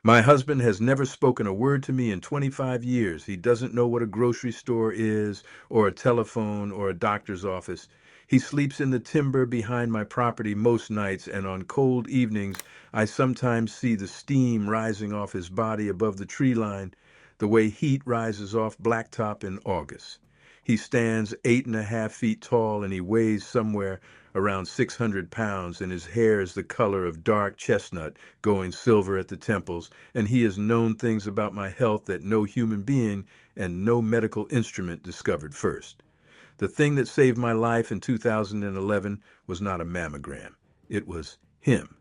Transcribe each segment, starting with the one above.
My husband has never spoken a word to me in 25 years. He doesn't know what a grocery store is, or a telephone, or a doctor's office. He sleeps in the timber behind my property most nights, and on cold evenings, I sometimes see the steam rising off his body above the tree line, the way heat rises off blacktop in August. He stands 8.5 feet tall, and he weighs somewhere around 600 pounds, and his hair is the color of dark chestnut, going silver at the temples, and he has known things about my health that no human being and no medical instrument discovered first. The thing that saved my life in 2011 was not a mammogram. It was him.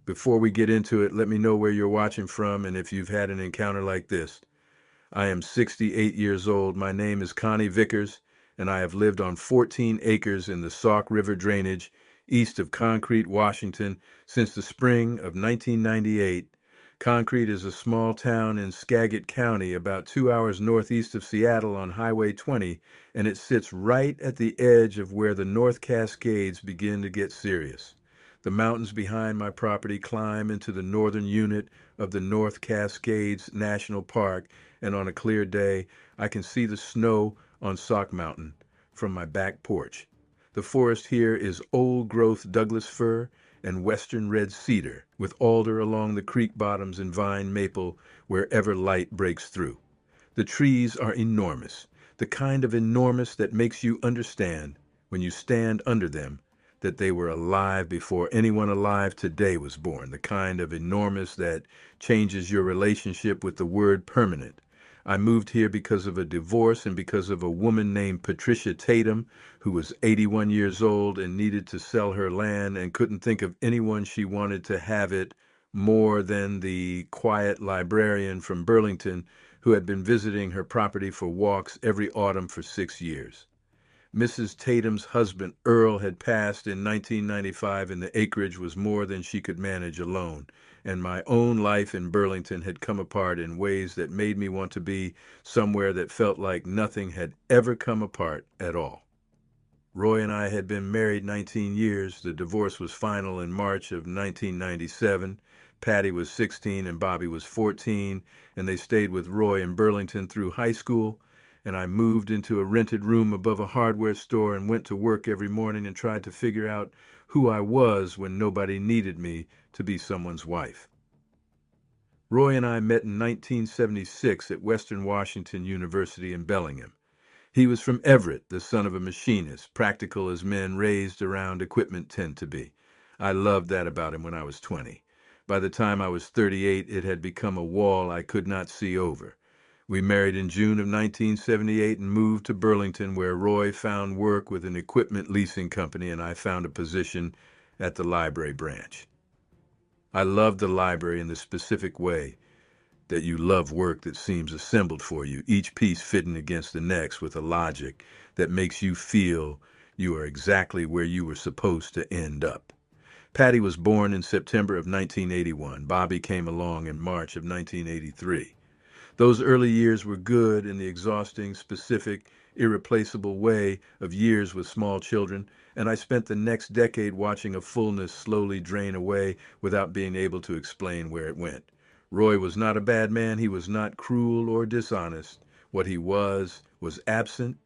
Before we get into it, let me know where you're watching from and if you've had an encounter like this. I am 68 years old. My name is Connie Vickers, and I have lived on 14 acres in the Sauk River drainage east of Concrete, Washington, since the spring of 1998. Concrete is a small town in Skagit County, about 2 hours northeast of Seattle on Highway 20, and it sits right at the edge of where the North Cascades begin to get serious. The mountains behind my property climb into the northern unit of the North Cascades National Park, and on a clear day, I can see the snow on Sauk Mountain from my back porch. The forest here is old growth Douglas fir and western red cedar, with alder along the creek bottoms and vine maple wherever light breaks through. The trees are enormous, the kind of enormous that makes you understand, when you stand under them, that they were alive before anyone alive today was born, the kind of enormous that changes your relationship with the word permanent. I moved here because of a divorce and because of a woman named Patricia Tatum, who was 81 years old and needed to sell her land and couldn't think of anyone she wanted to have it more than the quiet librarian from Burlington who had been visiting her property for walks every autumn for 6 years. Mrs. Tatum's husband, Earl, had passed in 1995, and the acreage was more than she could manage alone. And my own life in Burlington had come apart in ways that made me want to be somewhere that felt like nothing had ever come apart at all. Roy and I had been married 19 years. The divorce was final in March of 1997. Patty was 16 and Bobby was 14, and they stayed with Roy in Burlington through high school. And I moved into a rented room above a hardware store and went to work every morning and tried to figure out who I was when nobody needed me to be someone's wife. Roy and I met in 1976 at Western Washington University in Bellingham. He was from Everett, the son of a machinist, practical as men raised around equipment tend to be. I loved that about him when I was 20. By the time I was 38, it had become a wall I could not see over. We married in June of 1978 and moved to Burlington, where Roy found work with an equipment leasing company and I found a position at the library branch. I loved the library in the specific way that you love work that seems assembled for you, each piece fitting against the next with a logic that makes you feel you are exactly where you were supposed to end up. Patty was born in September of 1981. Bobby came along in March of 1983. Those early years were good in the exhausting, specific, irreplaceable way of years with small children, and I spent the next decade watching a fullness slowly drain away without being able to explain where it went. Roy was not a bad man. He was not cruel or dishonest. What he was absent,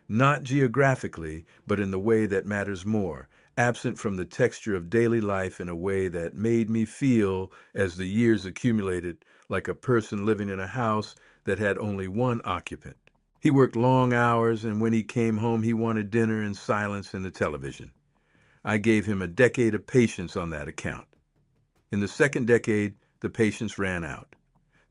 not geographically, but in the way that matters more, absent from the texture of daily life in a way that made me feel, as the years accumulated, like a person living in a house that had only one occupant. He worked long hours, and when he came home, he wanted dinner and silence and the television. I gave him a decade of patience on that account. In the second decade, the patience ran out.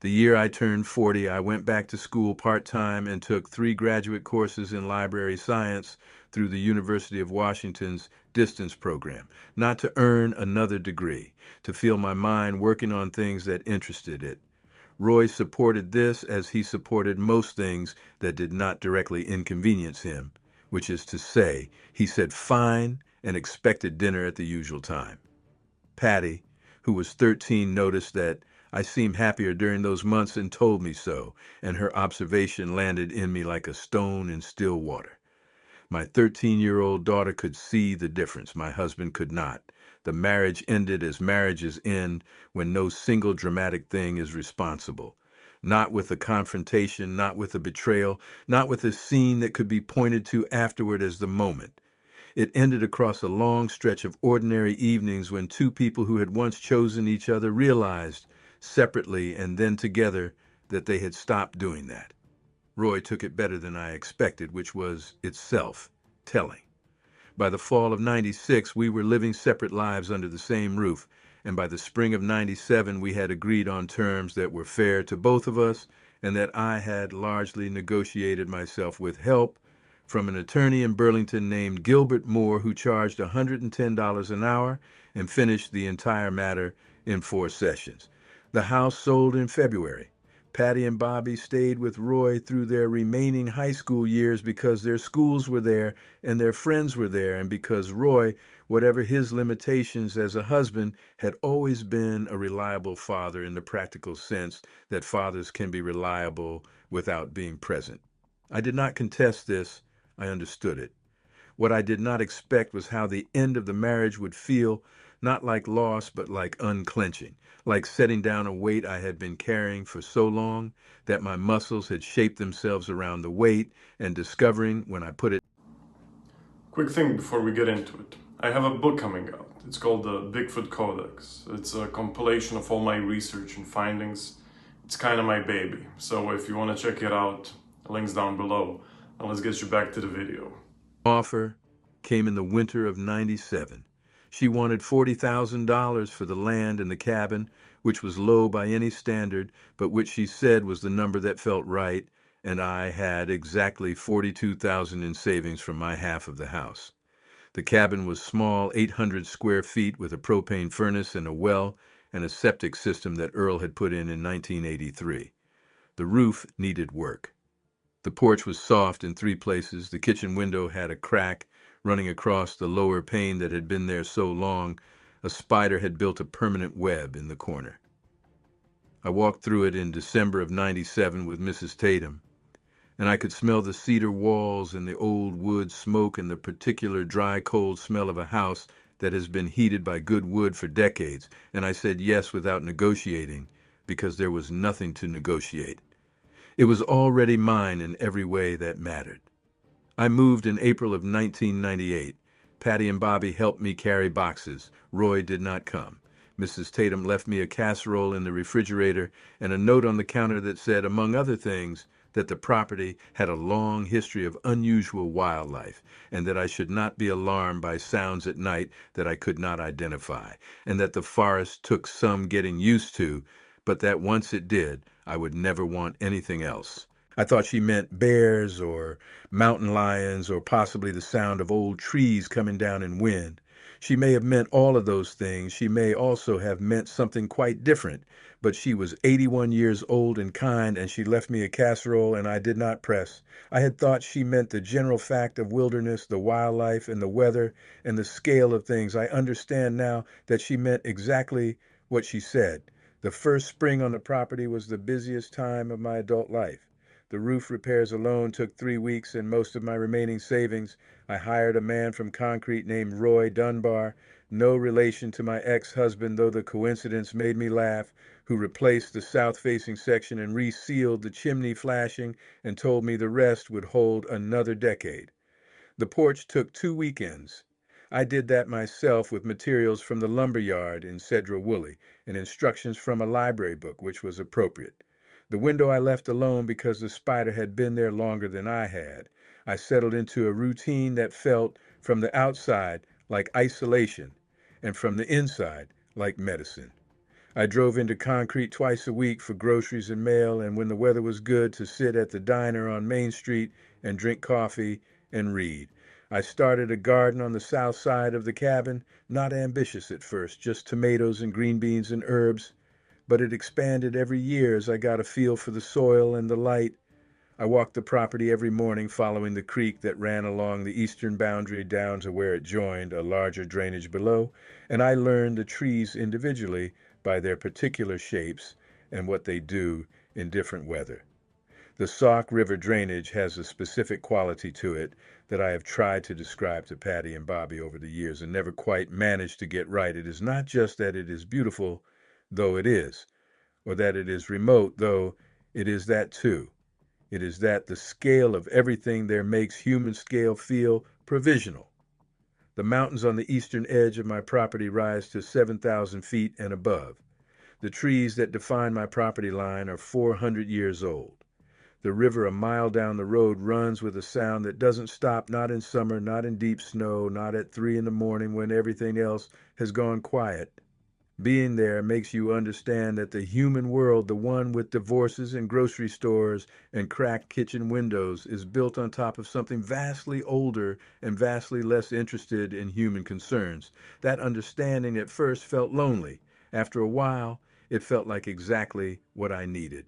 The year I turned 40, I went back to school part-time and took 3 graduate courses in library science through the University of Washington's distance program, not to earn another degree, to feel my mind working on things that interested it. Roy supported this as he supported most things that did not directly inconvenience him, which is to say, he said fine and expected dinner at the usual time. Patty, who was 13, noticed that I seemed happier during those months and told me so, and her observation landed in me like a stone in still water. My 13-year-old daughter could see the difference. My husband could not. The marriage ended as marriages end when no single dramatic thing is responsible. Not with a confrontation, not with a betrayal, not with a scene that could be pointed to afterward as the moment. It ended across a long stretch of ordinary evenings when two people who had once chosen each other realized, separately and then together, that they had stopped doing that. Roy took it better than I expected, which was itself telling. By the fall of '96, we were living separate lives under the same roof, and by the spring of '97, we had agreed on terms that were fair to both of us and that I had largely negotiated myself with help from an attorney in Burlington named Gilbert Moore, who charged $110 an hour and finished the entire matter in 4 sessions. The house sold in February. Patty and Bobby stayed with Roy through their remaining high school years because their schools were there and their friends were there, and because Roy, whatever his limitations as a husband, had always been a reliable father in the practical sense that fathers can be reliable without being present. I did not contest this. I understood it. What I did not expect was how the end of the marriage would feel, not like loss, but like unclenching, like setting down a weight I had been carrying for so long that my muscles had shaped themselves around the weight, and discovering when I put it. Quick thing before we get into it. I have a book coming out. It's called the Bigfoot Codex. It's a compilation of all my research and findings. It's kind of my baby. So if you want to check it out, links down below. And let's get you back to the video. Offer came in the winter of '97. She wanted $40,000 for the land and the cabin, which was low by any standard, but which she said was the number that felt right, and I had exactly $42,000 in savings from my half of the house. The cabin was small, 800 square feet, with a propane furnace and a well and a septic system that Earl had put in 1983. The roof needed work. The porch was soft in 3 places. The kitchen window had a crack running across the lower pane that had been there so long a spider had built a permanent web in the corner. I walked through it in December of '97 with Mrs. Tatum, and I could smell the cedar walls and the old wood smoke and the particular dry, cold smell of a house that has been heated by good wood for decades, and I said yes without negotiating, because there was nothing to negotiate. It was already mine in every way that mattered. I moved in April of 1998. Patty and Bobby helped me carry boxes. Roy did not come. Mrs. Tatum left me a casserole in the refrigerator and a note on the counter that said, among other things, that the property had a long history of unusual wildlife, and that I should not be alarmed by sounds at night that I could not identify, and that the forest took some getting used to, but that once it did, I would never want anything else. I thought she meant bears or mountain lions or possibly the sound of old trees coming down in wind. She may have meant all of those things. She may also have meant something quite different. But she was 81 years old and kind, and she left me a casserole, and I did not press. I had thought she meant the general fact of wilderness, the wildlife, and the weather, and the scale of things. I understand now that she meant exactly what she said. The first spring on the property was the busiest time of my adult life. The roof repairs alone took 3 weeks and most of my remaining savings. I hired a man from concrete named Roy Dunbar, no relation to my ex-husband, though the coincidence made me laugh, who replaced the south-facing section and resealed the chimney flashing and told me the rest would hold another decade. The porch took 2 weekends. I did that myself with materials from the lumber yard in Cedro Woolley and instructions from a library book, which was appropriate. The window I left alone because the spider had been there longer than I had. I settled into a routine that felt, from the outside, like isolation, and from the inside, like medicine. I drove into concrete twice a week for groceries and mail, and when the weather was good, to sit at the diner on Main Street and drink coffee and read. I started a garden on the south side of the cabin, not ambitious at first, just tomatoes and green beans and herbs, but it expanded every year as I got a feel for the soil and the light. I walked the property every morning, following the creek that ran along the eastern boundary down to where it joined a larger drainage below, and I learned the trees individually by their particular shapes and what they do in different weather. The Sauk River drainage has a specific quality to it that I have tried to describe to Patty and Bobby over the years and never quite managed to get right. It is not just that it is beautiful, though it is, or that it is remote, though it is that too. It is that the scale of everything there makes human scale feel provisional. The mountains on the eastern edge of my property rise to 7,000 feet and above. The trees that define my property line are 400 years old. The river a mile down the road runs with a sound that doesn't stop, not in summer, not in deep snow, not at 3 in the morning when everything else has gone quiet. Being there makes you understand that the human world, the one with divorces and grocery stores and cracked kitchen windows, is built on top of something vastly older and vastly less interested in human concerns. That understanding at first felt lonely. After a while, it felt like exactly what I needed.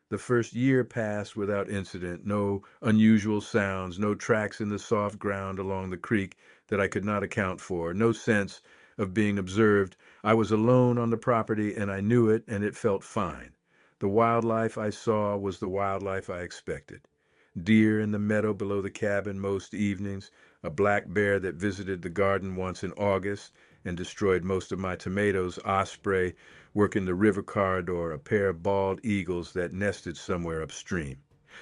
The first year passed without incident, no unusual sounds, no tracks in the soft ground along the creek that I could not account for, no sense of being observed. I was alone on the property and I knew it, and it felt fine. The wildlife I saw was the wildlife I expected. Deer in the meadow below the cabin most evenings, a black bear that visited the garden once in August and destroyed most of my tomatoes, osprey working the river corridor, a pair of bald eagles that nested somewhere upstream.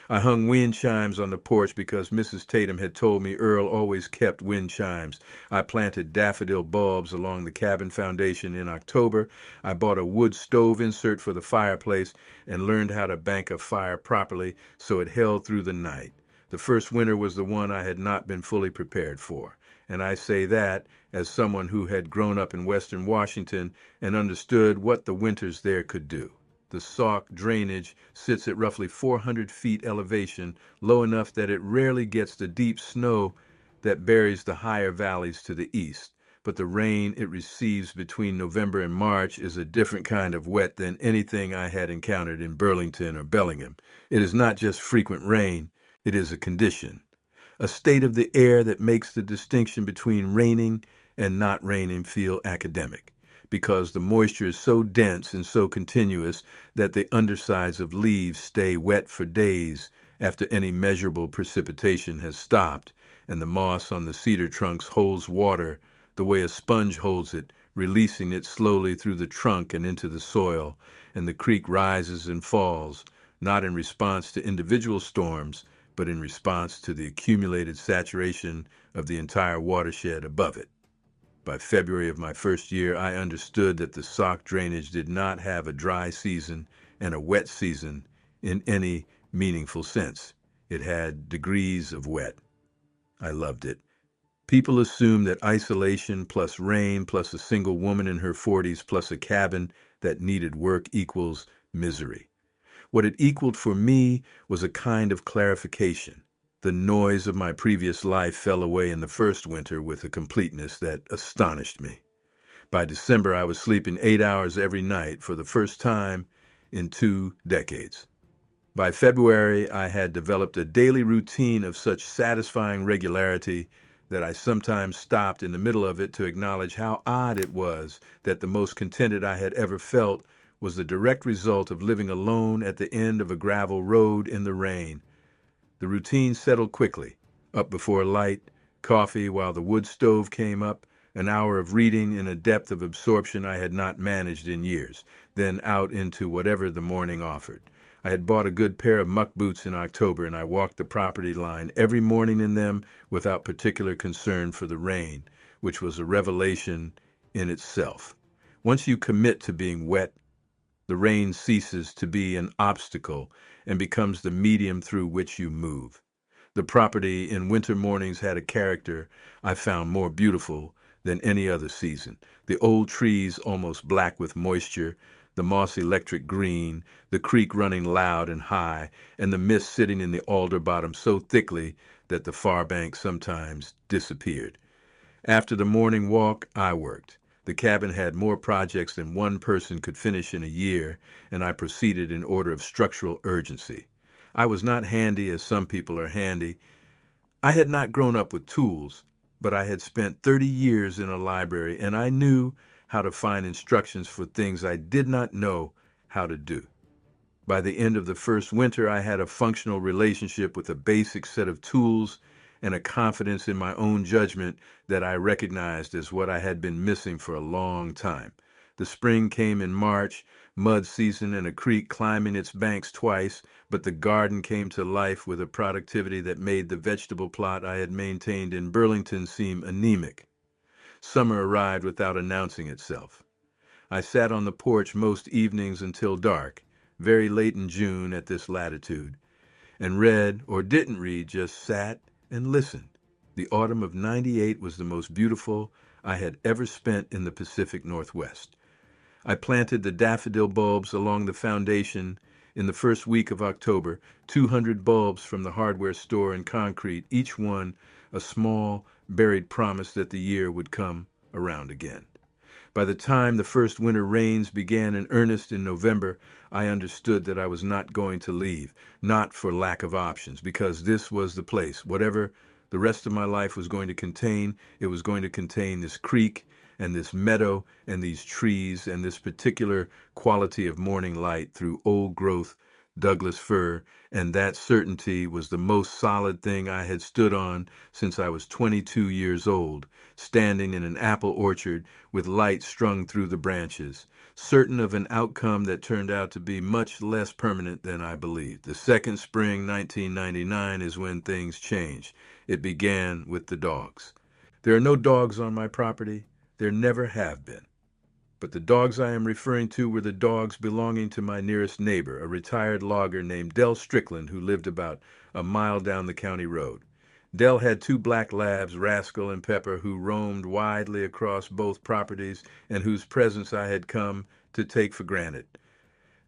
I hung wind chimes on the porch because Mrs. Tatum had told me Earl always kept wind chimes. I planted daffodil bulbs along the cabin foundation in October. I bought a wood stove insert for the fireplace and learned how to bank a fire properly so it held through the night. The first winter was the one I had not been fully prepared for. And I say that as someone who had grown up in Western Washington and understood what the winters there could do. The Sauk drainage sits at roughly 400 feet elevation, low enough that it rarely gets the deep snow that buries the higher valleys to the east. But the rain it receives between November and March is a different kind of wet than anything I had encountered in Burlington or Bellingham. It is not just frequent rain, it is a condition, a state of the air that makes the distinction between raining and not raining feel academic, because the moisture is so dense and so continuous that the undersides of leaves stay wet for days after any measurable precipitation has stopped, and the moss on the cedar trunks holds water the way a sponge holds it, releasing it slowly through the trunk and into the soil, and the creek rises and falls, not in response to individual storms, but in response to the accumulated saturation of the entire watershed above it. By February of my first year, I understood that the Sauk drainage did not have a dry season and a wet season in any meaningful sense. It had degrees of wet. I loved it. People assume that isolation plus rain plus a single woman in her 40s plus a cabin that needed work equals misery. What it equaled for me was a kind of clarification. The noise of my previous life fell away in the first winter with a completeness that astonished me. By December, I was sleeping 8 hours every night for the first time in 2 decades. By February, I had developed a daily routine of such satisfying regularity that I sometimes stopped in the middle of it to acknowledge how odd it was that the most contented I had ever felt was the direct result of living alone at the end of a gravel road in the rain. The routine settled quickly. Up before light, coffee while the wood stove came up, an hour of reading in a depth of absorption I had not managed in years, then out into whatever the morning offered. I had bought a good pair of muck boots in October, and I walked the property line every morning in them without particular concern for the rain, which was a revelation in itself. Once you commit to being wet, the rain ceases to be an obstacle and becomes the medium through which you move. The property in winter mornings had a character I found more beautiful than any other season. The old trees almost black with moisture, the moss electric green, the creek running loud and high, and the mist sitting in the alder bottom so thickly that the far bank sometimes disappeared. After the morning walk, I worked. The cabin had more projects than one person could finish in a year, and I proceeded in order of structural urgency. I was not handy as some people are handy. I had not grown up with tools, but I had spent 30 years in a library, and I knew how to find instructions for things I did not know how to do. By the end of the first winter, I had a functional relationship with a basic set of tools and a confidence in my own judgment that I recognized as what I had been missing for a long time. The spring came in March, mud season and a creek climbing its banks twice, but the garden came to life with a productivity that made the vegetable plot I had maintained in Burlington seem anemic. Summer arrived without announcing itself. I sat on the porch most evenings until dark, very late in June at this latitude, and read or didn't read, just sat and listened. The autumn of '98 was the most beautiful I had ever spent in the Pacific Northwest. I planted the daffodil bulbs along the foundation in the first week of October, 200 bulbs from the hardware store in concrete, each one a small, buried promise that the year would come around again. By the time the first winter rains began in earnest in November, I understood that I was not going to leave, not for lack of options, because this was the place. Whatever the rest of my life was going to contain, it was going to contain this creek and this meadow and these trees and this particular quality of morning light through old growth Douglas fir, and that certainty was the most solid thing I had stood on since I was 22 years old, standing in an apple orchard with light strung through the branches, certain of an outcome that turned out to be much less permanent than I believed. The second spring, 1999, is when things changed. It began with the dogs. There are no dogs on my property. There never have been. But the dogs I am referring to were the dogs belonging to my nearest neighbor, a retired logger named Del Strickland, who lived about a mile down the county road. Del had two black labs, Rascal and Pepper, who roamed widely across both properties and whose presence I had come to take for granted.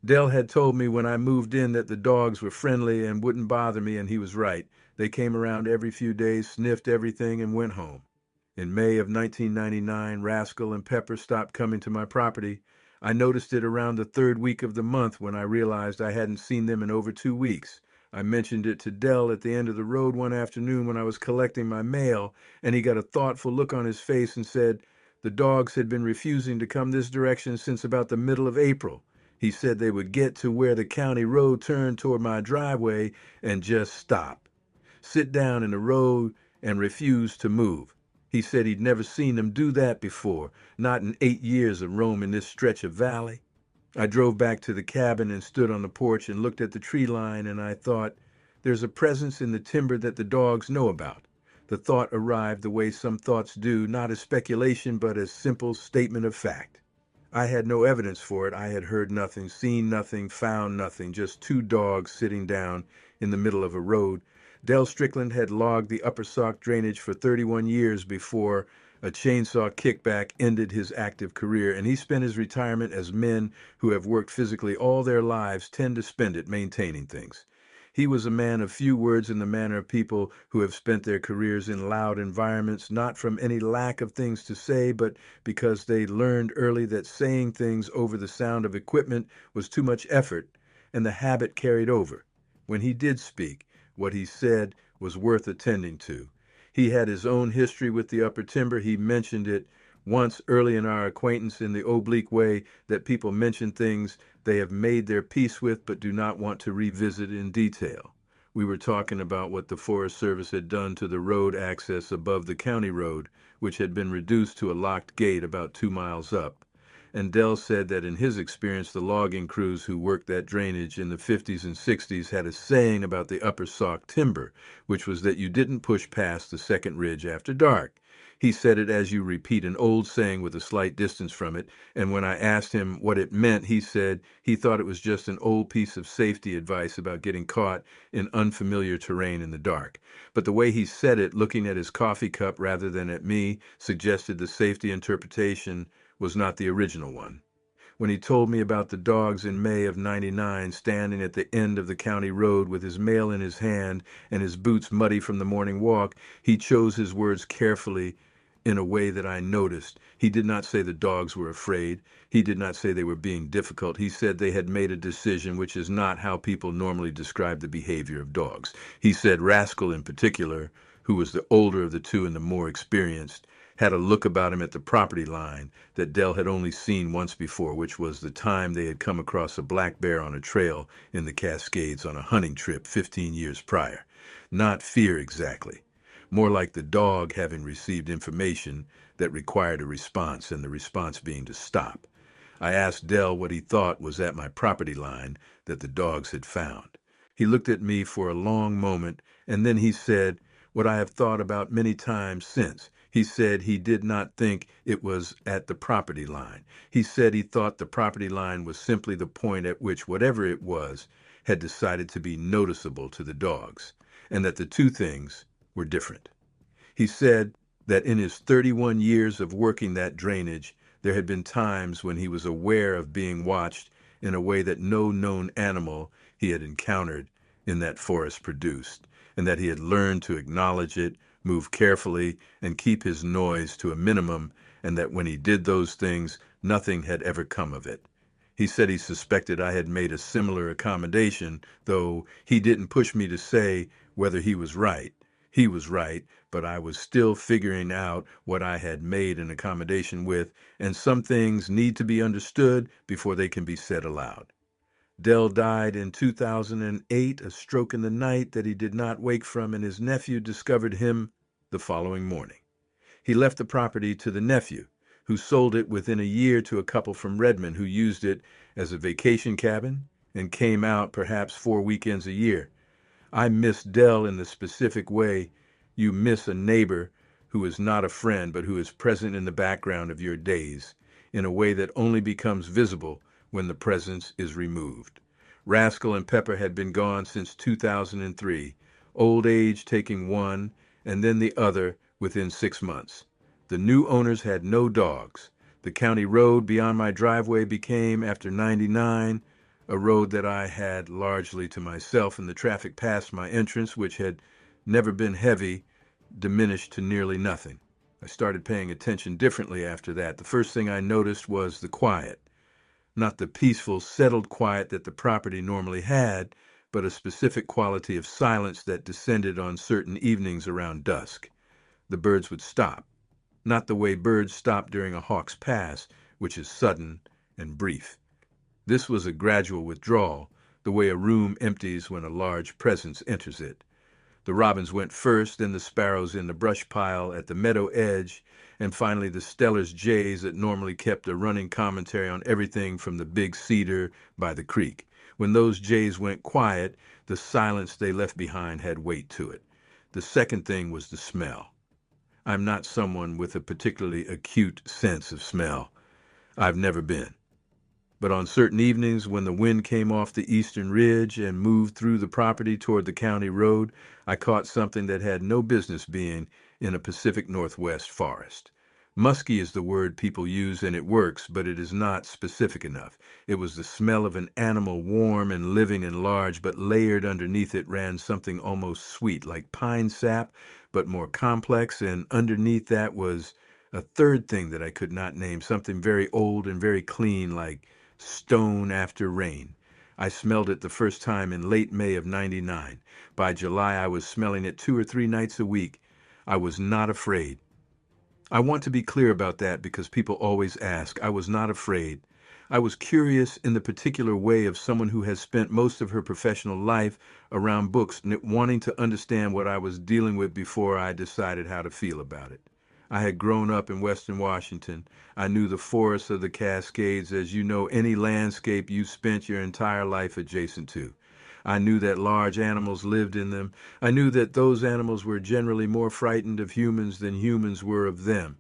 Del had told me when I moved in that the dogs were friendly and wouldn't bother me, and he was right. They came around every few days, sniffed everything, and went home. In May of 1999, Rascal and Pepper stopped coming to my property. I noticed it around the third week of the month when I realized I hadn't seen them in over 2 weeks. I mentioned it to Dell at the end of the road one afternoon when I was collecting my mail, and he got a thoughtful look on his face and said the dogs had been refusing to come this direction since about the middle of April. He said they would get to where the county road turned toward my driveway and just stop, sit down in the road, and refuse to move. He said he'd never seen them do that before, not in 8 years of roaming this stretch of valley. I drove back to the cabin and stood on the porch and looked at the tree line, and I thought, there's a presence in the timber that the dogs know about. The thought arrived the way some thoughts do, not as speculation, but as simple statement of fact. I had no evidence for it. I had heard nothing, seen nothing, found nothing, just two dogs sitting down in the middle of a road. Del Strickland had logged the Upper Sauk drainage for 31 years before a chainsaw kickback ended his active career, and he spent his retirement as men who have worked physically all their lives tend to spend it maintaining things. He was a man of few words in the manner of people who have spent their careers in loud environments, not from any lack of things to say, but because they learned early that saying things over the sound of equipment was too much effort, and the habit carried over. When he did speak, what he said was worth attending to. He had his own history with the upper timber. He mentioned it once early in our acquaintance in the oblique way that people mention things they have made their peace with but do not want to revisit in detail. We were talking about what the Forest Service had done to the road access above the county road, which had been reduced to a locked gate about 2 miles up. And Dell said that in his experience, the logging crews who worked that drainage in the 50s and 60s had a saying about the Upper Sauk timber, which was that you didn't push past the second ridge after dark. He said it as you repeat an old saying with a slight distance from it, and when I asked him what it meant, he said he thought it was just an old piece of safety advice about getting caught in unfamiliar terrain in the dark. But the way he said it, looking at his coffee cup rather than at me, suggested the safety interpretation was not the original one. When he told me about the dogs in May of '99 standing at the end of the county road with his mail in his hand and his boots muddy from the morning walk, he chose his words carefully in a way that I noticed. He did not say the dogs were afraid. He did not say they were being difficult. He said they had made a decision, which is not how people normally describe the behavior of dogs. He said Rascal in particular, who was the older of the two and the more experienced, had a look about him at the property line that Dell had only seen once before, which was the time they had come across a black bear on a trail in the Cascades on a hunting trip 15 years prior. Not fear exactly, more like the dog having received information that required a response, and the response being to stop. I asked Dell what he thought was at my property line that the dogs had found. He looked at me for a long moment, and then he said what I have thought about many times since. He said he did not think it was at the property line. He said he thought the property line was simply the point at which whatever it was had decided to be noticeable to the dogs, and that the two things were different. He said that in his 31 years of working that drainage, there had been times when he was aware of being watched in a way that no known animal he had encountered in that forest produced, and that he had learned to acknowledge it, move carefully, and keep his noise to a minimum, and that when he did those things, nothing had ever come of it. He said he suspected I had made a similar accommodation, though he didn't push me to say whether he was right. He was right, but I was still figuring out what I had made an accommodation with, and some things need to be understood before they can be said aloud. Dell died in 2008, a stroke in the night that he did not wake from, and his nephew discovered him the following morning. He left the property to the nephew, who sold it within a year to a couple from Redmond who used it as a vacation cabin and came out perhaps 4 weekends a year. I miss Dell in the specific way you miss a neighbor who is not a friend but who is present in the background of your days, in a way that only becomes visible when the presence is removed. Rascal and Pepper had been gone since 2003, old age taking one and then the other within 6 months. The new owners had no dogs. The county road beyond my driveway became, after 99, a road that I had largely to myself, and the traffic past my entrance, which had never been heavy, diminished to nearly nothing. I started paying attention differently after that. The first thing I noticed was the quiet. Not the peaceful, settled quiet that the property normally had, but a specific quality of silence that descended on certain evenings around dusk. The birds would stop. Not the way birds stop during a hawk's pass, which is sudden and brief. This was a gradual withdrawal, the way a room empties when a large presence enters it. The robins went first, then the sparrows in the brush pile at the meadow edge, and finally the Steller's jays that normally kept a running commentary on everything from the big cedar by the creek. When those jays went quiet, the silence they left behind had weight to it. The second thing was the smell. I'm not someone with a particularly acute sense of smell. I've never been. But on certain evenings when the wind came off the eastern ridge and moved through the property toward the county road, I caught something that had no business being in a Pacific Northwest forest. Musky is the word people use, and it works, but it is not specific enough. It was the smell of an animal, warm and living and large, but layered underneath it ran something almost sweet, like pine sap, but more complex, and underneath that was a third thing that I could not name, something very old and very clean, like stone after rain. I smelled it the first time in late May of 99. By July, I was smelling it 2 or 3 nights a week. I was not afraid. I want to be clear about that because people always ask. I was not afraid. I was curious in the particular way of someone who has spent most of her professional life around books, wanting to understand what I was dealing with before I decided how to feel about it. I had grown up in Western Washington. I knew the forests of the Cascades as you know any landscape you spent your entire life adjacent to. I knew that large animals lived in them. I knew that those animals were generally more frightened of humans than humans were of them.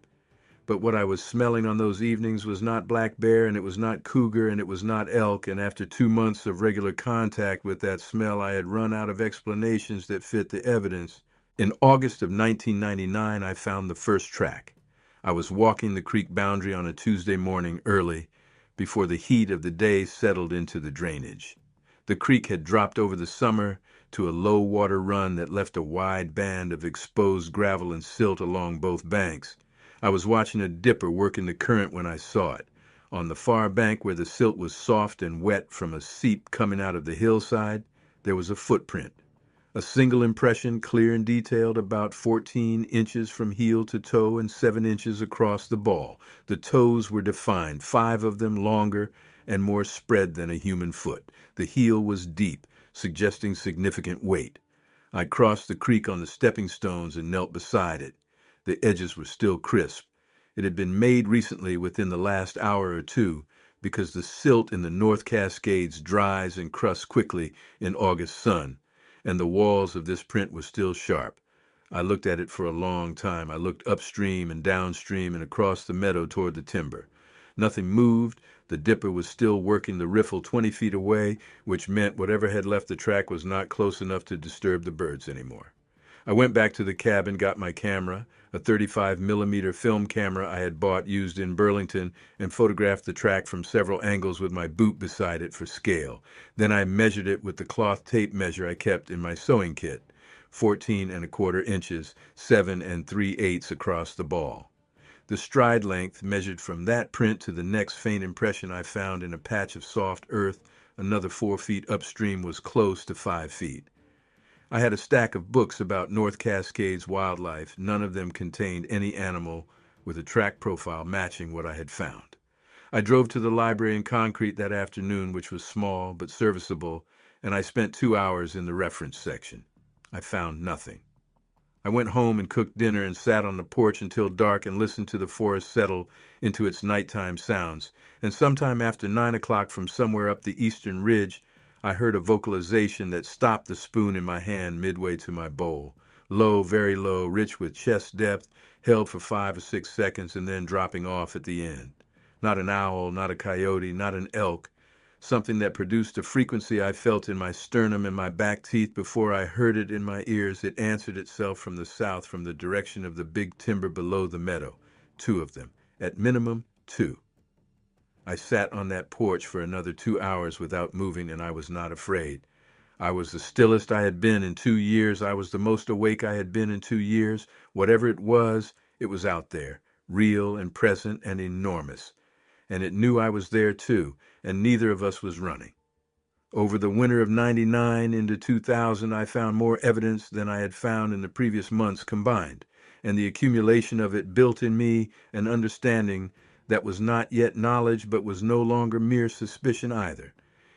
But what I was smelling on those evenings was not black bear, and it was not cougar, and it was not elk, and after 2 months of regular contact with that smell, I had run out of explanations that fit the evidence. In August of 1999, I found the first track. I was walking the creek boundary on a Tuesday morning early, before the heat of the day settled into the drainage. The creek had dropped over the summer to a low water run that left a wide band of exposed gravel and silt along both banks. I was watching a dipper work in the current when I saw it. On the far bank where the silt was soft and wet from a seep coming out of the hillside, there was a footprint. A single impression, clear and detailed, about 14 inches from heel to toe and 7 inches across the ball. The toes were defined, 5 of them longer and more spread than a human foot. The heel was deep, suggesting significant weight. I crossed the creek on the stepping stones and knelt beside it. The edges were still crisp. It had been made recently within the last hour or two, because the silt in the North Cascades dries and crusts quickly in August sun, and the walls of this print were still sharp. I looked at it for a long time. I looked upstream and downstream and across the meadow toward the timber. Nothing moved. The dipper was still working the riffle 20 feet away, which meant whatever had left the track was not close enough to disturb the birds anymore. I went back to the cabin, got my camera, a 35mm film camera I had bought used in Burlington, and photographed the track from several angles with my boot beside it for scale. Then I measured it with the cloth tape measure I kept in my sewing kit, 14¼ inches, 7 3/8 across the ball. The stride length, measured from that print to the next faint impression I found in a patch of soft earth another 4 feet upstream, was close to 5 feet. I had a stack of books about North Cascades wildlife. None of them contained any animal with a track profile matching what I had found. I drove to the library in Concrete that afternoon, which was small but serviceable, and I spent 2 hours in the reference section. I found nothing. I went home and cooked dinner and sat on the porch until dark and listened to the forest settle into its nighttime sounds. And sometime after 9 o'clock, from somewhere up the eastern ridge, I heard a vocalization that stopped the spoon in my hand midway to my bowl. Low, very low, rich with chest depth, held for 5 or 6 seconds and then dropping off at the end. Not an owl, not a coyote, not an elk. Something that produced a frequency I felt in my sternum and my back teeth before I heard it in my ears. It answered itself from the south, from the direction of the big timber below the meadow. 2 of them. At minimum, 2. I sat on that porch for another 2 hours without moving, and I was not afraid. I was the stillest I had been in 2 years. I was the most awake I had been in 2 years. Whatever it was out there, real and present and enormous. And it knew I was there too, and neither of us was running. Over the winter of '99 into 2000, I found more evidence than I had found in the previous months combined, and the accumulation of it built in me an understanding that was not yet knowledge, but was no longer mere suspicion either.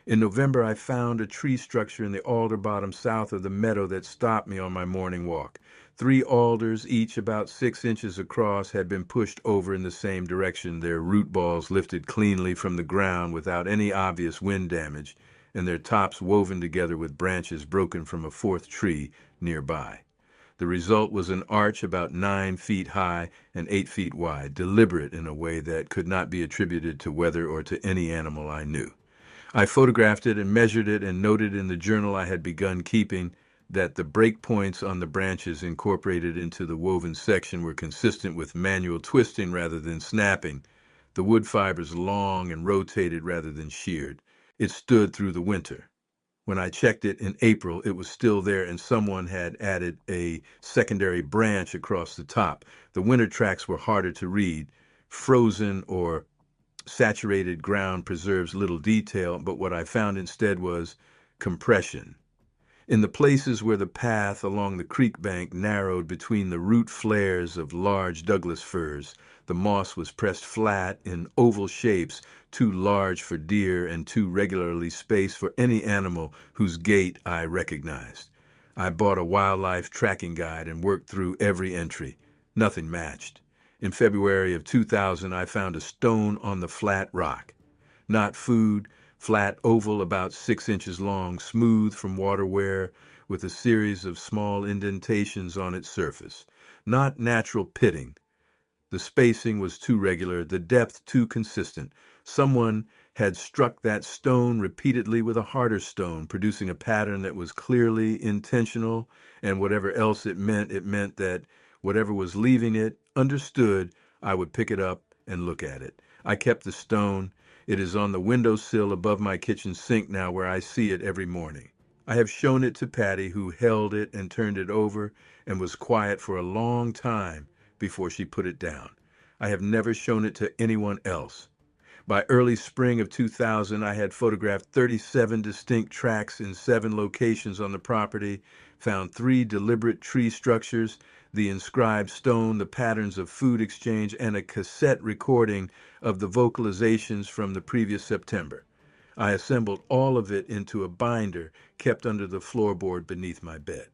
In November, I found a tree structure in the alder bottom south of the meadow that stopped me on my morning walk. 3 alders, each about 6 inches across, had been pushed over in the same direction, their root balls lifted cleanly from the ground without any obvious wind damage, and their tops woven together with branches broken from a 4th tree nearby. The result was an arch about 9 feet high and 8 feet wide, deliberate in a way that could not be attributed to weather or to any animal I knew. I photographed it and measured it and noted in the journal I had begun keeping that the break points on the branches incorporated into the woven section were consistent with manual twisting rather than snapping, the wood fibers long and rotated rather than sheared. It stood through the winter. When I checked it in April, it was still there, and someone had added a secondary branch across the top. The winter tracks were harder to read. Frozen or saturated ground preserves little detail, but what I found instead was compression. In the places where the path along the creek bank narrowed between the root flares of large Douglas firs, the moss was pressed flat in oval shapes, too large for deer and too regularly spaced for any animal whose gait I recognized. I bought a wildlife tracking guide and worked through every entry. Nothing matched. In February of 2000, I found a stone on the flat rock. Not food, flat oval about 6 inches long, smooth from water wear, with a series of small indentations on its surface. Not natural pitting. The spacing was too regular, the depth too consistent. Someone had struck that stone repeatedly with a harder stone, producing a pattern that was clearly intentional, and whatever else it meant that whatever was leaving it understood I would pick it up and look at it. I kept the stone. It is on the windowsill above my kitchen sink now, where I see it every morning. I have shown it to Patty, who held it and turned it over and was quiet for a long time before she put it down. I have never shown it to anyone else. By early spring of 2000, I had photographed 37 distinct tracks in 7 locations on the property, found 3 deliberate tree structures, the inscribed stone, the patterns of food exchange, and a cassette recording of the vocalizations from the previous September. I assembled all of it into a binder kept under the floorboard beneath my bed.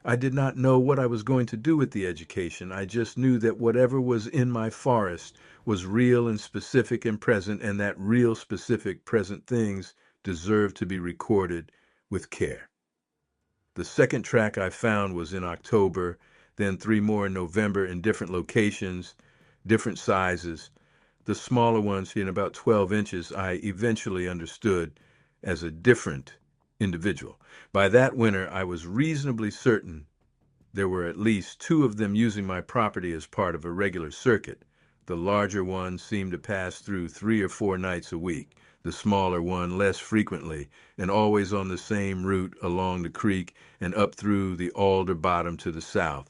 I did not know what I was going to do with the education. I just knew that whatever was in my forest was real and specific and present, and that real, specific, present things deserved to be recorded with care. The second track I found was in October, then 3 more in November in different locations, different sizes. The smaller ones, in about 12 inches, I eventually understood as a different individual. By that winter, I was reasonably certain there were at least 2 of them using my property as part of a regular circuit. The larger one seemed to pass through 3 or 4 nights a week, the smaller one less frequently, and always on the same route along the creek and up through the alder bottom to the south.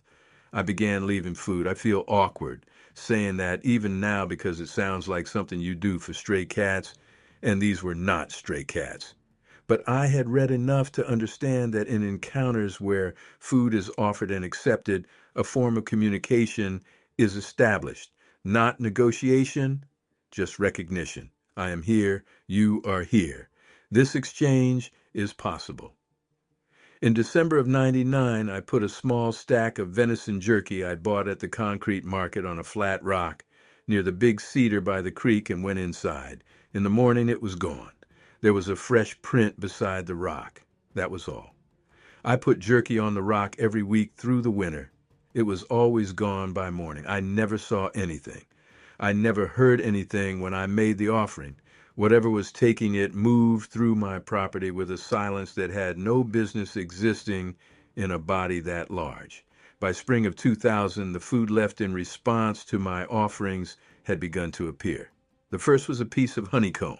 I began leaving food. I feel awkward saying that even now because it sounds like something you do for stray cats, and these were not stray cats. But I had read enough to understand that in encounters where food is offered and accepted, a form of communication is established. Not negotiation, just recognition. I am here, you are here. This exchange is possible. In December of '99, I put a small stack of venison jerky I'd bought at the concrete market on a flat rock near the big cedar by the creek and went inside. In the morning, it was gone. There was a fresh print beside the rock. That was all. I put jerky on the rock every week through the winter. It was always gone by morning. I never saw anything. I never heard anything when I made the offering. Whatever was taking it moved through my property with a silence that had no business existing in a body that large. By spring of 2000, the food left in response to my offerings had begun to appear. The first was a piece of honeycomb,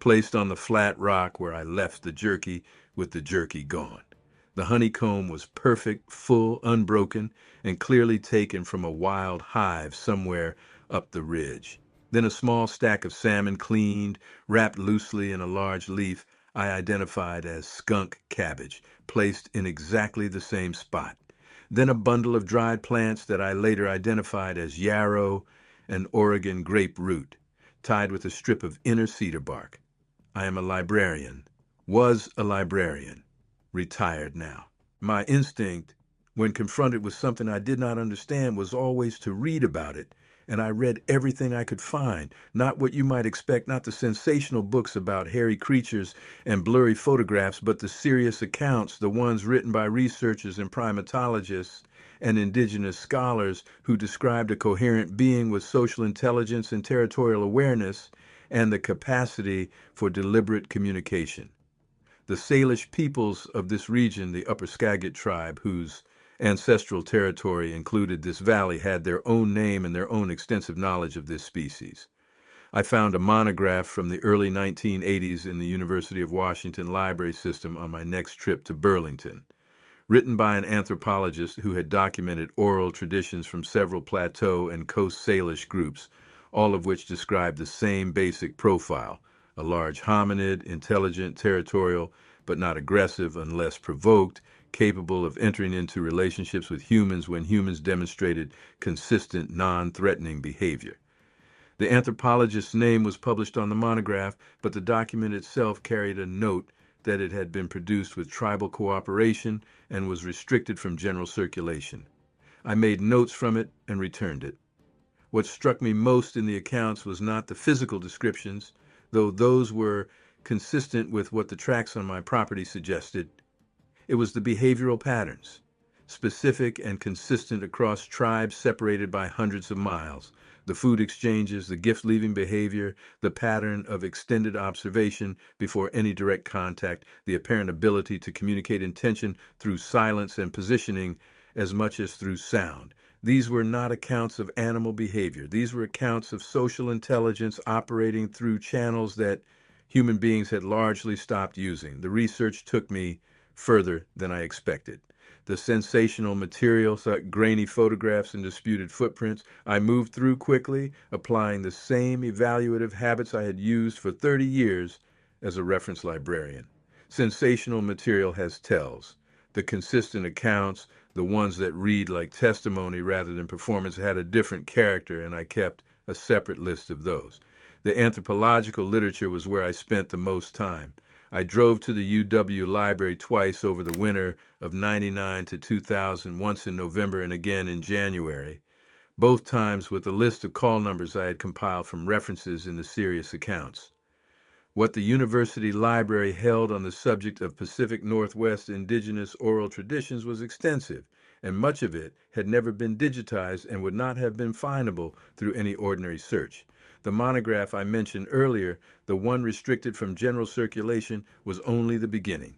placed on the flat rock where I left the jerky with the jerky gone. The honeycomb was perfect, full, unbroken, and clearly taken from a wild hive somewhere up the ridge. Then a small stack of salmon cleaned, wrapped loosely in a large leaf I identified as skunk cabbage, placed in exactly the same spot. Then a bundle of dried plants that I later identified as yarrow and Oregon grape root, tied with a strip of inner cedar bark. I am a librarian, was a librarian, retired now. My instinct, when confronted with something I did not understand, was always to read about it, and I read everything I could find, not what you might expect, not the sensational books about hairy creatures and blurry photographs, but the serious accounts, the ones written by researchers and primatologists and indigenous scholars who described a coherent being with social intelligence and territorial awareness and the capacity for deliberate communication. The Salish peoples of this region, the Upper Skagit tribe, whose ancestral territory included this valley, had their own name and their own extensive knowledge of this species. I found a monograph from the early 1980s in the University of Washington library system on my next trip to Burlington, written by an anthropologist who had documented oral traditions from several plateau and coast Salish groups, all of which described the same basic profile: a large hominid, intelligent, territorial, but not aggressive unless provoked, capable of entering into relationships with humans when humans demonstrated consistent, non-threatening behavior. The anthropologist's name was published on the monograph, but the document itself carried a note that it had been produced with tribal cooperation and was restricted from general circulation. I made notes from it and returned it. What struck me most in the accounts was not the physical descriptions, though those were consistent with what the tracks on my property suggested. It was the behavioral patterns, specific and consistent across tribes separated by hundreds of miles, the food exchanges, the gift-leaving behavior, the pattern of extended observation before any direct contact, the apparent ability to communicate intention through silence and positioning as much as through sound. These were not accounts of animal behavior. These were accounts of social intelligence operating through channels that human beings had largely stopped using. The research took me further than I expected. The sensational material, such grainy photographs and disputed footprints, I moved through quickly, applying the same evaluative habits I had used for 30 years as a reference librarian. Sensational material has tells. The consistent accounts, the ones that read like testimony rather than performance, had a different character, and I kept a separate list of those. The anthropological literature was where I spent the most time. I drove to the UW library twice over the winter of 99 to 2000, once in November and again in January, both times with a list of call numbers I had compiled from references in the serious accounts. What the university library held on the subject of Pacific Northwest indigenous oral traditions was extensive, and much of it had never been digitized and would not have been findable through any ordinary search. The monograph I mentioned earlier, the one restricted from general circulation, was only the beginning.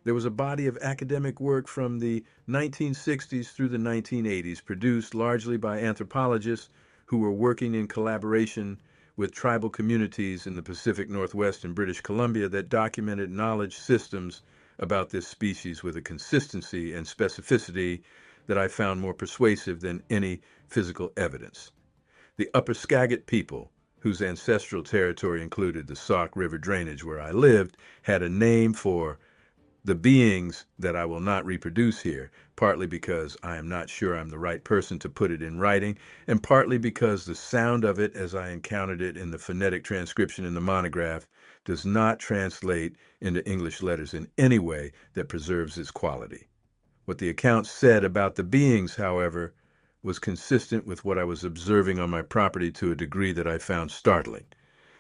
There was a body of academic work from the 1960s through the 1980s, produced largely by anthropologists who were working in collaboration with tribal communities in the Pacific Northwest and British Columbia, that documented knowledge systems about this species with a consistency and specificity that I found more persuasive than any physical evidence. The Upper Skagit people, whose ancestral territory included the Sauk River drainage where I lived, had a name for the beings that I will not reproduce here, partly because I am not sure I'm the right person to put it in writing, and partly because the sound of it, as I encountered it in the phonetic transcription in the monograph, does not translate into English letters in any way that preserves its quality. What the account said about the beings, however, was consistent with what I was observing on my property to a degree that I found startling.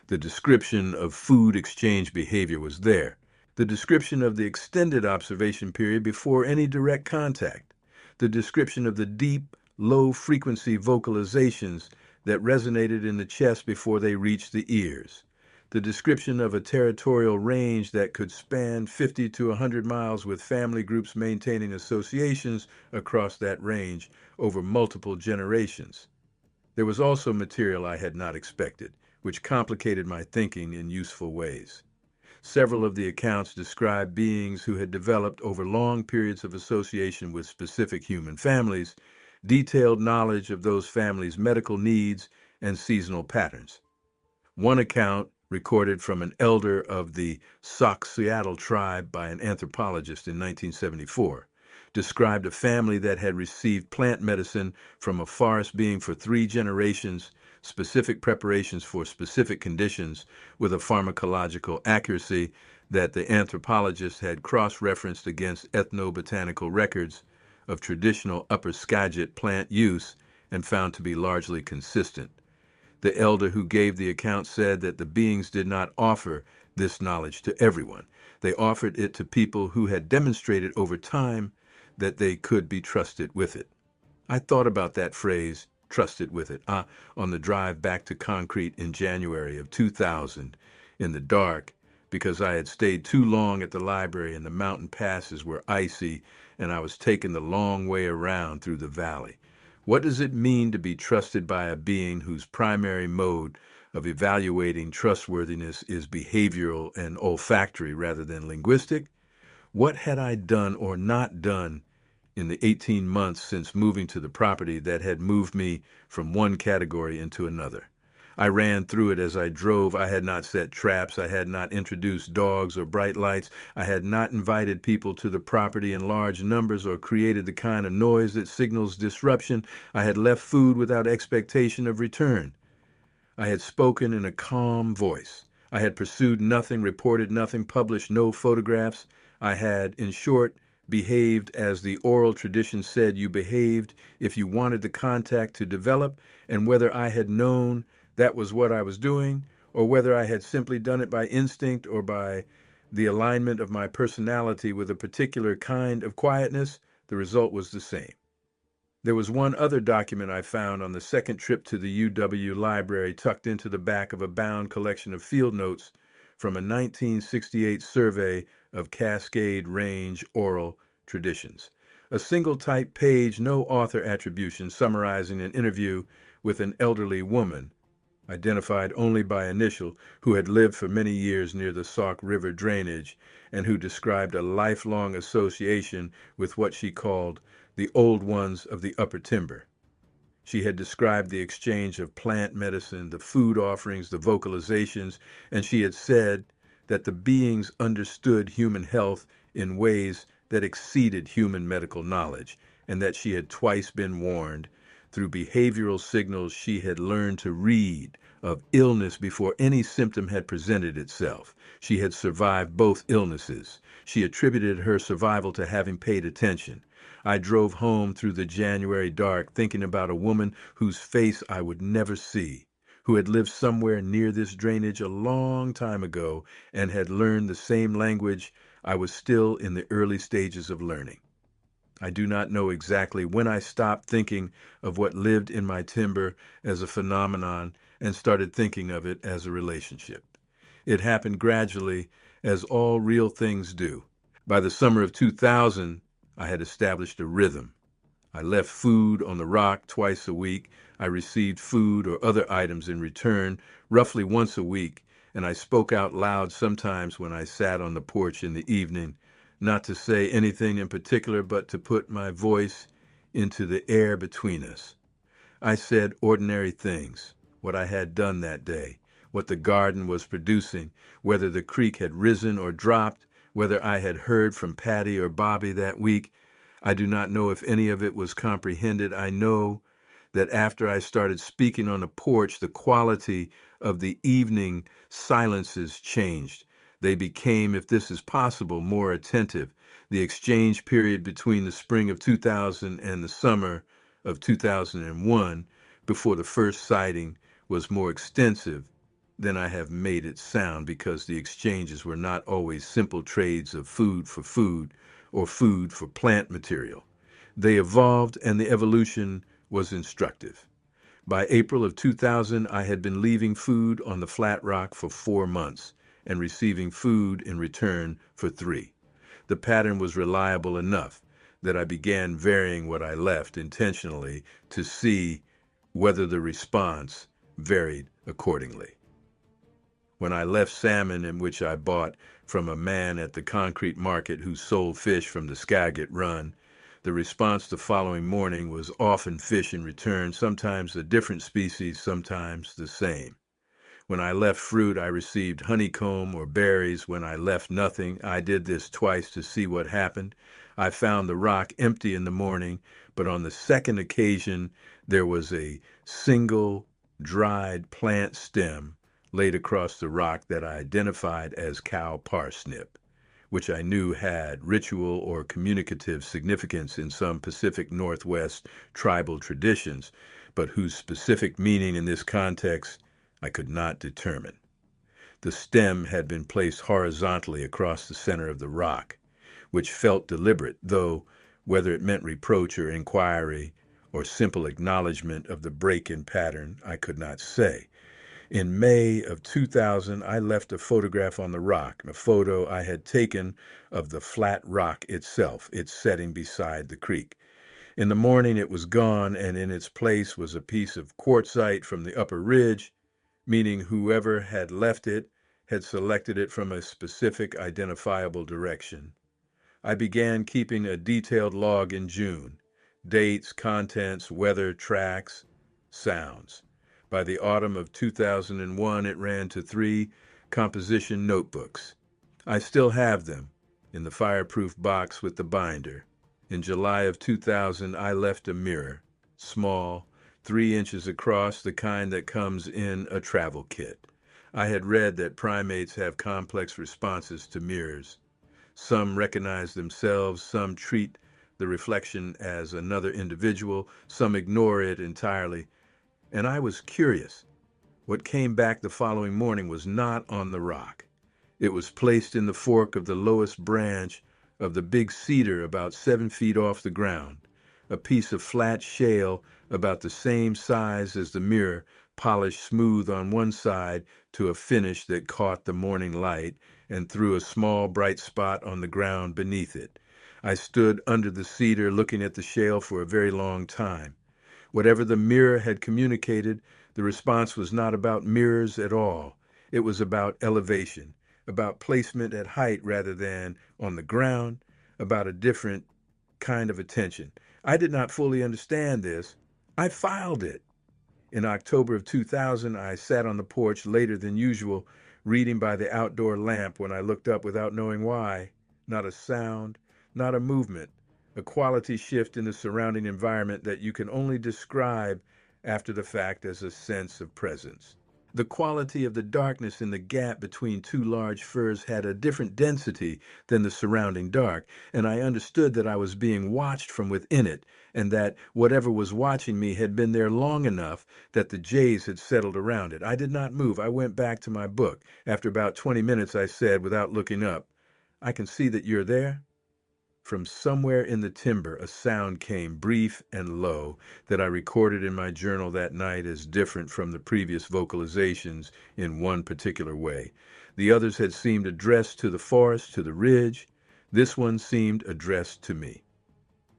The description of food exchange behavior was there. The description of the extended observation period before any direct contact. The description of the deep, low-frequency vocalizations that resonated in the chest before they reached the ears. The description of a territorial range that could span 50 to 100 miles, with family groups maintaining associations across that range over multiple generations. There was also material I had not expected, which complicated my thinking in useful ways. Several of the accounts described beings who had developed over long periods of association with specific human families, detailed knowledge of those families' medical needs and seasonal patterns. One account, recorded from an elder of the Sauk Seattle tribe by an anthropologist in 1974, described a family that had received plant medicine from a forest being for 3 generations, specific preparations for specific conditions, with a pharmacological accuracy that the anthropologist had cross-referenced against ethnobotanical records of traditional Upper Skagit plant use and found to be largely consistent. The elder who gave the account said that the beings did not offer this knowledge to everyone. They offered it to people who had demonstrated over time that they could be trusted with it. I thought about that phrase, trusted with it, on the drive back to Concrete in January of 2000 in the dark, because I had stayed too long at the library and the mountain passes were icy and I was taking the long way around through the valley. What does it mean to be trusted by a being whose primary mode of evaluating trustworthiness is behavioral and olfactory rather than linguistic? What had I done or not done in the 18 months since moving to the property that had moved me from one category into another? I ran through it as I drove. I had not set traps. I had not introduced dogs or bright lights. I had not invited people to the property in large numbers or created the kind of noise that signals disruption. I had left food without expectation of return. I had spoken in a calm voice. I had pursued nothing, reported nothing, published no photographs. I had, in short, behaved as the oral tradition said you behaved if you wanted the contact to develop, and whether I had known that was what I was doing, or whether I had simply done it by instinct or by the alignment of my personality with a particular kind of quietness, the result was the same. There was one other document I found on the second trip to the UW library, tucked into the back of a bound collection of field notes from a 1968 survey of Cascade Range oral traditions. A single type page, no author attribution, summarizing an interview with an elderly woman identified only by initial, who had lived for many years near the Sauk River drainage and who described a lifelong association with what she called the old ones of the upper timber. She had described the exchange of plant medicine, the food offerings, the vocalizations, and she had said that the beings understood human health in ways that exceeded human medical knowledge, and that she had twice been warned, through behavioral signals she had learned to read, of illness before any symptom had presented itself. She had survived both illnesses. She attributed her survival to having paid attention. I drove home through the January dark thinking about a woman whose face I would never see, who had lived somewhere near this drainage a long time ago and had learned the same language I was still in the early stages of learning. I do not know exactly when I stopped thinking of what lived in my timber as a phenomenon and started thinking of it as a relationship. It happened gradually, as all real things do. By the summer of 2000, I had established a rhythm. I left food on the rock twice a week. I received food or other items in return roughly once a week, and I spoke out loud sometimes when I sat on the porch in the evening, not to say anything in particular, but to put my voice into the air between us. I said ordinary things, what I had done that day, what the garden was producing, whether the creek had risen or dropped, whether I had heard from Patty or Bobby that week. I do not know if any of it was comprehended. I know that after I started speaking on the porch, the quality of the evening silences changed. They became, if this is possible, more attentive. The exchange period between the spring of 2000 and the summer of 2001, before the first sighting, was more extensive than I have made it sound, because the exchanges were not always simple trades of food for food or food for plant material. They evolved, and the evolution was instructive. By April of 2000, I had been leaving food on the flat rock for 4 months and receiving food in return for 3. The pattern was reliable enough that I began varying what I left intentionally to see whether the response varied accordingly. When I left salmon, in which I bought from a man at the concrete market who sold fish from the Skagit Run, the response the following morning was often fish in return, sometimes a different species, sometimes the same. When I left fruit, I received honeycomb or berries. When I left nothing, I did this twice to see what happened. I found the rock empty in the morning, but on the second occasion, there was a single dried plant stem laid across the rock that I identified as cow parsnip, which I knew had ritual or communicative significance in some Pacific Northwest tribal traditions, but whose specific meaning in this context I could not determine. The stem had been placed horizontally across the center of the rock, which felt deliberate, though whether it meant reproach or inquiry or simple acknowledgement of the break in pattern, I could not say. In May of 2000, I left a photograph on the rock, a photo I had taken of the flat rock itself, its setting beside the creek. In the morning it was gone, and in its place was a piece of quartzite from the upper ridge, meaning whoever had left it had selected it from a specific identifiable direction. I began keeping a detailed log in June: dates, contents, weather, tracks, sounds. By the autumn of 2001, it ran to 3 composition notebooks. I still have them in the fireproof box with the binder. In July of 2000, I left a mirror, small, 3 inches across, the kind that comes in a travel kit. I had read that primates have complex responses to mirrors. Some recognize themselves, some treat the reflection as another individual, some ignore it entirely. And I was curious. What came back the following morning was not on the rock. It was placed in the fork of the lowest branch of the big cedar about 7 feet off the ground, a piece of flat shale about the same size as the mirror, polished smooth on one side to a finish that caught the morning light and threw a small bright spot on the ground beneath it. I stood under the cedar looking at the shale for a very long time. Whatever the mirror had communicated, The response was not about mirrors at all. It was about elevation, about placement at height rather than on the ground, about a different kind of attention. I did not fully understand this. I filed it. In October of 2000, I sat on the porch later than usual, reading by the outdoor lamp when I looked up without knowing why. Not a sound, not a movement, a quality shift in the surrounding environment that you can only describe after the fact as a sense of presence. The quality of the darkness in the gap between two large firs had a different density than the surrounding dark, and I understood that I was being watched from within it, and that whatever was watching me had been there long enough that the jays had settled around it. I did not move. I went back to my book. After about 20 minutes, I said, without looking up, "I can see that you're there." From somewhere in the timber, a sound came, brief and low, that I recorded in my journal that night as different from the previous vocalizations in one particular way. The others had seemed addressed to the forest, to the ridge. This one seemed addressed to me.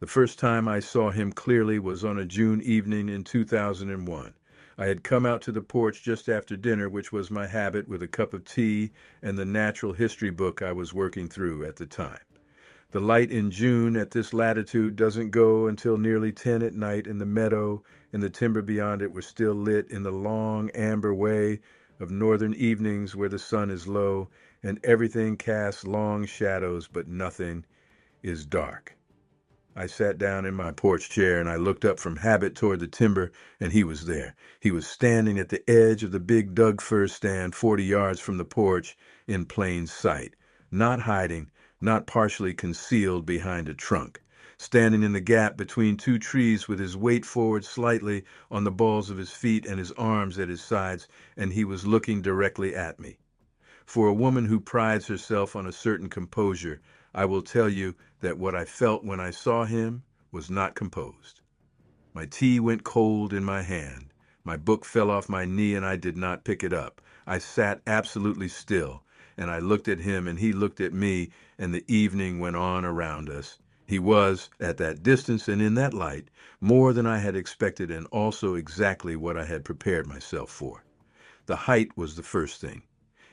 The first time I saw him clearly was on a June evening in 2001. I had come out to the porch just after dinner, which was my habit, with a cup of tea and the natural history book I was working through at the time. The light in June at this latitude doesn't go until nearly 10 at night, and the meadow and the timber beyond it were still lit in the long amber way of northern evenings where the sun is low and everything casts long shadows, but nothing is dark. I sat down in my porch chair and I looked up from habit toward the timber, and he was there. He was standing at the edge of the big Doug fir stand 40 yards from the porch in plain sight, not hiding, not partially concealed behind a trunk, standing in the gap between two trees with his weight forward slightly on the balls of his feet and his arms at his sides, and he was looking directly at me. For a woman who prides herself on a certain composure, I will tell you that what I felt when I saw him was not composed. My tea went cold in my hand. My book fell off my knee and I did not pick it up. I sat absolutely still, and I looked at him and he looked at me, and the evening went on around us. He was, at that distance and in that light, more than I had expected and also exactly what I had prepared myself for. The height was the first thing.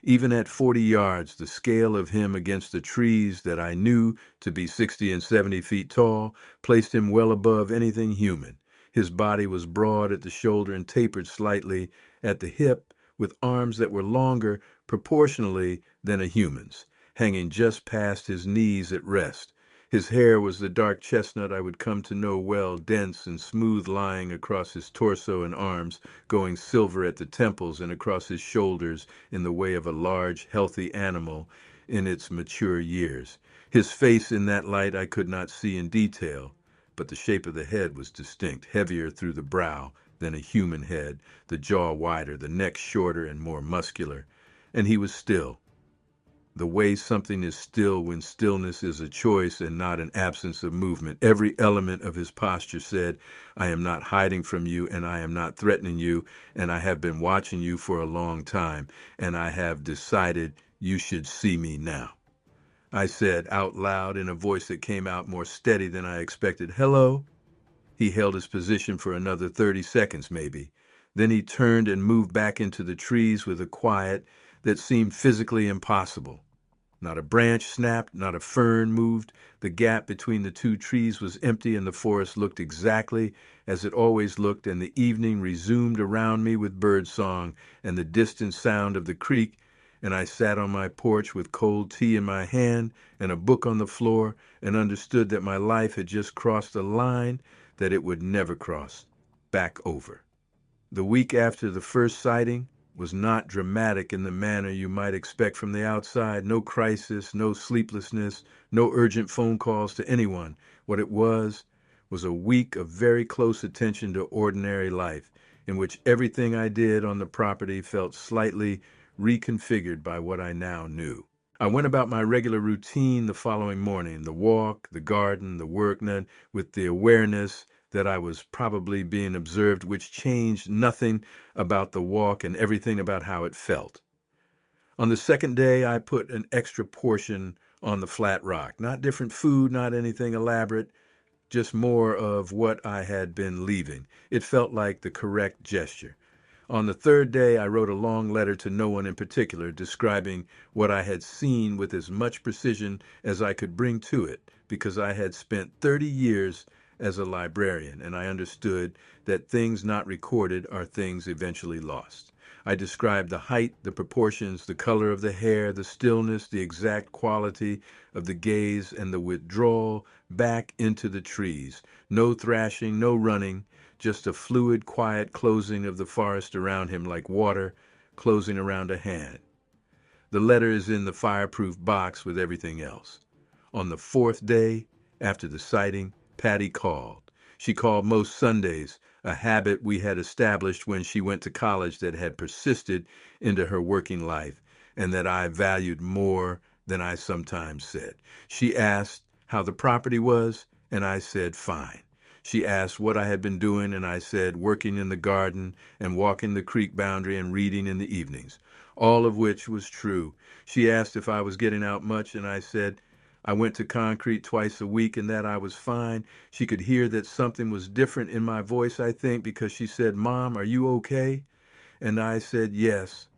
Even at 40 yards, the scale of him against the trees that I knew to be 60 and 70 feet tall placed him well above anything human. His body was broad at the shoulder and tapered slightly at the hip, with arms that were longer proportionally than a human's, hanging just past his knees at rest. His hair was the dark chestnut I would come to know well, dense and smooth lying across his torso and arms, going silver at the temples and across his shoulders in the way of a large, healthy animal in its mature years. His face in that light I could not see in detail, but the shape of the head was distinct, heavier through the brow than a human head, the jaw wider, the neck shorter and more muscular. And he was still. The way something is still when stillness is a choice and not an absence of movement. Every element of his posture said, I am not hiding from you and I am not threatening you, and I have been watching you for a long time, and I have decided you should see me now. I said out loud in a voice that came out more steady than I expected, hello. He held his position for another 30 seconds maybe. Then he turned and moved back into the trees with a quiet that seemed physically impossible. Not a branch snapped, not a fern moved. The gap between the two trees was empty, and the forest looked exactly as it always looked, and the evening resumed around me with bird song and the distant sound of the creek, and I sat on my porch with cold tea in my hand and a book on the floor, and understood that my life had just crossed a line that it would never cross back over. The week after the first sighting was not dramatic in the manner you might expect from the outside. No crisis, no sleeplessness, no urgent phone calls to anyone. What it was a week of very close attention to ordinary life, in which everything I did on the property felt slightly reconfigured by what I now knew. I went about my regular routine the following morning, the walk, the garden, the work, with the awareness that I was probably being observed, which changed nothing about the walk and everything about how it felt. On the second day, I put an extra portion on the flat rock. Not different food, not anything elaborate, just more of what I had been leaving. It felt like the correct gesture. On the third day, I wrote a long letter to no one in particular, describing what I had seen with as much precision as I could bring to it, because I had spent 30 years as a librarian, and I understood that things not recorded are things eventually lost. I described the height, the proportions, the color of the hair, the stillness, the exact quality of the gaze, and the withdrawal back into the trees. No thrashing, no running, just a fluid, quiet closing of the forest around him like water closing around a hand. The letter is in the fireproof box with everything else. On the fourth day after the sighting, Patty called. She called most Sundays, a habit we had established when she went to college that had persisted into her working life and that I valued more than I sometimes said. She asked how the property was, and I said fine. She asked what I had been doing, and I said working in the garden and walking the creek boundary and reading in the evenings, all of which was true. She asked if I was getting out much, and I said I went to concrete twice a week and that I was fine. She could hear that something was different in my voice, I think, because she said, "Mom, are you okay?" And I said, yes,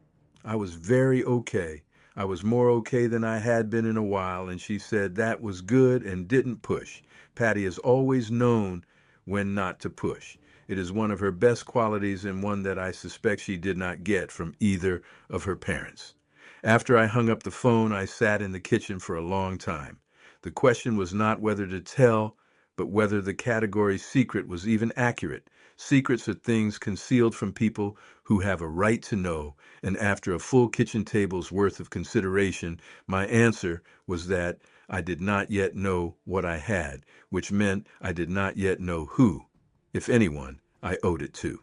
I was very okay. I was more okay than I had been in a while, and she said that was good and didn't push. Patty has always known when not to push. It is one of her best qualities and one that I suspect she did not get from either of her parents. After I hung up the phone, I sat in the kitchen for a long time. The question was not whether to tell, but whether the category secret was even accurate. Secrets are things concealed from people who have a right to know, and after a full kitchen table's worth of consideration, my answer was that I did not yet know what I had, which meant I did not yet know who, if anyone, I owed it to.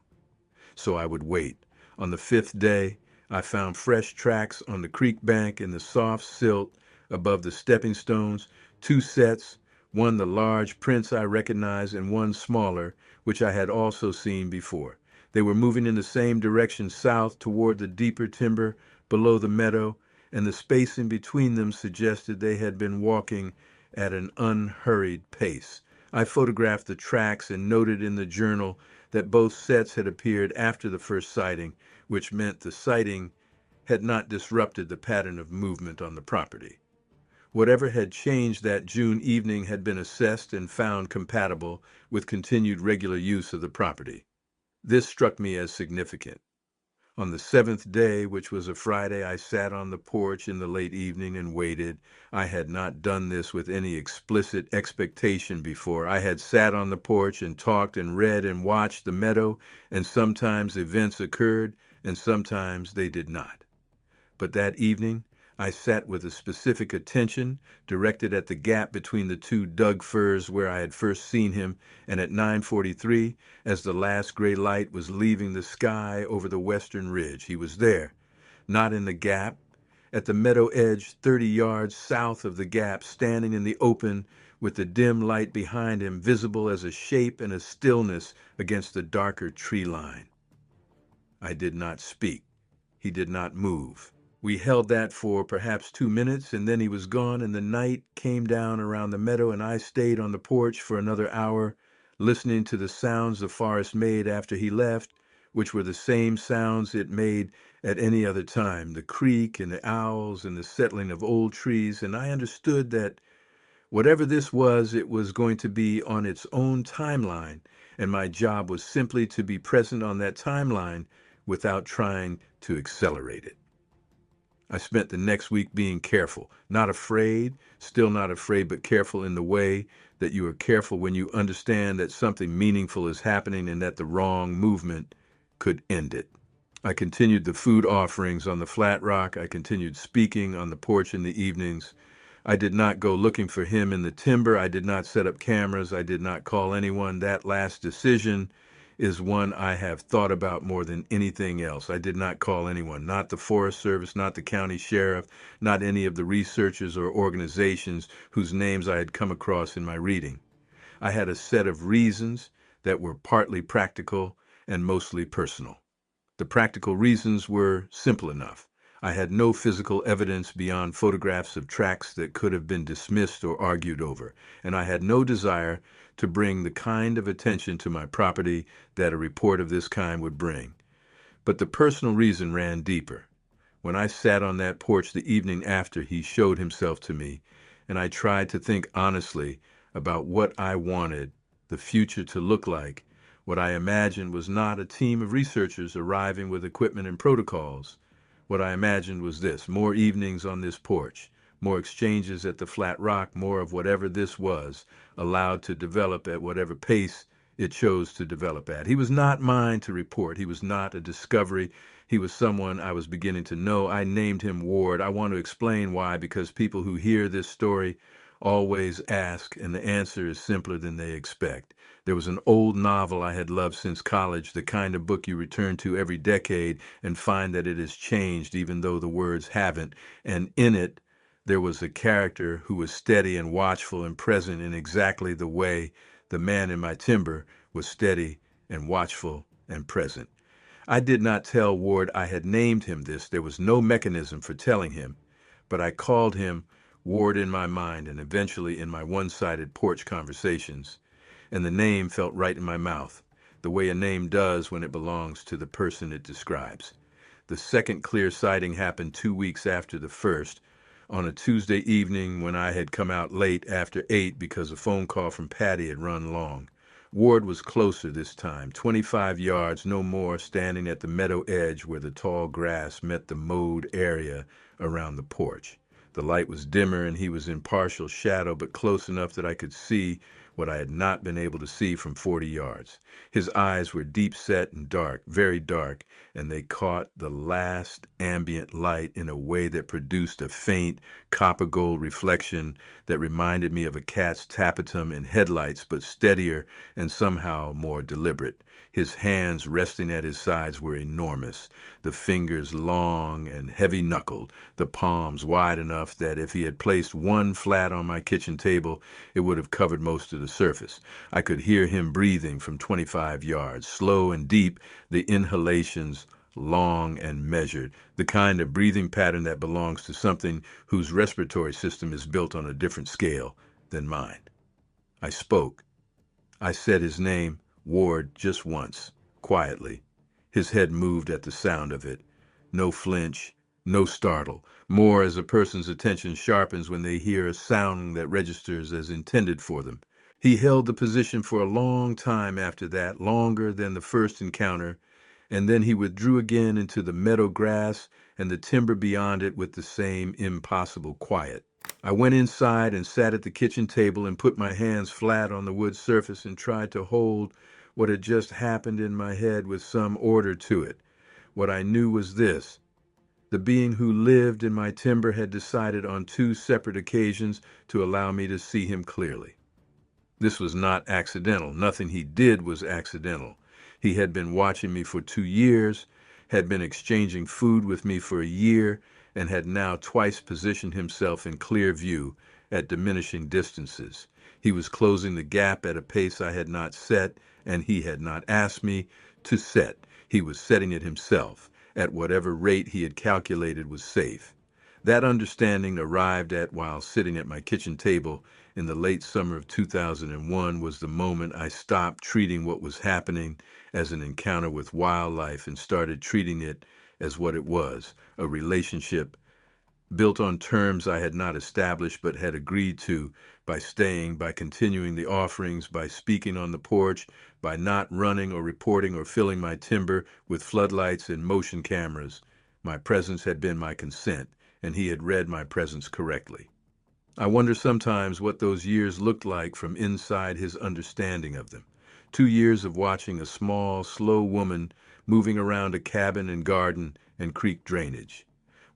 So I would wait. On the fifth day, I found fresh tracks on the creek bank in the soft silt above the stepping stones, two sets, one the large prints I recognized and one smaller, which I had also seen before. They were moving in the same direction south toward the deeper timber below the meadow, and the spacing between them suggested they had been walking at an unhurried pace. I photographed the tracks and noted in the journal that both sets had appeared after the first sighting, which meant the sighting had not disrupted the pattern of movement on the property. Whatever had changed that June evening had been assessed and found compatible with continued regular use of the property. This struck me as significant. On the seventh day, which was a Friday, I sat on the porch in the late evening and waited. I had not done this with any explicit expectation before. I had sat on the porch and talked and read and watched the meadow, and sometimes events occurred, and sometimes they did not. But that evening, I sat with a specific attention directed at the gap between the two Doug firs where I had first seen him, and at 9:43, as the last gray light was leaving the sky over the western ridge, he was there, not in the gap, at the meadow edge 30 yards south of the gap, standing in the open with the dim light behind him visible as a shape and a stillness against the darker tree line. I did not speak. He did not move. We held that for perhaps 2 minutes, and then he was gone, and the night came down around the meadow, and I stayed on the porch for another hour, listening to the sounds the forest made after he left, which were the same sounds it made at any other time, the creek and the owls and the settling of old trees, and I understood that whatever this was, it was going to be on its own timeline, and my job was simply to be present on that timeline without trying to accelerate it. I spent the next week being careful, not afraid, still not afraid, but careful in the way that you are careful when you understand that something meaningful is happening and that the wrong movement could end it. I continued the food offerings on the flat rock. I continued speaking on the porch in the evenings. I did not go looking for him in the timber. I did not set up cameras. I did not call anyone. That last decision is one I have thought about more than anything else. I did not call anyone, not the Forest Service, not the county sheriff, not any of the researchers or organizations whose names I had come across in my reading. I had a set of reasons that were partly practical and mostly personal. The practical reasons were simple enough. I had no physical evidence beyond photographs of tracks that could have been dismissed or argued over, and I had no desire to bring the kind of attention to my property that a report of this kind would bring. But the personal reason ran deeper. When I sat on that porch the evening after he showed himself to me, and I tried to think honestly about what I wanted the future to look like, what I imagined was not a team of researchers arriving with equipment and protocols. What I imagined was this: more evenings on this porch, more exchanges at the flat rock, more of whatever this was, allowed to develop at whatever pace it chose to develop at. He was not mine to report. He was not a discovery. He was someone I was beginning to know. I named him Ward. I want to explain why, because people who hear this story always ask, and the answer is simpler than they expect. There was an old novel I had loved since college, the kind of book you return to every decade and find that it has changed even though the words haven't. And in it, there was a character who was steady and watchful and present in exactly the way the man in my timber was steady and watchful and present. I did not tell Ward I had named him this. There was no mechanism for telling him, but I called him Ward in my mind and eventually in my one-sided porch conversations, and the name felt right in my mouth, the way a name does when it belongs to the person it describes. The second clear sighting happened 2 weeks after the first, on a Tuesday evening when I had come out late after 8 because a phone call from Patty had run long. Ward was closer this time, 25 yards, no more, standing at the meadow edge where the tall grass met the mowed area around the porch. The light was dimmer and he was in partial shadow, but close enough that I could see what I had not been able to see from 40 yards. His eyes were deep set and dark, very dark, and they caught the last ambient light in a way that produced a faint copper gold reflection that reminded me of a cat's tapetum in headlights, but steadier and somehow more deliberate. His hands resting at his sides were enormous, the fingers long and heavy-knuckled, the palms wide enough that if he had placed one flat on my kitchen table, it would have covered most of the surface. I could hear him breathing from 25 yards, slow and deep, the inhalations long and measured, the kind of breathing pattern that belongs to something whose respiratory system is built on a different scale than mine. I spoke. I said his name, Ward, just once, quietly. His head moved at the sound of it. No flinch, no startle, more as a person's attention sharpens when they hear a sound that registers as intended for them. He held the position for a long time after that, longer than the first encounter, and then he withdrew again into the meadow grass and the timber beyond it with the same impossible quiet. I went inside and sat at the kitchen table and put my hands flat on the wood surface and tried to hold what had just happened in my head with some order to it. What I knew was this: the being who lived in my timber had decided on 2 separate occasions to allow me to see him clearly. This was not accidental. Nothing he did was accidental. He had been watching me for 2 years, had been exchanging food with me for a year, and had now twice positioned himself in clear view at diminishing distances. He was closing the gap at a pace I had not set, and he had not asked me to set. He was setting it himself, at whatever rate he had calculated was safe. That understanding, arrived at while sitting at my kitchen table in the late summer of 2001, was the moment I stopped treating what was happening as an encounter with wildlife and started treating it as what it was: a relationship built on terms I had not established but had agreed to, by staying, by continuing the offerings, by speaking on the porch, by not running or reporting or filling my timber with floodlights and motion cameras. My presence had been my consent, and he had read my presence correctly. I wonder sometimes what those years looked like from inside his understanding of them. 2 years of watching a small, slow woman moving around a cabin and garden and creek drainage.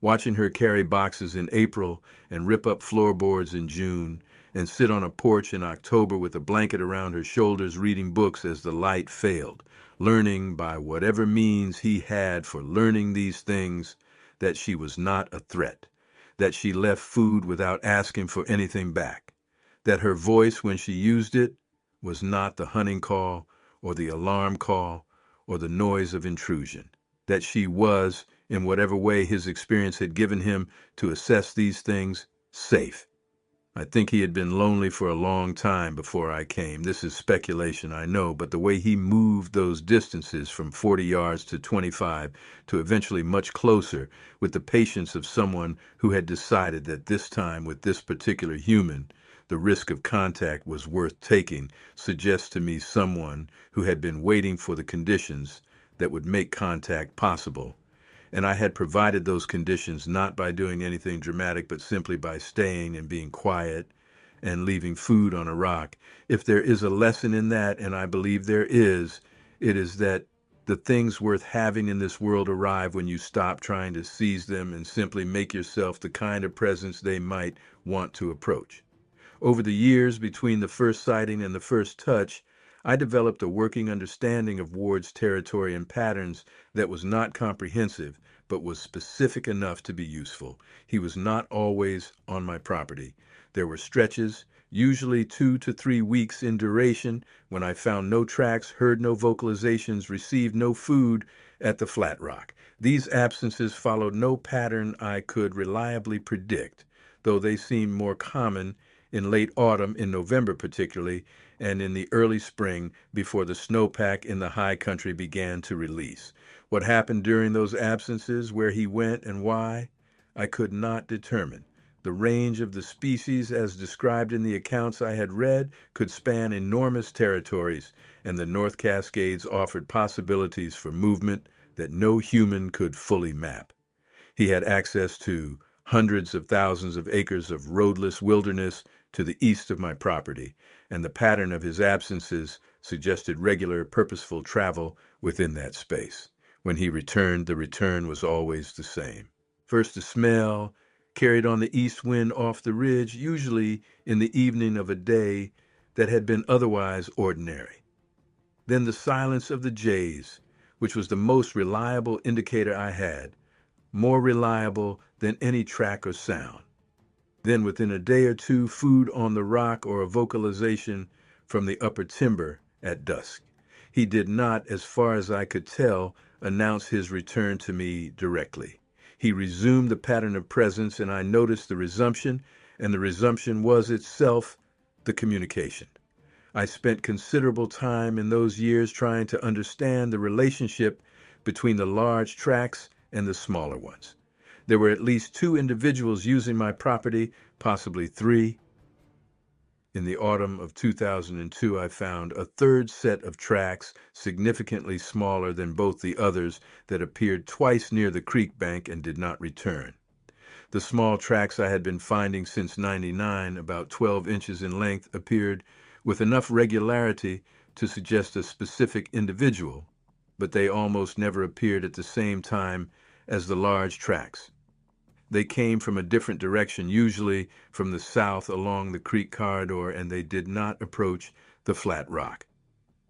Watching her carry boxes in April and rip up floorboards in June and sit on a porch in October with a blanket around her shoulders reading books as the light failed, learning by whatever means he had for learning these things that she was not a threat, that she left food without asking for anything back, that her voice when she used it was not the hunting call or the alarm call or the noise of intrusion, that she was, in whatever way his experience had given him to assess these things, safe. I think he had been lonely for a long time before I came. This is speculation, I know, but the way he moved those distances from 40 yards to 25 to eventually much closer with the patience of someone who had decided that this time with this particular human, the risk of contact was worth taking, suggests to me someone who had been waiting for the conditions that would make contact possible. And I had provided those conditions not by doing anything dramatic, but simply by staying and being quiet and leaving food on a rock. If there is a lesson in that, and I believe there is, it is that the things worth having in this world arrive when you stop trying to seize them and simply make yourself the kind of presence they might want to approach. Over the years between the first sighting and the first touch, I developed a working understanding of Ward's territory and patterns that was not comprehensive, but was specific enough to be useful. He was not always on my property. There were stretches, usually 2 to 3 weeks in duration, when I found no tracks, heard no vocalizations, received no food at the flat rock. These absences followed no pattern I could reliably predict, though they seemed more common in late autumn, in November particularly, and in the early spring before the snowpack in the high country began to release. What happened during those absences, where he went and why, I could not determine. The range of the species, as described in the accounts I had read, could span enormous territories, and the North Cascades offered possibilities for movement that no human could fully map. He had access to hundreds of thousands of acres of roadless wilderness to the east of my property, and the pattern of his absences suggested regular, purposeful travel within that space. When he returned, the return was always the same. First a smell, carried on the east wind off the ridge, usually in the evening of a day that had been otherwise ordinary. Then the silence of the jays, which was the most reliable indicator I had, more reliable than any track or sound. Then within a day or two, food on the rock or a vocalization from the upper timber at dusk. He did not, as far as I could tell, announce his return to me directly. He resumed the pattern of presence, and I noticed the resumption, and the resumption was itself the communication. I spent considerable time in those years trying to understand the relationship between the large tracts and the smaller ones. There were at least 2 individuals using my property, possibly 3. In the autumn of 2002, I found a third set of tracks, significantly smaller than both the others, that appeared twice near the creek bank and did not return. The small tracks I had been finding since '99, about 12 inches in length, appeared with enough regularity to suggest a specific individual, but they almost never appeared at the same time as the large tracks. They came from a different direction, usually from the south along the creek corridor, and they did not approach the flat rock.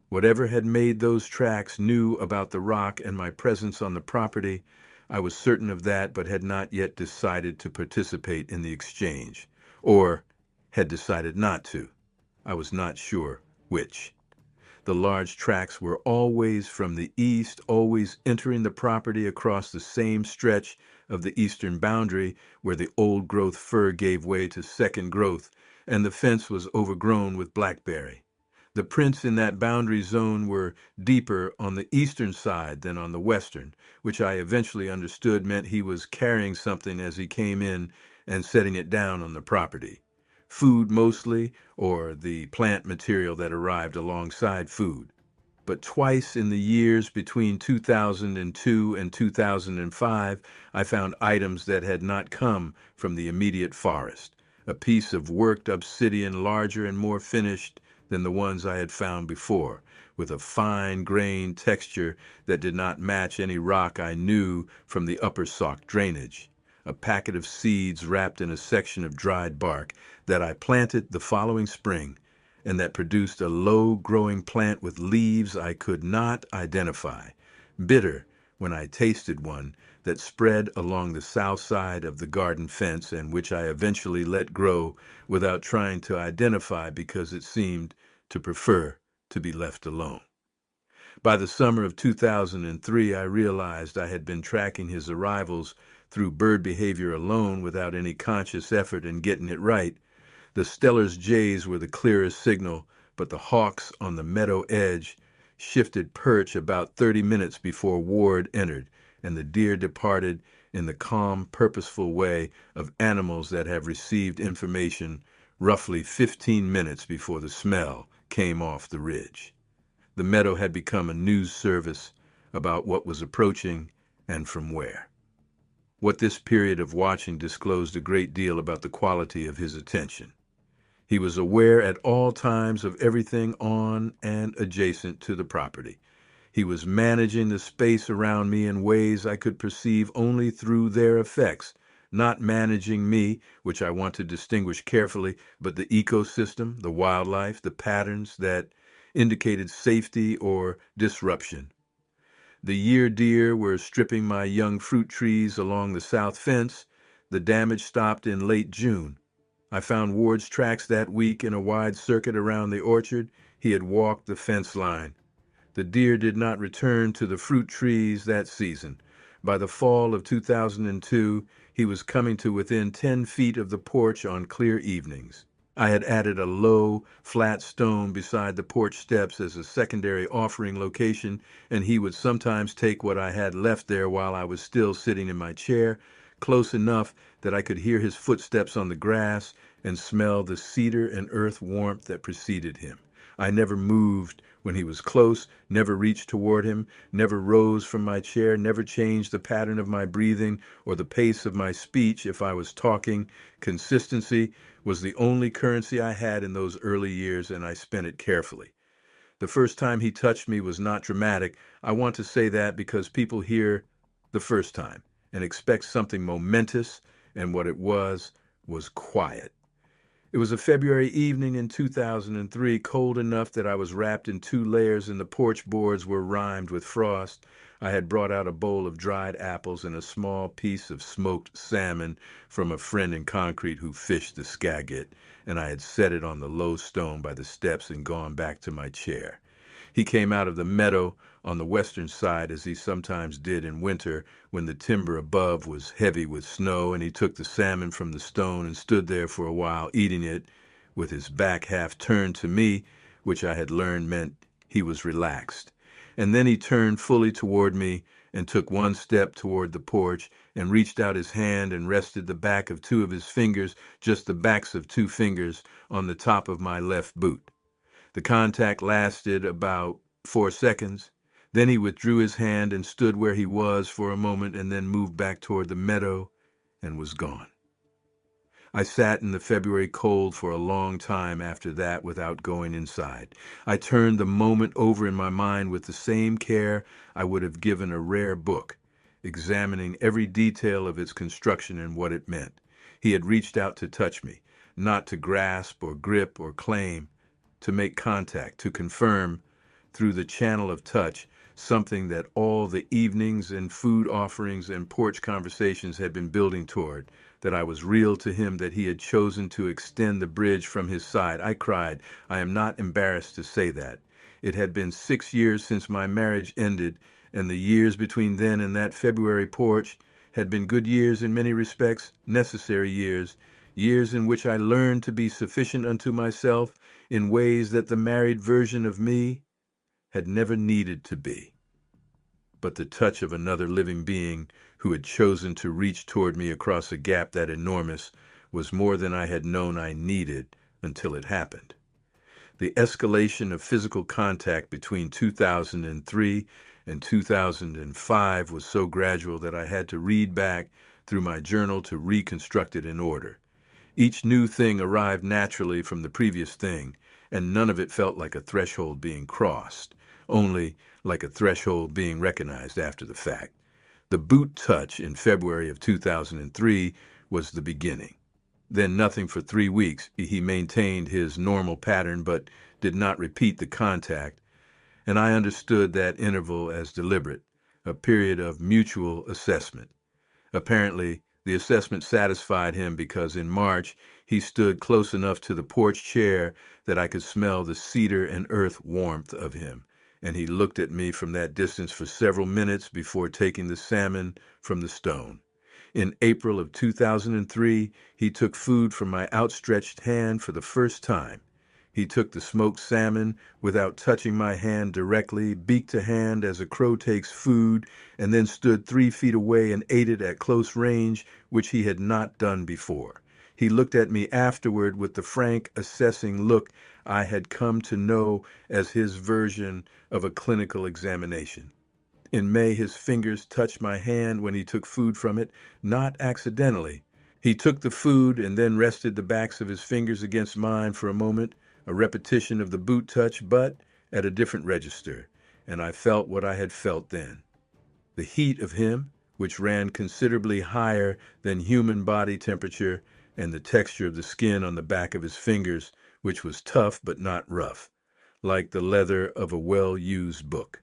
Whatever had made those tracks knew about the rock and my presence on the property. I was certain of that, but had not yet decided to participate in the exchange, or had decided not to. I was not sure which. The large tracks were always from the east, always entering the property across the same stretch of the eastern boundary where the old-growth fir gave way to second growth, and the fence was overgrown with blackberry. The prints in that boundary zone were deeper on the eastern side than on the western, which I eventually understood meant he was carrying something as he came in and setting it down on the property. Food mostly, or the plant material that arrived alongside food. But twice in the years between 2002 and 2005, I found items that had not come from the immediate forest. A piece of worked obsidian larger and more finished than the ones I had found before, with a fine-grained texture that did not match any rock I knew from the upper Sauk drainage. A packet of seeds wrapped in a section of dried bark that I planted the following spring, and that produced a low-growing plant with leaves I could not identify, bitter when I tasted one that spread along the south side of the garden fence and which I eventually let grow without trying to identify because it seemed to prefer to be left alone. By the summer of 2003, I realized I had been tracking his arrivals through bird behavior alone without any conscious effort in getting it right. The Stellar's jays were the clearest signal, but the hawks on the meadow edge shifted perch about 30 minutes before Ward entered, and the deer departed in the calm, purposeful way of animals that have received information roughly 15 minutes before the smell came off the ridge. The meadow had become a news service about what was approaching and from where. What this period of watching disclosed a great deal about the quality of his attention. He was aware at all times of everything on and adjacent to the property. He was managing the space around me in ways I could perceive only through their effects, not managing me, which I want to distinguish carefully, but the ecosystem, the wildlife, the patterns that indicated safety or disruption. The year deer were stripping my young fruit trees along the south fence. The damage stopped in late June. I found Ward's tracks that week in a wide circuit around the orchard. He had walked the fence line. The deer did not return to the fruit trees that season. By the fall of 2002, he was coming to within 10 feet of the porch on clear evenings. I had added a low, flat stone beside the porch steps as a secondary offering location, and he would sometimes take what I had left there while I was still sitting in my chair, close enough that I could hear his footsteps on the grass and smell the cedar and earth warmth that preceded him. I never moved when he was close, never reached toward him, never rose from my chair, never changed the pattern of my breathing or the pace of my speech if I was talking. Consistency was the only currency I had in those early years, and I spent it carefully. The first time he touched me was not dramatic. I want to say that because people hear the first time and expect something momentous, and what it was quiet. It was a February evening in 2003, cold enough that I was wrapped in 2 layers and the porch boards were rimed with frost. I had brought out a bowl of dried apples and a small piece of smoked salmon from a friend in Concrete who fished the Skagit, and I had set it on the low stone by the steps and gone back to my chair. He came out of the meadow on the western side, as he sometimes did in winter when the timber above was heavy with snow, and he took the salmon from the stone and stood there for a while eating it with his back half turned to me, which I had learned meant he was relaxed. And then he turned fully toward me and took one step toward the porch and reached out his hand and rested the back of 2 of his fingers, just the backs of 2 fingers, on the top of my left boot. The contact lasted about 4 seconds. Then he withdrew his hand and stood where he was for a moment and then moved back toward the meadow and was gone. I sat in the February cold for a long time after that without going inside. I turned the moment over in my mind with the same care I would have given a rare book, examining every detail of its construction and what it meant. He had reached out to touch me, not to grasp or grip or claim, to make contact, to confirm through the channel of touch something that all the evenings and food offerings and porch conversations had been building toward, that I was real to him, that he had chosen to extend the bridge from his side. I cried. I am not embarrassed to say that. It had been 6 years since my marriage ended, and the years between then and that February porch had been good years in many respects, necessary years, years in which I learned to be sufficient unto myself in ways that the married version of me had never needed to be. But the touch of another living being who had chosen to reach toward me across a gap that enormous was more than I had known I needed until it happened. The escalation of physical contact between 2003 and 2005 was so gradual that I had to read back through my journal to reconstruct it in order. Each new thing arrived naturally from the previous thing, and none of it felt like a threshold being crossed, only like a threshold being recognized after the fact. The boot touch in February of 2003 was the beginning. Then nothing for 3 weeks. He maintained his normal pattern but did not repeat the contact, and I understood that interval as deliberate, a period of mutual assessment. Apparently, the assessment satisfied him because in March he stood close enough to the porch chair that I could smell the cedar and earth warmth of him, and he looked at me from that distance for several minutes before taking the salmon from the stone. In April of 2003, he took food from my outstretched hand for the first time. He took the smoked salmon without touching my hand directly, beak to hand as a crow takes food, and then stood 3 feet away and ate it at close range, which he had not done before. He looked at me afterward with the frank, assessing look I had come to know as his version of a clinical examination. In May, his fingers touched my hand when he took food from it, not accidentally. He took the food and then rested the backs of his fingers against mine for a moment, a repetition of the boot touch, but at a different register, and I felt what I had felt then. The heat of him, which ran considerably higher than human body temperature, and the texture of the skin on the back of his fingers, which was tough but not rough, like the leather of a well-used book.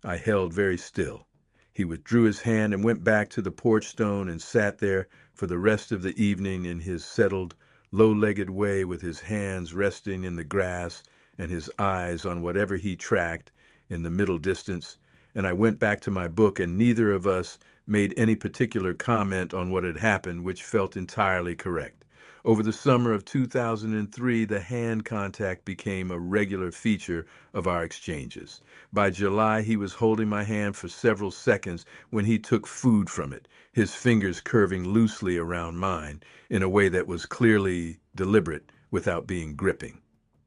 I held very still. He withdrew his hand and went back to the porch stone and sat there for the rest of the evening in his settled, low-legged way with his hands resting in the grass and his eyes on whatever he tracked in the middle distance, and I went back to my book, and neither of us made any particular comment on what had happened, which felt entirely correct. Over the summer of 2003, the hand contact became a regular feature of our exchanges. By July, he was holding my hand for several seconds when he took food from it, his fingers curving loosely around mine in a way that was clearly deliberate without being gripping.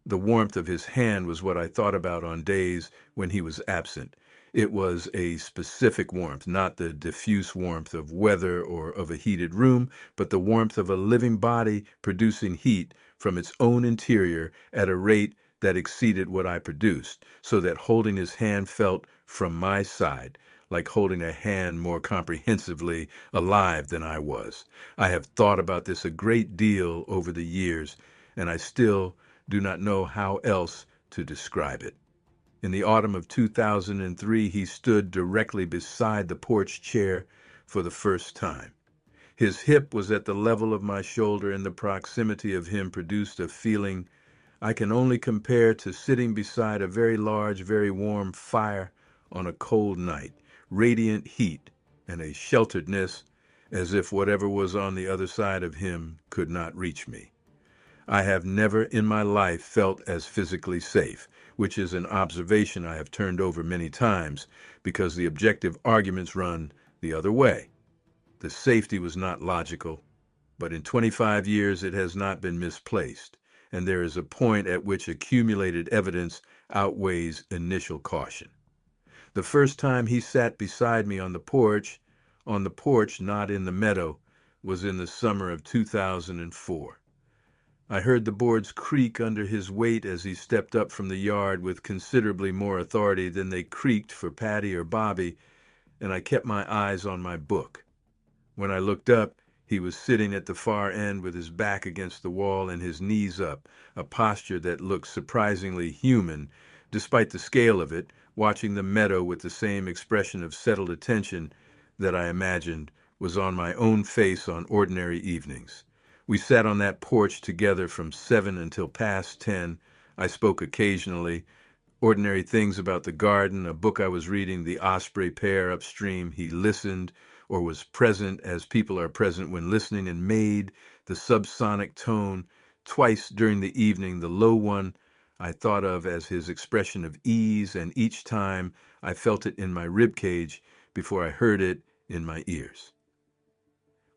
The warmth of his hand was what I thought about on days when he was absent. It was a specific warmth, not the diffuse warmth of weather or of a heated room, but the warmth of a living body producing heat from its own interior at a rate that exceeded what I produced, so that holding his hand felt from my side like holding a hand more comprehensively alive than I was. I have thought about this a great deal over the years, and I still do not know how else to describe it. In the autumn of 2003, he stood directly beside the porch chair for the first time. His hip was at the level of my shoulder, and the proximity of him produced a feeling I can only compare to sitting beside a very large, very warm fire on a cold night, radiant heat and a shelteredness as if whatever was on the other side of him could not reach me. I have never in my life felt as physically safe, which is an observation I have turned over many times because the objective arguments run the other way. The safety was not logical, but in 25 years it has not been misplaced, and there is a point at which accumulated evidence outweighs initial caution. The first time he sat beside me on the porch, not in the meadow, was in the summer of 2004. I heard the boards creak under his weight as he stepped up from the yard with considerably more authority than they creaked for Patty or Bobby, and I kept my eyes on my book. When I looked up, he was sitting at the far end with his back against the wall and his knees up, a posture that looked surprisingly human, despite the scale of it, watching the meadow with the same expression of settled attention that I imagined was on my own face on ordinary evenings. We sat on that porch together from 7 until past 10. I spoke occasionally, ordinary things about the garden, a book I was reading, the osprey pair upstream. He listened, or was present as people are present when listening, and made the subsonic tone twice during the evening, the low one I thought of as his expression of ease, and each time I felt it in my rib cage before I heard it in my ears.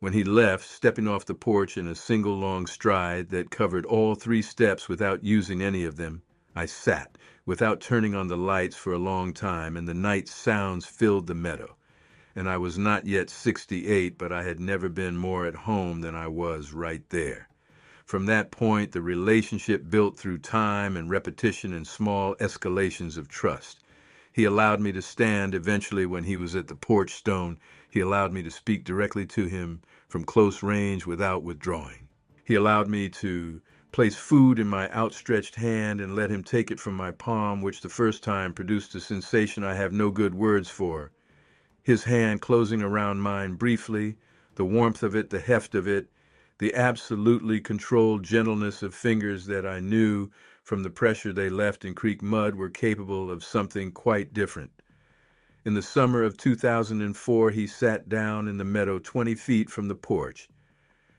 When he left, stepping off the porch in a single long stride that covered all 3 steps without using any of them, I sat, without turning on the lights, for a long time, and the night sounds filled the meadow. And I was not yet 68, but I had never been more at home than I was right there. From that point, the relationship built through time and repetition and small escalations of trust. He allowed me to stand. Eventually, when he was at the porch stone, he allowed me to speak directly to him from close range without withdrawing. He allowed me to place food in my outstretched hand and let him take it from my palm, which the first time produced a sensation I have no good words for. His hand closing around mine briefly, the warmth of it, the heft of it, the absolutely controlled gentleness of fingers that I knew from the pressure they left in creek mud were capable of something quite different. In the summer of 2004, he sat down in the meadow 20 feet from the porch.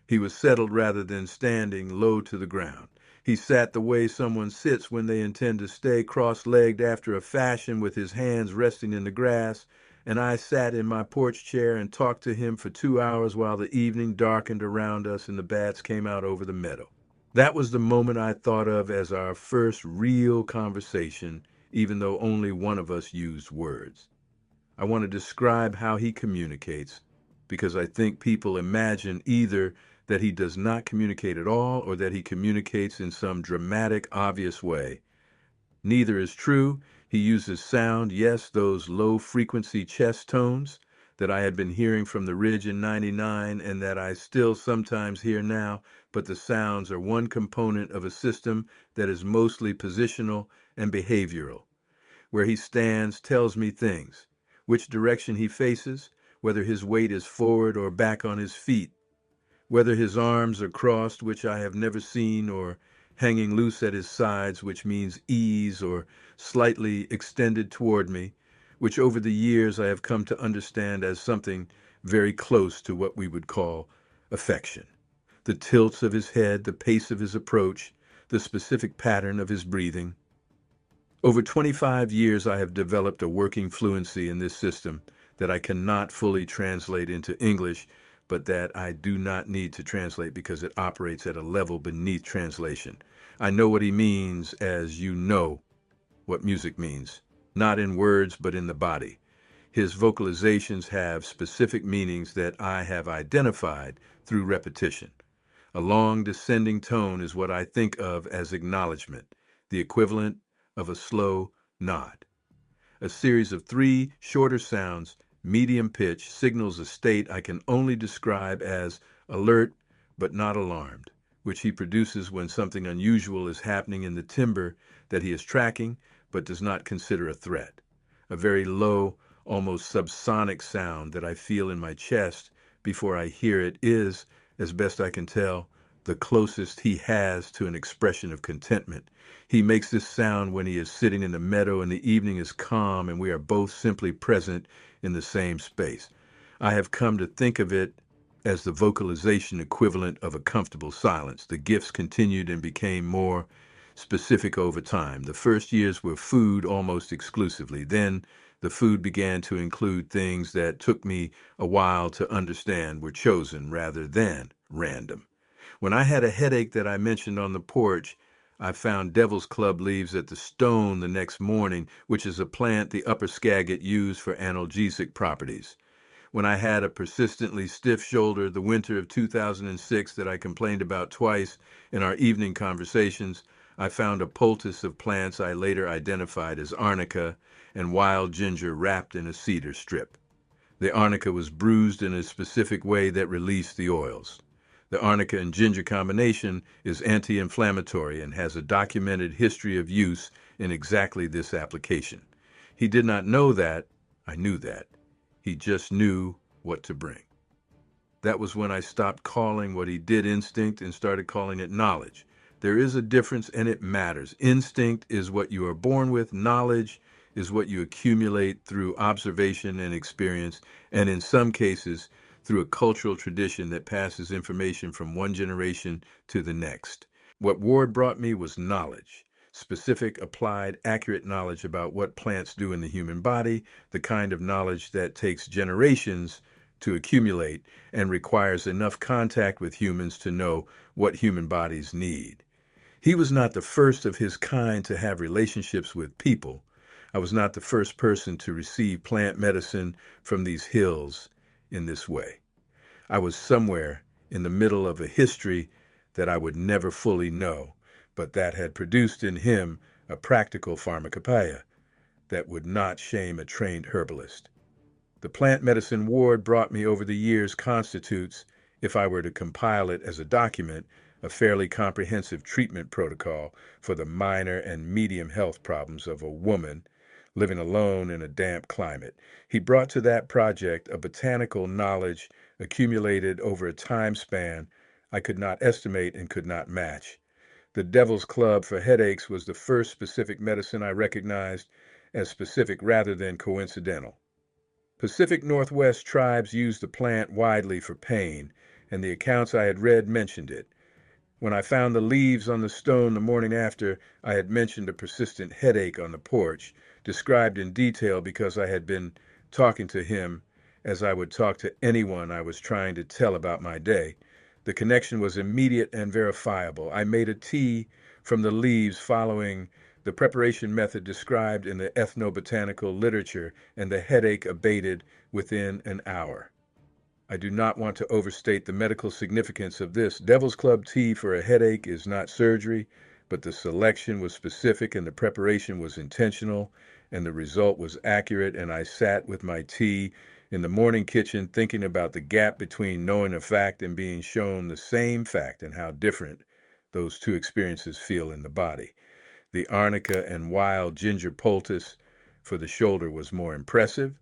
He was settled rather than standing low to the ground. He sat the way someone sits when they intend to stay cross-legged after a fashion, with his hands resting in the grass, and I sat in my porch chair and talked to him for 2 hours while the evening darkened around us and the bats came out over the meadow. That was the moment I thought of as our first real conversation, even though only one of us used words. I want to describe how he communicates, because I think people imagine either that he does not communicate at all or that he communicates in some dramatic, obvious way. Neither is true. He uses sound, yes, those low-frequency chest tones that I had been hearing from the ridge in '99 and that I still sometimes hear now, but the sounds are one component of a system that is mostly positional and behavioral. Where he stands tells me things. Which direction he faces, whether his weight is forward or back on his feet, whether his arms are crossed, which I have never seen, or hanging loose at his sides, which means ease, or slightly extended toward me, which over the years I have come to understand as something very close to what we would call affection. The tilts of his head, the pace of his approach, the specific pattern of his breathing. Over 25 years, I have developed a working fluency in this system that I cannot fully translate into English, but that I do not need to translate because it operates at a level beneath translation. I know what he means, as you know what music means, not in words, but in the body. His vocalizations have specific meanings that I have identified through repetition. A long descending tone is what I think of as acknowledgement, the equivalent of a slow nod. A series of three shorter sounds, medium pitch, signals a state I can only describe as alert but not alarmed, which he produces when something unusual is happening in the timber that he is tracking but does not consider a threat. A very low, almost subsonic sound that I feel in my chest before I hear it is, as best I can tell, the closest he has to an expression of contentment. He makes this sound when he is sitting in the meadow and the evening is calm and we are both simply present in the same space. I have come to think of it as the vocalization equivalent of a comfortable silence. The gifts continued and became more specific over time. The first years were food almost exclusively. Then the food began to include things that took me a while to understand were chosen rather than random. When I had a headache that I mentioned on the porch, I found devil's club leaves at the stone the next morning, which is a plant the upper Skagit used for analgesic properties. When I had a persistently stiff shoulder the winter of 2006 that I complained about twice in our evening conversations, I found a poultice of plants I later identified as arnica and wild ginger wrapped in a cedar strip. The arnica was bruised in a specific way that released the oils. The arnica and ginger combination is anti-inflammatory and has a documented history of use in exactly this application. He did not know that. I knew that. He just knew what to bring. That was when I stopped calling what he did instinct and started calling it knowledge. There is a difference and it matters. Instinct is what you are born with. Knowledge is what you accumulate through observation and experience, and in some cases, through a cultural tradition that passes information from one generation to the next. What Ward brought me was knowledge. Specific, applied, accurate knowledge about what plants do in the human body, the kind of knowledge that takes generations to accumulate and requires enough contact with humans to know what human bodies need. He was not the first of his kind to have relationships with people. I was not the first person to receive plant medicine from these hills in this way. I was somewhere in the middle of a history that I would never fully know, but that had produced in him a practical pharmacopoeia that would not shame a trained herbalist. The plant medicine Ward brought me over the years constitutes, if I were to compile it as a document, a fairly comprehensive treatment protocol for the minor and medium health problems of a woman living alone in a damp climate. He brought to that project a botanical knowledge accumulated over a time span I could not estimate and could not match. The Devil's Club for headaches was the first specific medicine I recognized as specific rather than coincidental. Pacific Northwest tribes use the plant widely for pain, and the accounts I had read mentioned it. When I found the leaves on the stone the morning after, I had mentioned a persistent headache on the porch, described in detail because I had been talking to him as I would talk to anyone I was trying to tell about my day. The connection was immediate and verifiable. I made a tea from the leaves following the preparation method described in the ethnobotanical literature, and the headache abated within an hour. I do not want to overstate the medical significance of this. Devil's Club tea for a headache is not surgery, but the selection was specific and the preparation was intentional and the result was accurate. And I sat with my tea in the morning kitchen thinking about the gap between knowing a fact and being shown the same fact and how different those two experiences feel in the body. The arnica and wild ginger poultice for the shoulder was more impressive.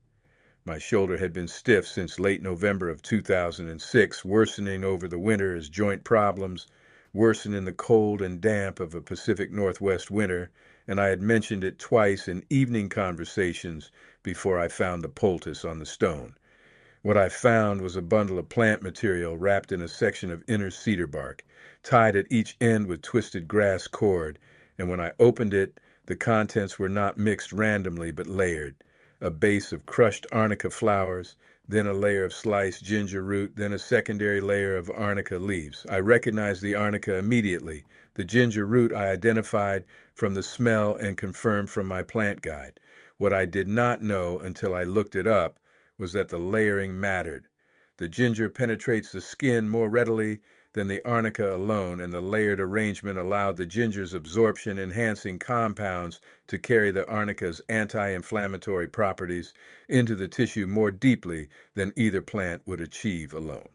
My shoulder had been stiff since late November of 2006, worsening over the winter as joint problems worsened in the cold and damp of a Pacific Northwest winter, and I had mentioned it twice in evening conversations before I found the poultice on the stone. What I found was a bundle of plant material wrapped in a section of inner cedar bark, tied at each end with twisted grass cord, and when I opened it, the contents were not mixed randomly but layered. A base of crushed arnica flowers, then a layer of sliced ginger root, then a secondary layer of arnica leaves. I recognized the arnica immediately. The ginger root I identified from the smell and confirmed from my plant guide. What I did not know until I looked it up was that the layering mattered. The ginger penetrates the skin more readily than the arnica alone, and the layered arrangement allowed the ginger's absorption-enhancing compounds to carry the arnica's anti-inflammatory properties into the tissue more deeply than either plant would achieve alone.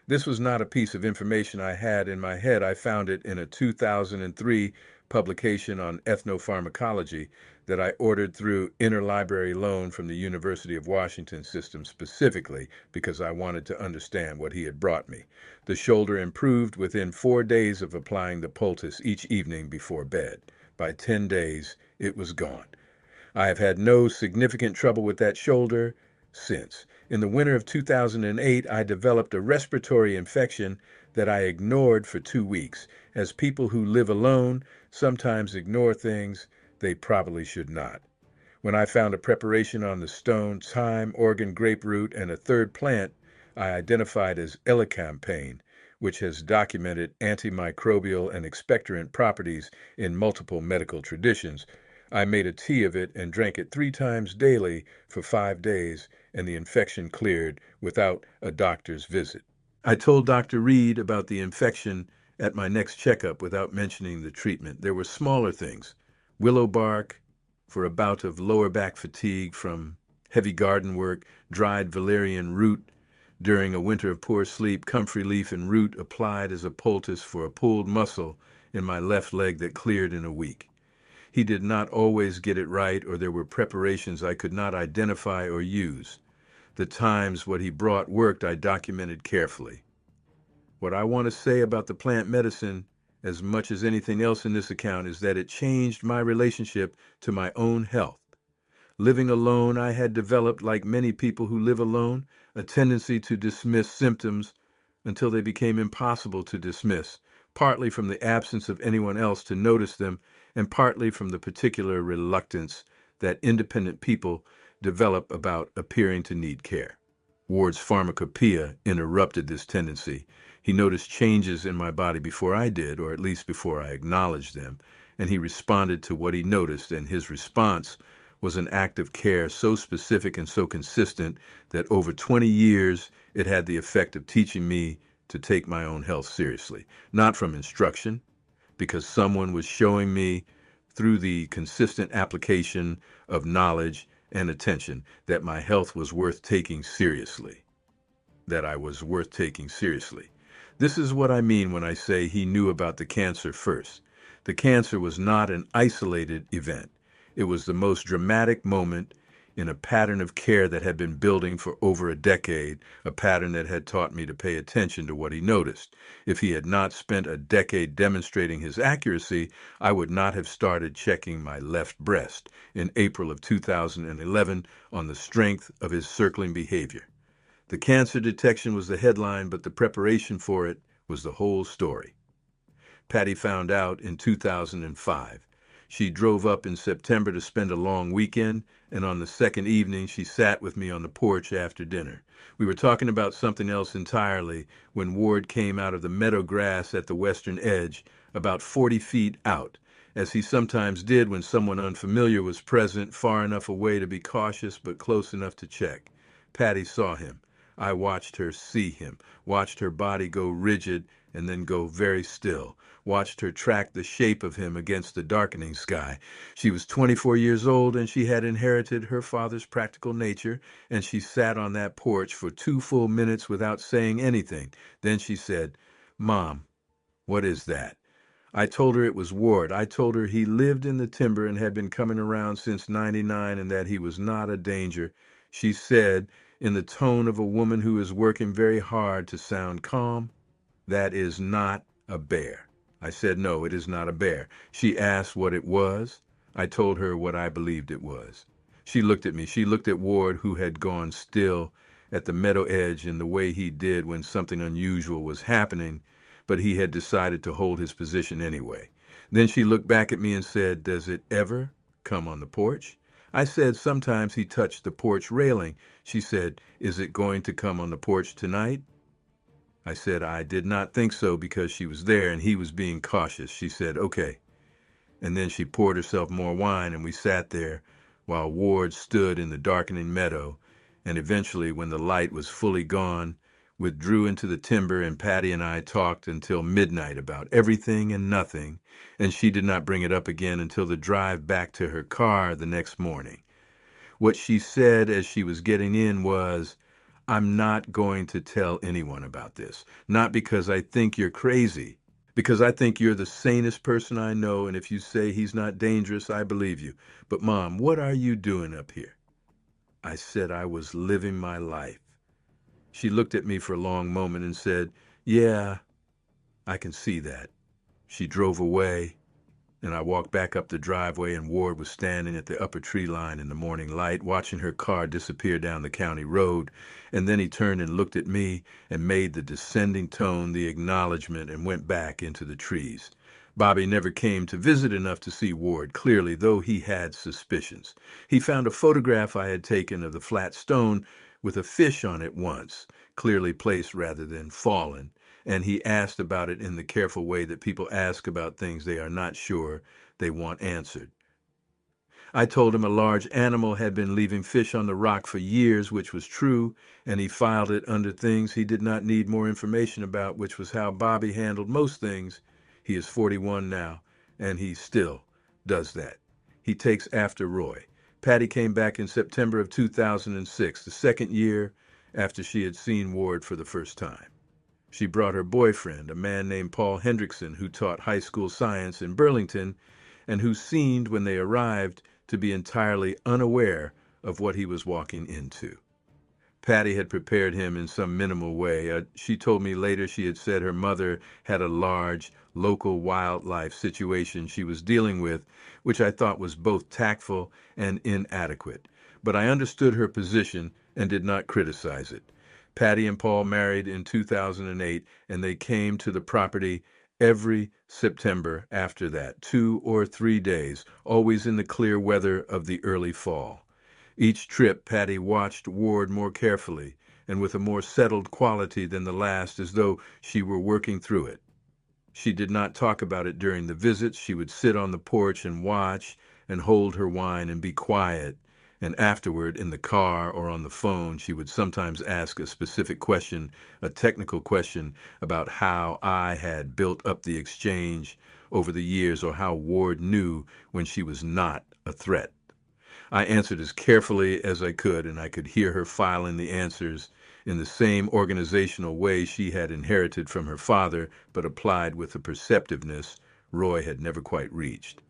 This was not a piece of information I had in my head. I found it in a 2003 publication on ethnopharmacology that I ordered through interlibrary loan from the University of Washington system specifically because I wanted to understand what he had brought me. The shoulder improved within 4 days of applying the poultice each evening before bed. By 10 days, it was gone. I have had no significant trouble with that shoulder since. In the winter of 2008, I developed a respiratory infection that I ignored for 2 weeks. As people who live alone sometimes ignore things they probably should not. When I found a preparation on the stone, thyme, Oregon grapefruit, and a third plant I identified as elecampane, which has documented antimicrobial and expectorant properties in multiple medical traditions, I made a tea of it and drank it 3 times daily for 5 days, and the infection cleared without a doctor's visit. I told Dr. Reed about the infection at my next checkup without mentioning the treatment. There were smaller things. Willow bark for a bout of lower back fatigue from heavy garden work, dried valerian root during a winter of poor sleep, comfrey leaf and root applied as a poultice for a pulled muscle in my left leg that cleared in a week. He did not always get it right, or there were preparations I could not identify or use. The times what he brought worked I documented carefully. What I want to say about the plant medicine, as much as anything else in this account, is that it changed my relationship to my own health. Living alone, I had developed, like many people who live alone, a tendency to dismiss symptoms until they became impossible to dismiss, partly from the absence of anyone else to notice them, and partly from the particular reluctance that independent people develop about appearing to need care. Ward's pharmacopoeia interrupted this tendency. He noticed changes in my body before I did, or at least before I acknowledged them, and he responded to what he noticed, and his response was an act of care so specific and so consistent that over 20 years it had the effect of teaching me to take my own health seriously, not from instruction, because someone was showing me through the consistent application of knowledge and attention that my health was worth taking seriously, that I was worth taking seriously. This is what I mean when I say he knew about the cancer first. The cancer was not an isolated event. It was the most dramatic moment in a pattern of care that had been building for over a decade, a pattern that had taught me to pay attention to what he noticed. If he had not spent a decade demonstrating his accuracy, I would not have started checking my left breast in April of 2011 on the strength of his circling behavior. The cancer detection was the headline, but the preparation for it was the whole story. Patty found out in 2005. She drove up in September to spend a long weekend, and on the second evening she sat with me on the porch after dinner. We were talking about something else entirely when Ward came out of the meadow grass at the western edge, about 40 feet out, as he sometimes did when someone unfamiliar was present, far enough away to be cautious but close enough to check. Patty saw him. I watched her see him, watched her body go rigid and then go very still, watched her track the shape of him against the darkening sky. She was 24 years old, and she had inherited her father's practical nature, and she sat on that porch for 2 full minutes without saying anything. Then she said, "Mom, what is that?" I told her it was Ward. I told her he lived in the timber and had been coming around since '99 and that he was not a danger. She said, in the tone of a woman who is working very hard to sound calm, "That is not a bear." I said, "No, it is not a bear." She asked what it was. I told her what I believed it was. She looked at me. She looked at Ward, who had gone still at the meadow edge in the way he did when something unusual was happening, but he had decided to hold his position anyway. Then she looked back at me and said, "Does it ever come on the porch?" I said, "Sometimes he touched the porch railing." She said, "Is it going to come on the porch tonight?" I said I did not think so because she was there and he was being cautious. She said, "Okay." And then she poured herself more wine and we sat there while Ward stood in the darkening meadow, and eventually, when the light was fully gone, withdrew into the timber, and Patty and I talked until midnight about everything and nothing, and she did not bring it up again until the drive back to her car the next morning. What she said as she was getting in was, "I'm not going to tell anyone about this. Not because I think you're crazy, because I think you're the sanest person I know, and if you say he's not dangerous, I believe you. But Mom, what are you doing up here?" I said I was living my life. She looked at me for a long moment and said, "Yeah, I can see that." She drove away, and I walked back up the driveway, and Ward was standing at the upper tree line in the morning light, watching her car disappear down the county road. And then he turned and looked at me and made the descending tone the acknowledgement and went back into the trees. Bobby never came to visit enough to see Ward clearly, though he had suspicions. He found a photograph I had taken of the flat stone with a fish on it once, clearly placed rather than fallen, and he asked about it in the careful way that people ask about things they are not sure they want answered. I told him a large animal had been leaving fish on the rock for years, which was true, and he filed it under things he did not need more information about, which was how Bobby handled most things. He is 41 now, and he still does that. He takes after Roy. Patty came back in September of 2006, the second year after she had seen Ward for the first time. She brought her boyfriend, a man named Paul Hendrickson, who taught high school science in Burlington, and who seemed, when they arrived, to be entirely unaware of what he was walking into. Patty had prepared him in some minimal way. She told me later she had said her mother had a large, local wildlife situation she was dealing with, which I thought was both tactful and inadequate. But I understood her position and did not criticize it. Patty and Paul married in 2008, and they came to the property every September after that, 2 or 3 days, always in the clear weather of the early fall. Each trip Patty watched Ward more carefully and with a more settled quality than the last, as though she were working through it. She did not talk about it during the visits. She would sit on the porch and watch and hold her wine and be quiet. And afterward, in the car or on the phone, she would sometimes ask a specific question, a technical question about how I had built up the exchange over the years or how Ward knew when she was not a threat. I answered as carefully as I could, and I could hear her filing the answers in the same organizational way she had inherited from her father, but applied with a perceptiveness Roy had never quite reached.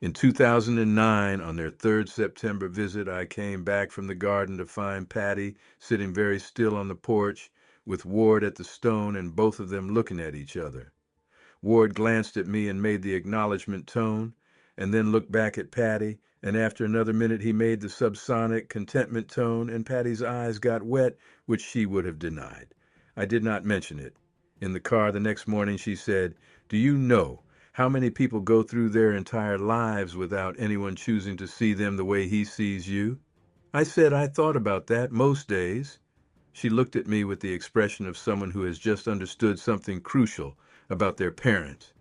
In 2009, on their third September visit, I came back from the garden to find Patty sitting very still on the porch with Ward at the stone and both of them looking at each other. Ward glanced at me and made the acknowledgment tone, and then looked back at Patty, and after another minute he made the subsonic contentment tone, and Patty's eyes got wet, which she would have denied. I did not mention it. In the car the next morning she said, "Do you know how many people go through their entire lives without anyone choosing to see them the way he sees you?" I said I thought about that most days. She looked at me with the expression of someone who has just understood something crucial about their parents.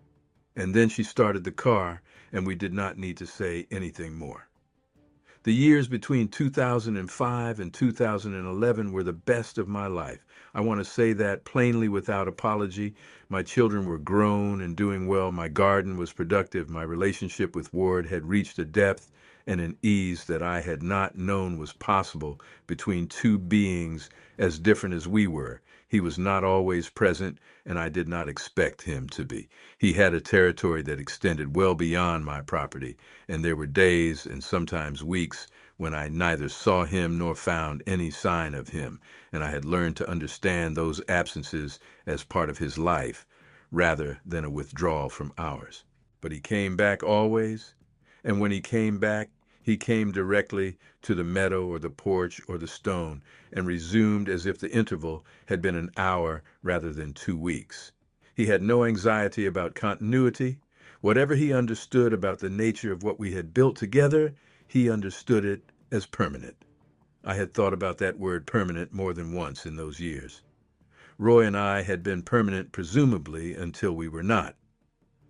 And then she started the car, and we did not need to say anything more. The years between 2005 and 2011 were the best of my life. I want to say that plainly without apology. My children were grown and doing well. My garden was productive. My relationship with Ward had reached a depth and an ease that I had not known was possible between two beings as different as we were. He was not always present, and I did not expect him to be. He had a territory that extended well beyond my property, and there were days and sometimes weeks when I neither saw him nor found any sign of him, and I had learned to understand those absences as part of his life rather than a withdrawal from ours. But he came back always, and when he came back, he came directly to the meadow or the porch or the stone and resumed as if the interval had been an hour rather than 2 weeks. He had no anxiety about continuity. Whatever he understood about the nature of what we had built together, he understood it as permanent. I had thought about that word permanent more than once in those years. Roy and I had been permanent, presumably, until we were not.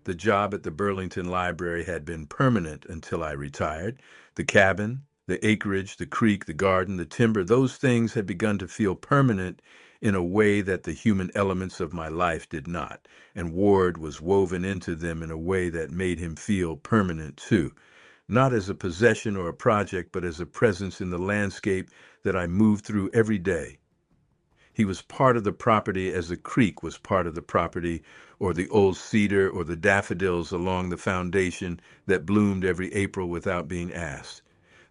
The job at the Burlington Library had been permanent until I retired. The cabin, the acreage, the creek, the garden, the timber, those things had begun to feel permanent in a way that the human elements of my life did not, and Ward was woven into them in a way that made him feel permanent too, not as a possession or a project, but as a presence in the landscape that I moved through every day. He was part of the property as the creek was part of the property, or the old cedar or the daffodils along the foundation that bloomed every April without being asked.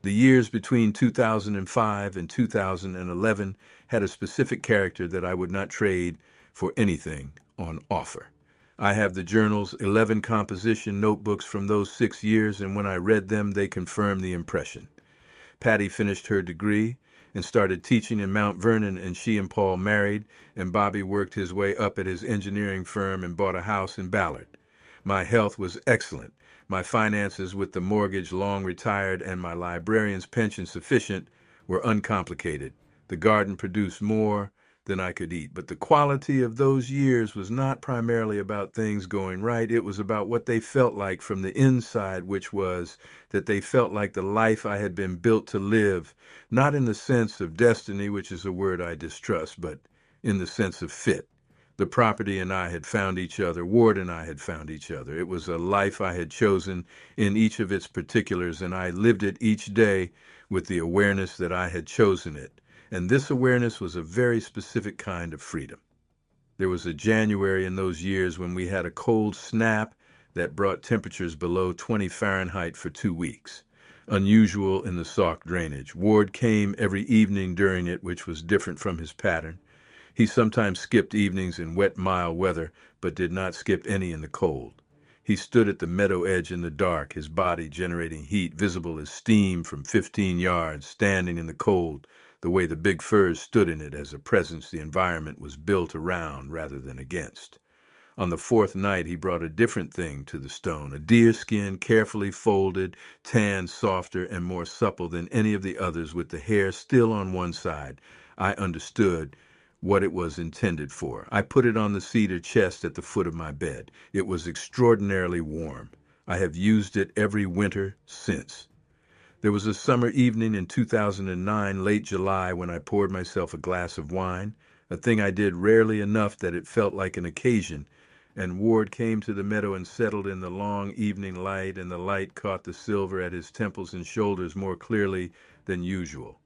The years between 2005 and 2011 had a specific character that I would not trade for anything on offer. I have the journal's 11 composition notebooks from those 6 years, and when I read them, they confirmed the impression. Patty finished her degree and started teaching in Mount Vernon, and she and Paul married, and Bobby worked his way up at his engineering firm and bought a house in Ballard. My health was excellent, my finances with the mortgage long retired, and my librarian's pension sufficient were uncomplicated. The garden produced more than I could eat, but the quality of those years was not primarily about things going right. It was about what they felt like from the inside, which was that they felt like the life I had been built to live, not in the sense of destiny, which is a word I distrust, but in the sense of fit. The property and I had found each other. Ward and I had found each other. It was a life I had chosen in each of its particulars, and I lived it each day with the awareness that I had chosen it. And this awareness was a very specific kind of freedom. There was a January in those years when we had a cold snap that brought temperatures below 20 Fahrenheit for 2 weeks. Unusual in the Sauk drainage. Ward came every evening during it, which was different from his pattern. He sometimes skipped evenings in wet, mild weather, but did not skip any in the cold. He stood at the meadow edge in the dark, his body generating heat visible as steam from 15 yards, standing in the cold, the way the big firs stood in it as a presence the environment was built around rather than against. On the fourth night he brought a different thing to the stone, a deer skin carefully folded, tanned softer and more supple than any of the others, with the hair still on one side. I understood what it was intended for. I put it on the cedar chest at the foot of my bed. It was extraordinarily warm. I have used it every winter since. There was a summer evening in 2009, late July, when I poured myself a glass of wine, a thing I did rarely enough that it felt like an occasion, and Ward came to the meadow and settled in the long evening light, and the light caught the silver at his temples and shoulders more clearly than usual.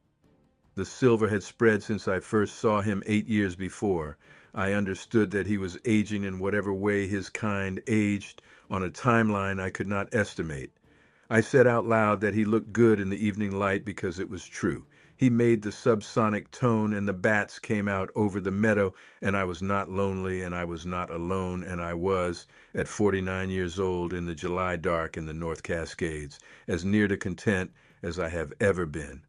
The silver had spread since I first saw him 8 years before. I understood that he was aging in whatever way his kind aged on a timeline I could not estimate. I said out loud that he looked good in the evening light because it was true. He made the subsonic tone, and the bats came out over the meadow, and I was not lonely, and I was not alone, and I was, at 49 years old, in the July dark in the North Cascades, as near to content as I have ever been.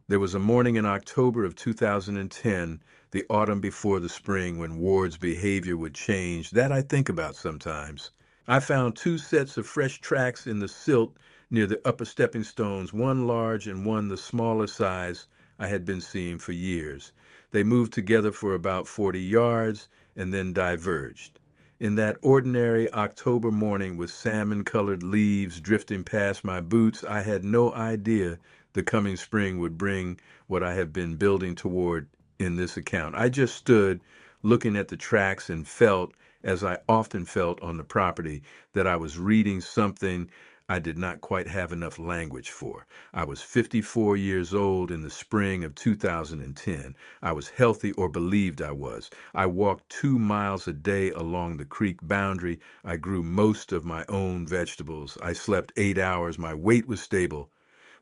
There was a morning in October of 2010, the autumn before the spring, when Ward's behavior would change, that I think about sometimes. I found two sets of fresh tracks in the silt near the upper stepping stones, one large and one the smaller size I had been seeing for years. They moved together for about 40 yards and then diverged. In that ordinary October morning with salmon-colored leaves drifting past my boots, I had no idea the coming spring would bring what I have been building toward in this account. I just stood looking at the tracks and felt, as I often felt on the property, that I was reading something I did not quite have enough language for. I was 54 years old in the spring of 2010. I was healthy, or believed I was. I walked 2 miles a day along the creek boundary. I grew most of my own vegetables. I slept 8 hours. My weight was stable.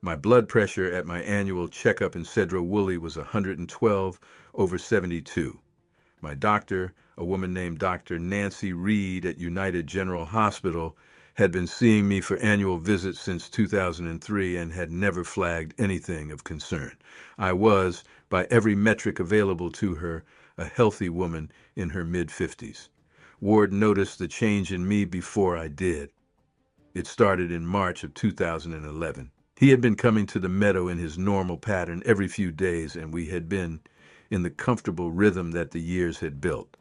My blood pressure at my annual checkup in Cedro Woolley was 112/72. My doctor, a woman named Dr. Nancy Reed at United General Hospital, had been seeing me for annual visits since 2003 and had never flagged anything of concern. I was, by every metric available to her, a healthy woman in her mid-50s. Ward noticed the change in me before I did. It started in March of 2011. He had been coming to the meadow in his normal pattern every few days, and we had been in the comfortable rhythm that the years had built.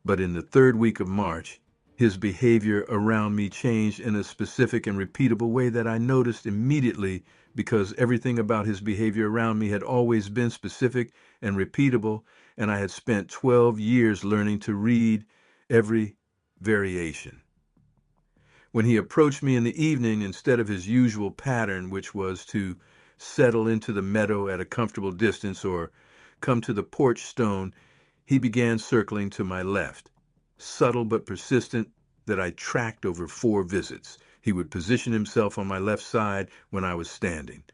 But in the third week of March, his behavior around me changed in a specific and repeatable way that I noticed immediately, because everything about his behavior around me had always been specific and repeatable, and I had spent 12 years learning to read every variation. When he approached me in the evening, instead of his usual pattern, which was to settle into the meadow at a comfortable distance or come to the porch stone, he began circling to my left, subtle but persistent, that I tracked over 4 visits. He would position himself on my left side when I was standing.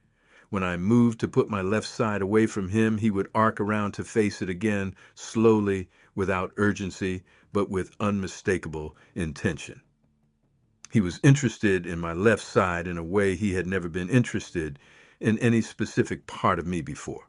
When I moved to put my left side away from him, he would arc around to face it again, slowly, without urgency, but with unmistakable intention. He was interested in my left side in a way he had never been interested in any specific part of me before.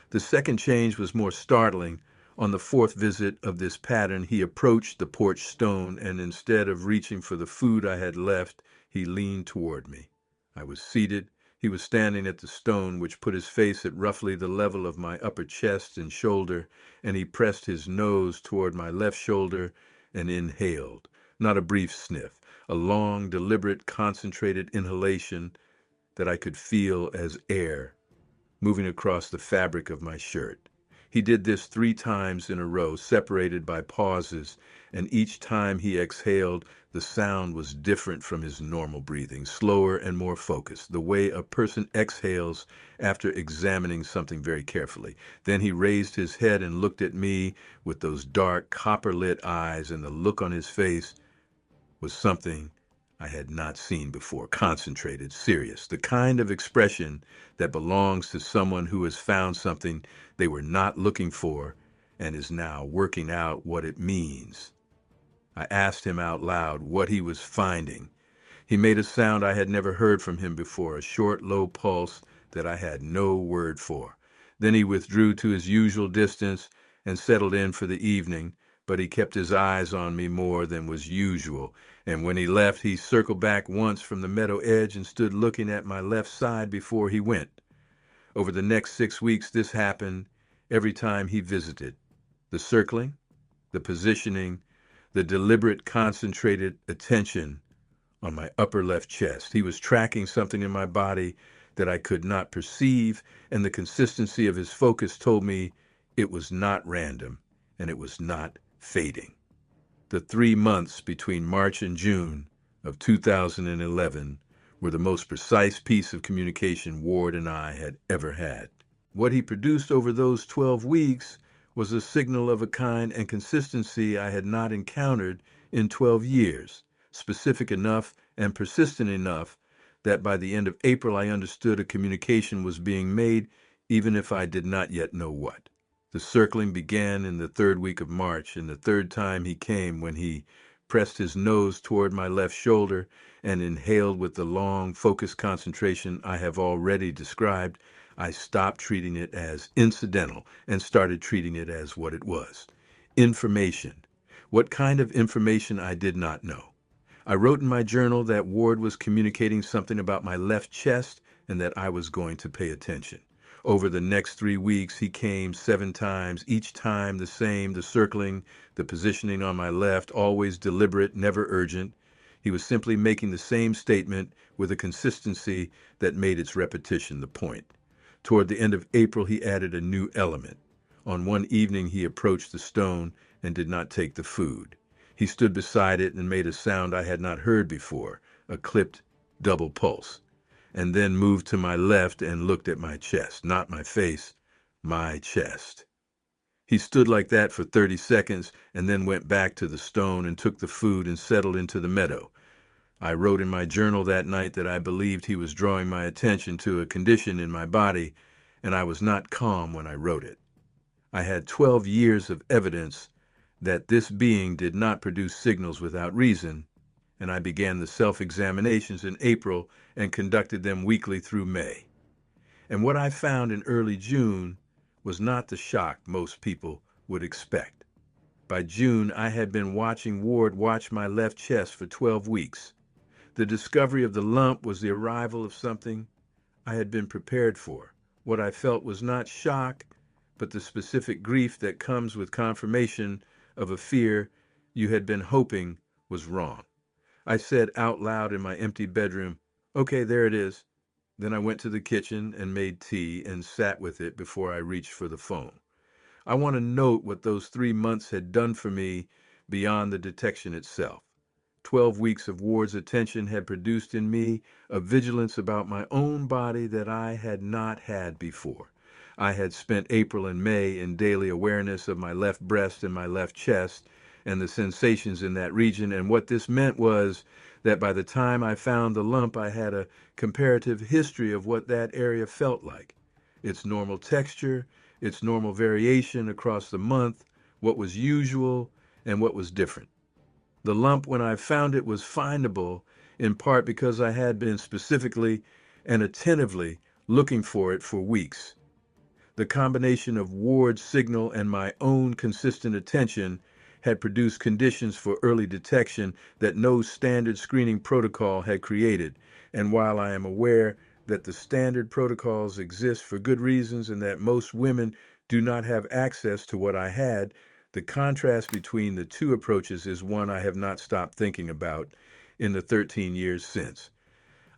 The second change was more startling. On the 4th visit of this pattern, he approached the porch stone, and instead of reaching for the food I had left, he leaned toward me. I was seated. He was standing at the stone, which put his face at roughly the level of my upper chest and shoulder, and he pressed his nose toward my left shoulder and inhaled. Not a brief sniff, a long, deliberate, concentrated inhalation that I could feel as air moving across the fabric of my shirt. He did this 3 times in a row, separated by pauses, and each time he exhaled, the sound was different from his normal breathing, slower and more focused, the way a person exhales after examining something very carefully. Then he raised his head and looked at me with those dark, copper-lit eyes, and the look on his face was something I had not seen before. Concentrated, serious, the kind of expression that belongs to someone who has found something they were not looking for and is now working out what it means. I asked him out loud what he was finding. He made a sound I had never heard from him before, a short, low pulse that I had no word for. Then he withdrew to his usual distance and settled in for the evening, but he kept his eyes on me more than was usual, and when he left, he circled back once from the meadow edge and stood looking at my left side before he went. Over the next 6 weeks, this happened every time he visited. The circling, the positioning, the deliberate, concentrated attention on my upper left chest. He was tracking something in my body that I could not perceive, and the consistency of his focus told me it was not random, and it was not fading. The 3 months between March and June of 2011 were the most precise piece of communication Ward and I had ever had. What he produced over those 12 weeks was a signal of a kind and consistency I had not encountered in 12 years, specific enough and persistent enough that by the end of April I understood a communication was being made, even if I did not yet know what. The circling began in the third week of March, and the third time he came when he pressed his nose toward my left shoulder and inhaled with the long, focused concentration I have already described. I stopped treating it as incidental and started treating it as what it was. Information. What kind of information I did not know. I wrote in my journal that Ward was communicating something about my left chest and that I was going to pay attention. Over the next 3 weeks, he came 7 times, each time the same, the circling, the positioning on my left, always deliberate, never urgent. He was simply making the same statement with a consistency that made its repetition the point. Toward the end of April, he added a new element. On one evening, he approached the stone and did not take the food. He stood beside it and made a sound I had not heard before, a clipped double pulse, and then moved to my left and looked at my chest, not my face, my chest. He stood like that for 30 seconds and then went back to the stone and took the food and settled into the meadow. I wrote in my journal that night that I believed he was drawing my attention to a condition in my body, and I was not calm when I wrote it. I had 12 years of evidence that this being did not produce signals without reason, and I began the self-examinations in April and conducted them weekly through May. And what I found in early June was not the shock most people would expect. By June, I had been watching Ward watch my left chest for 12 weeks. The discovery of the lump was the arrival of something I had been prepared for. What I felt was not shock, but the specific grief that comes with confirmation of a fear you had been hoping was wrong. I said out loud in my empty bedroom, "Okay, there it is." Then I went to the kitchen and made tea and sat with it before I reached for the phone. I want to note what those 3 months had done for me beyond the detection itself. 12 weeks of Ward's attention had produced in me a vigilance about my own body that I had not had before. I had spent April and May in daily awareness of my left breast and my left chest and the sensations in that region, and what this meant was that by the time I found the lump, I had a comparative history of what that area felt like. Its normal texture, its normal variation across the month, what was usual, and what was different. The lump, when I found it, was findable, in part because I had been specifically and attentively looking for it for weeks. The combination of Ward's signal and my own consistent attention had produced conditions for early detection that no standard screening protocol had created. And while I am aware that the standard protocols exist for good reasons and that most women do not have access to what I had, the contrast between the two approaches is one I have not stopped thinking about in the 13 years since.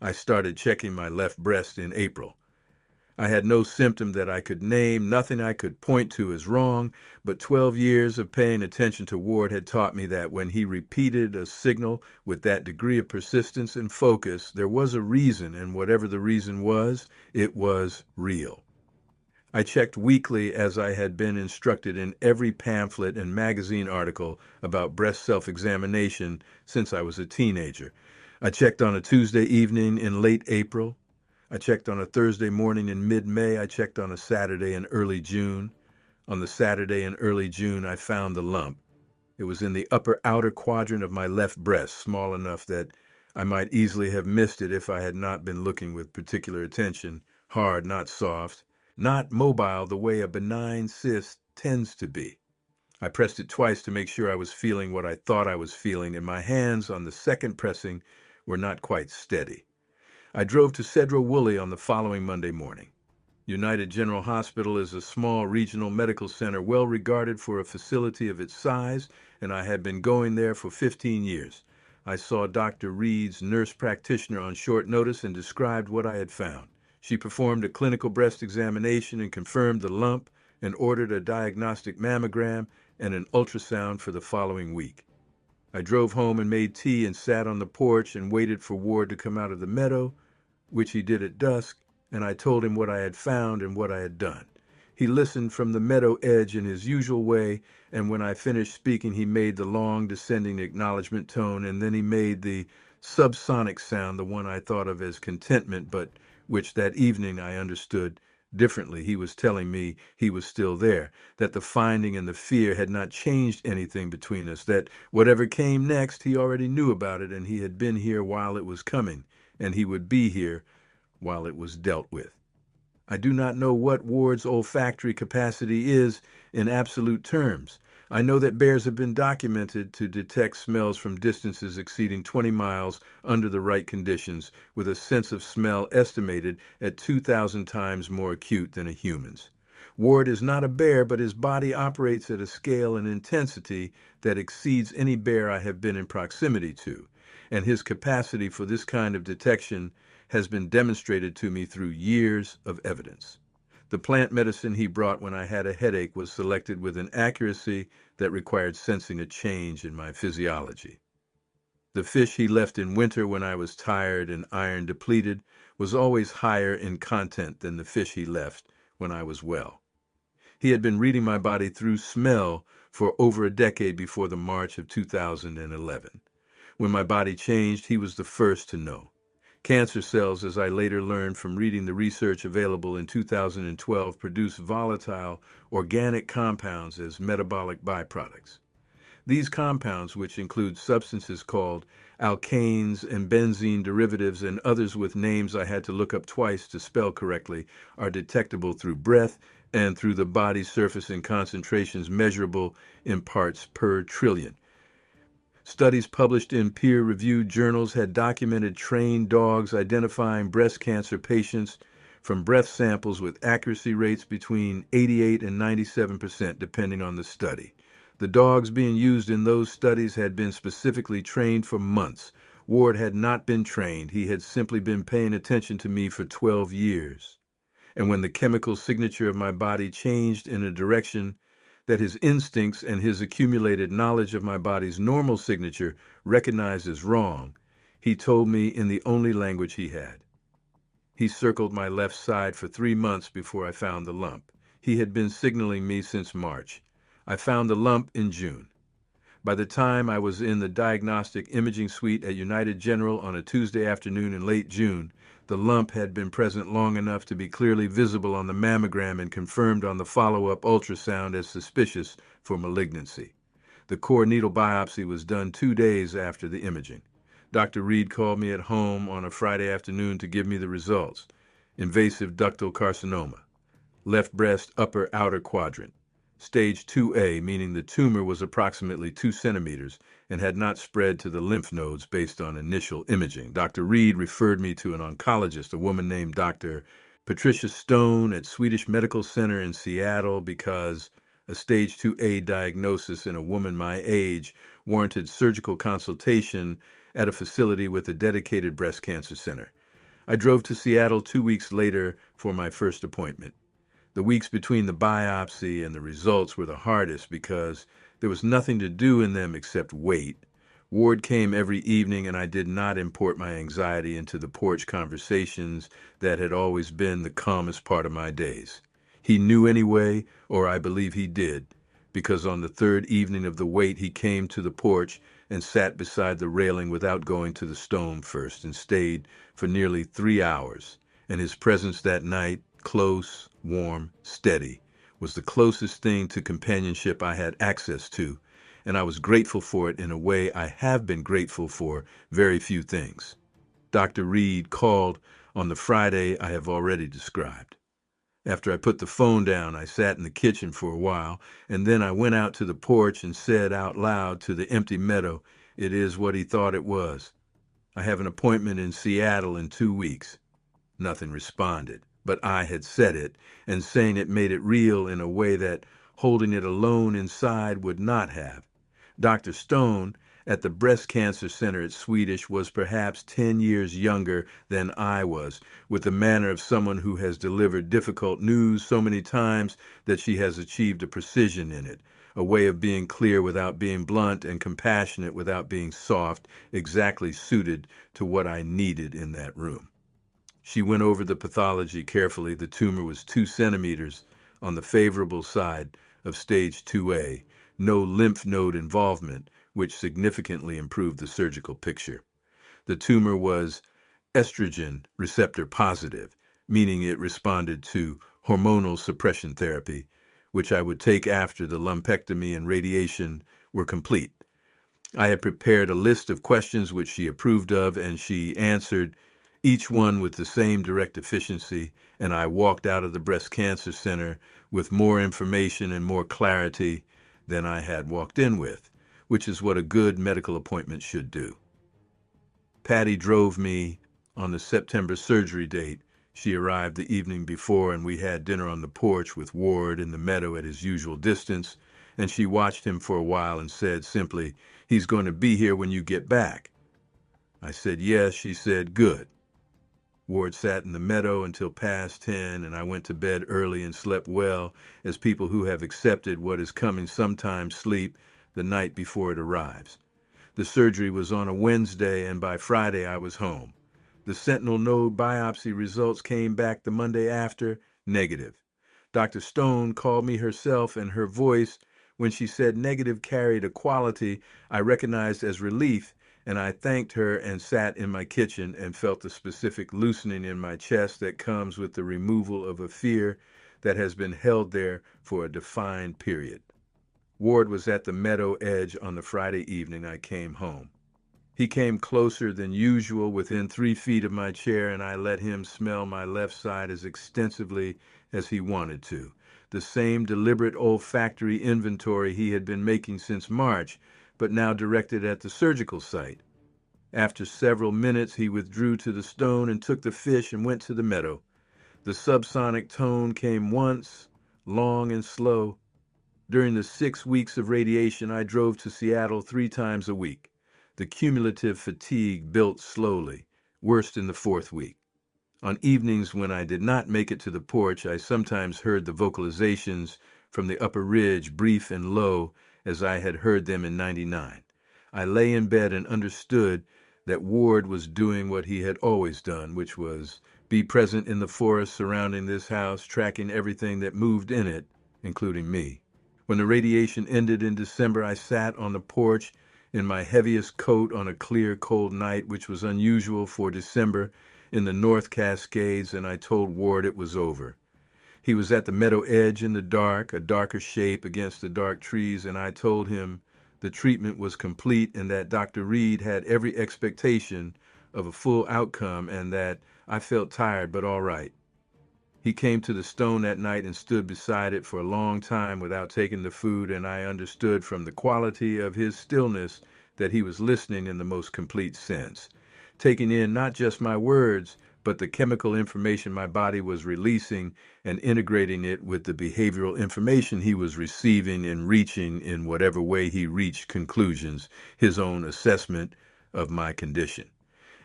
I started checking my left breast in April. I had no symptom that I could name, nothing I could point to as wrong, but 12 years of paying attention to Ward had taught me that when he repeated a signal with that degree of persistence and focus, there was a reason, and whatever the reason was, it was real. I checked weekly as I had been instructed in every pamphlet and magazine article about breast self-examination since I was a teenager. I checked on a Tuesday evening in late April. I checked on a Thursday morning in mid-May. I checked on a Saturday in early June. On the Saturday in early June, I found the lump. It was in the upper outer quadrant of my left breast, small enough that I might easily have missed it if I had not been looking with particular attention, hard, not soft, not mobile the way a benign cyst tends to be. I pressed it twice to make sure I was feeling what I thought I was feeling, and my hands on the second pressing were not quite steady. I drove to Cedro Woolley on the following Monday morning. United General Hospital is a small regional medical center well regarded for a facility of its size, and I had been going there for 15 years. I saw Dr. Reed's nurse practitioner on short notice and described what I had found. She performed a clinical breast examination and confirmed the lump and ordered a diagnostic mammogram and an ultrasound for the following week. I drove home and made tea and sat on the porch and waited for Ward to come out of the meadow, which he did at dusk, and I told him what I had found and what I had done. He listened from the meadow edge in his usual way, and when I finished speaking, he made the long descending acknowledgement tone, and then he made the subsonic sound, the one I thought of as contentment, but which that evening I understood differently. He was telling me he was still there, that the finding and the fear had not changed anything between us, that whatever came next, he already knew about it, and he had been here while it was coming, and he would be here while it was dealt with. I do not know what Ward's olfactory capacity is in absolute terms. I know that bears have been documented to detect smells from distances exceeding 20 miles under the right conditions, with a sense of smell estimated at 2,000 times more acute than a human's. Ward is not a bear, but his body operates at a scale and intensity that exceeds any bear I have been in proximity to, and his capacity for this kind of detection has been demonstrated to me through years of evidence. The plant medicine he brought when I had a headache was selected with an accuracy that required sensing a change in my physiology. The fish he left in winter when I was tired and iron depleted was always higher in content than the fish he left when I was well. He had been reading my body through smell for over a decade before the March of 2011. When my body changed, he was the first to know. Cancer cells, as I later learned from reading the research available in 2012, produce volatile organic compounds as metabolic byproducts. These compounds, which include substances called alkanes and benzene derivatives and others with names I had to look up twice to spell correctly, are detectable through breath and through the body's surface in concentrations measurable in parts per trillion. Studies published in peer-reviewed journals had documented trained dogs identifying breast cancer patients from breath samples with accuracy rates between 88 and 97%, depending on the study. The dogs being used in those studies had been specifically trained for months. Ward had not been trained. He had simply been paying attention to me for 12 years. And when the chemical signature of my body changed in a direction that his instincts and his accumulated knowledge of my body's normal signature recognized as wrong, he told me in the only language he had. He circled my left side for 3 months before I found the lump. He had been signaling me since March. I found the lump in June. By the time I was in the diagnostic imaging suite at United General on a Tuesday afternoon in late June, the lump had been present long enough to be clearly visible on the mammogram and confirmed on the follow-up ultrasound as suspicious for malignancy. The core needle biopsy was done 2 days after the imaging. Dr. Reed called me at home on a Friday afternoon to give me the results. Invasive ductal carcinoma, left breast upper outer quadrant. Stage 2A, meaning the tumor was approximately 2 centimeters and had not spread to the lymph nodes based on initial imaging. Dr. Reed referred me to an oncologist, a woman named Dr. Patricia Stone at Swedish Medical Center in Seattle, because a stage 2A diagnosis in a woman my age warranted surgical consultation at a facility with a dedicated breast cancer center. I drove to Seattle 2 weeks later for my first appointment. The weeks between the biopsy and the results were the hardest because there was nothing to do in them except wait. Ward came every evening, and I did not import my anxiety into the porch conversations that had always been the calmest part of my days. He knew anyway, or I believe he did, because on the third evening of the wait he came to the porch and sat beside the railing without going to the stone first, and stayed for nearly 3 hours. And his presence that night, close, warm, steady, was the closest thing to companionship I had access to, and I was grateful for it in a way I have been grateful for very few things. Dr. Reed called on the Friday I have already described. After I put the phone down, I sat in the kitchen for a while, and then I went out to the porch and said out loud to the empty meadow, "It is what he thought it was. I have an appointment in Seattle in 2 weeks." Nothing responded, but I had said it, and saying it made it real in a way that holding it alone inside would not have. Dr. Stone at the Breast Cancer Center at Swedish was perhaps 10 years younger than I was, with the manner of someone who has delivered difficult news so many times that she has achieved a precision in it, a way of being clear without being blunt and compassionate without being soft, exactly suited to what I needed in that room. She went over the pathology carefully. The tumor was 2 centimeters on the favorable side of stage 2A, no lymph node involvement, which significantly improved the surgical picture. The tumor was estrogen receptor positive, meaning it responded to hormonal suppression therapy, which I would take after the lumpectomy and radiation were complete. I had prepared a list of questions which she approved of, and she answered each one with the same direct efficiency, and I walked out of the breast cancer center with more information and more clarity than I had walked in with, which is what a good medical appointment should do. Patty drove me on the September surgery date. She arrived the evening before, and we had dinner on the porch with Ward in the meadow at his usual distance, and she watched him for a while and said simply, "He's going to be here when you get back." I said, "Yes." She said, "Good." Ward sat in the meadow until past 10, and I went to bed early and slept well, as people who have accepted what is coming sometimes sleep the night before it arrives. The surgery was on a Wednesday, and by Friday I was home. The sentinel node biopsy results came back the Monday after, negative. Dr. Stone called me herself, and her voice, when she said negative, carried a quality I recognized as relief, and I thanked her and sat in my kitchen and felt the specific loosening in my chest that comes with the removal of a fear that has been held there for a defined period. Ward was at the meadow edge on the Friday evening I came home. He came closer than usual, within 3 feet of my chair, and I let him smell my left side as extensively as he wanted to. The same deliberate olfactory inventory he had been making since March, but now directed at the surgical site. After several minutes, he withdrew to the stone and took the fish and went to the meadow. The subsonic tone came once, long and slow. During the 6 weeks of radiation, I drove to Seattle 3 times a week. The cumulative fatigue built slowly, worst in the 4th week. On evenings when I did not make it to the porch, I sometimes heard the vocalizations from the upper ridge, brief and low, as I had heard them in '99. I lay in bed and understood that Ward was doing what he had always done, which was be present in the forest surrounding this house, tracking everything that moved in it, including me. When the radiation ended in December, I sat on the porch in my heaviest coat on a clear, cold night, which was unusual for December in the North Cascades, and I told Ward it was over. He was at the meadow edge in the dark, a darker shape against the dark trees, and I told him the treatment was complete and that Dr. Reed had every expectation of a full outcome, and that I felt tired but all right. He came to the stone that night and stood beside it for a long time without taking the food, and I understood from the quality of his stillness that he was listening in the most complete sense, taking in not just my words, but the chemical information my body was releasing and integrating it with the behavioral information he was receiving and reaching, in whatever way he reached conclusions, his own assessment of my condition.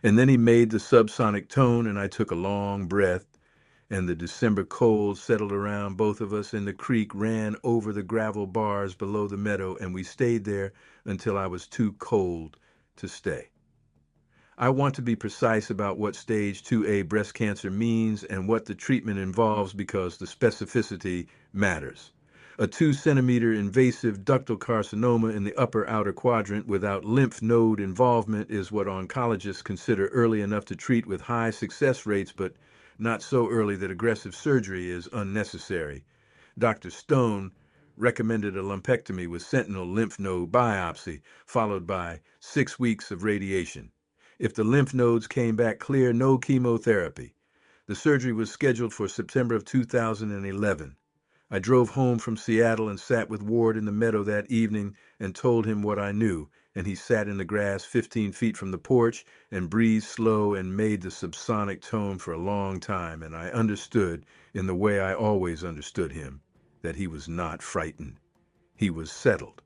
And then he made the subsonic tone, and I took a long breath, and the December cold settled around both of us, and the creek ran over the gravel bars below the meadow, and we stayed there until I was too cold to stay. I want to be precise about what stage 2A breast cancer means and what the treatment involves, because the specificity matters. A 2 centimeter invasive ductal carcinoma in the upper outer quadrant without lymph node involvement is what oncologists consider early enough to treat with high success rates, but not so early that aggressive surgery is unnecessary. Dr. Stone recommended a lumpectomy with sentinel lymph node biopsy, followed by 6 weeks of radiation. If the lymph nodes came back clear, no chemotherapy. The surgery was scheduled for September of 2011. I drove home from Seattle and sat with Ward in the meadow that evening and told him what I knew, and he sat in the grass 15 feet from the porch and breathed slow and made the subsonic tone for a long time, and I understood, in the way I always understood him, that he was not frightened. He was settled.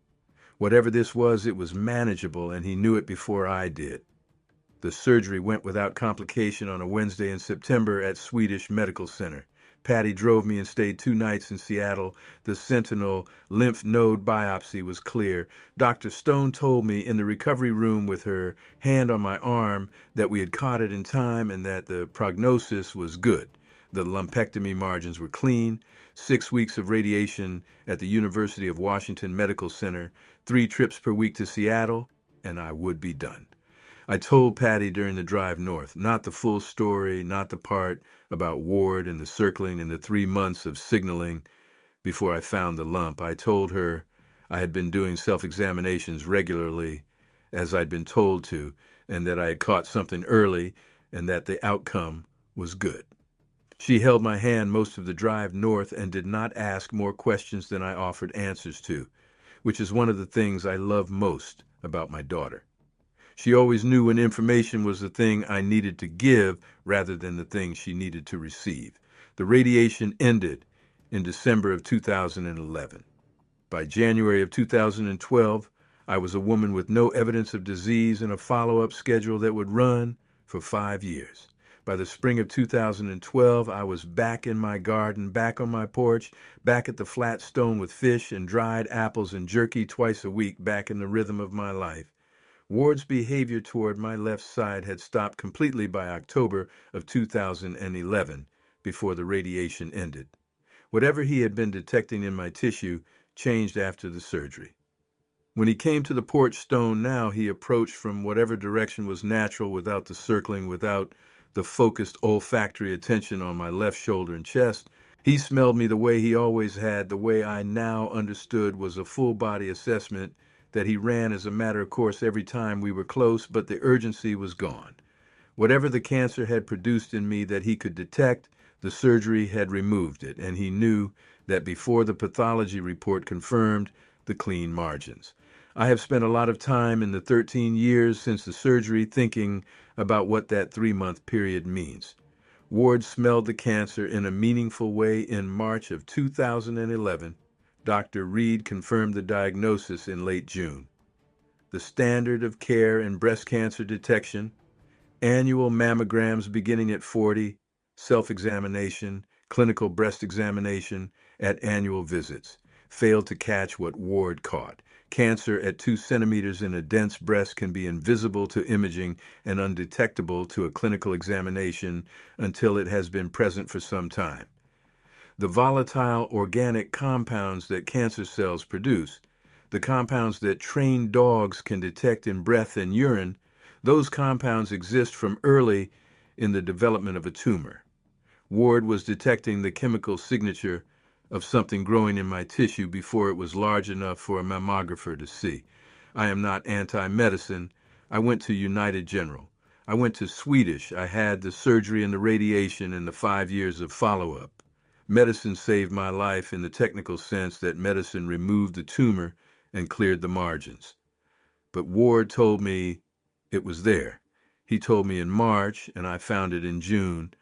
Whatever this was, it was manageable, and he knew it before I did. The surgery went without complication on a Wednesday in September at Swedish Medical Center. Patty drove me and stayed 2 nights in Seattle. The sentinel lymph node biopsy was clear. Dr. Stone told me in the recovery room with her hand on my arm that we had caught it in time and that the prognosis was good. The lumpectomy margins were clean. 6 weeks of radiation at the University of Washington Medical Center, 3 trips per week to Seattle, and I would be done. I told Patty during the drive north, not the full story, not the part about Ward and the circling and the 3 months of signaling before I found the lump. I told her I had been doing self-examinations regularly as I'd been told to, and that I had caught something early and that the outcome was good. She held my hand most of the drive north and did not ask more questions than I offered answers to, which is one of the things I love most about my daughter. She always knew when information was the thing I needed to give rather than the thing she needed to receive. The radiation ended in December of 2011. By January of 2012, I was a woman with no evidence of disease and a follow-up schedule that would run for 5 years. By the spring of 2012, I was back in my garden, back on my porch, back at the flat stone with fish and dried apples and jerky twice a week, back in the rhythm of my life. Ward's behavior toward my left side had stopped completely by October of 2011, before the radiation ended. Whatever he had been detecting in my tissue changed after the surgery. When he came to the porch stone now, he approached from whatever direction was natural, without the circling, without the focused olfactory attention on my left shoulder and chest. He smelled me the way he always had, the way I now understood was a full body assessment that he ran as a matter of course every time we were close, but the urgency was gone. Whatever the cancer had produced in me that he could detect, the surgery had removed it, and he knew that before the pathology report confirmed the clean margins. I have spent a lot of time in the 13 years since the surgery thinking about what that 3-month period means. Ward smelled the cancer in a meaningful way in March of 2011. Dr. Reed confirmed the diagnosis in late June. The standard of care in breast cancer detection: annual mammograms beginning at 40, self-examination, clinical breast examination at annual visits, failed to catch what Ward caught. Cancer at 2 centimeters in a dense breast can be invisible to imaging and undetectable to a clinical examination until it has been present for some time. The volatile organic compounds that cancer cells produce, the compounds that trained dogs can detect in breath and urine, those compounds exist from early in the development of a tumor. Ward was detecting the chemical signature of something growing in my tissue before it was large enough for a mammographer to see. I am not anti-medicine. I went to United General. I went to Swedish. I had the surgery and the radiation and the 5 years of follow-up. Medicine saved my life in the technical sense that medicine removed the tumor and cleared the margins. But Ward told me it was there. He told me in March, and I found it in June.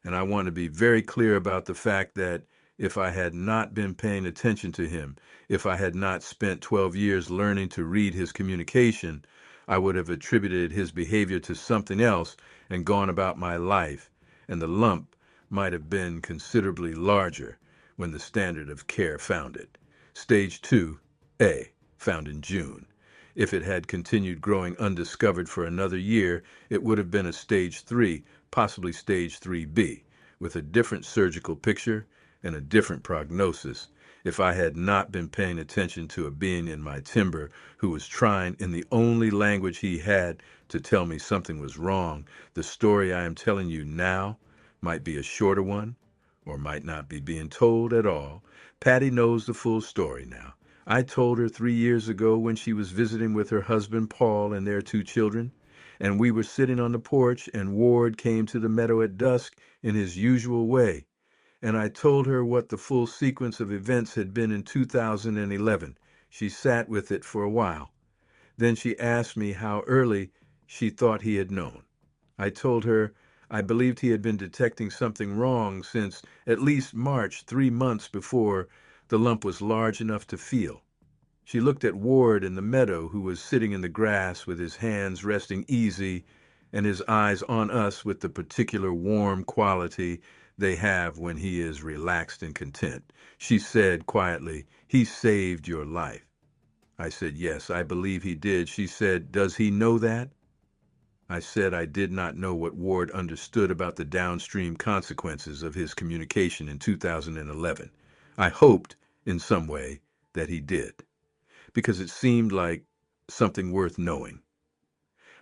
And I want to be very clear about the fact that if I had not been paying attention to him, if I had not spent 12 years learning to read his communication, I would have attributed his behavior to something else and gone about my life, and the lump might have been considerably larger when the standard of care found it. Stage 2A, found in June. If it had continued growing undiscovered for another year, it would have been a stage 3, possibly stage 3B, with a different surgical picture and a different prognosis, if I had not been paying attention to a being in my timber who was trying, in the only language he had, to tell me something was wrong. The story I am telling you now might be a shorter one, or might not be being told at all. Patty knows the full story now. I told her 3 years ago when she was visiting with her husband Paul and their 2 children, and we were sitting on the porch, and Ward came to the meadow at dusk in his usual way. And I told her what the full sequence of events had been in 2011. She sat with it for a while. Then she asked me how early she thought he had known. I told her I believed he had been detecting something wrong since at least March, 3 months before the lump was large enough to feel. She looked at Ward in the meadow, who was sitting in the grass with his hands resting easy and his eyes on us with the particular warm quality they have when he is relaxed and content. She said quietly, "He saved your life." I said, "Yes, I believe he did." She said, "Does he know that?" I said I did not know what Ward understood about the downstream consequences of his communication in 2011. I hoped, in some way, that he did, because it seemed like something worth knowing.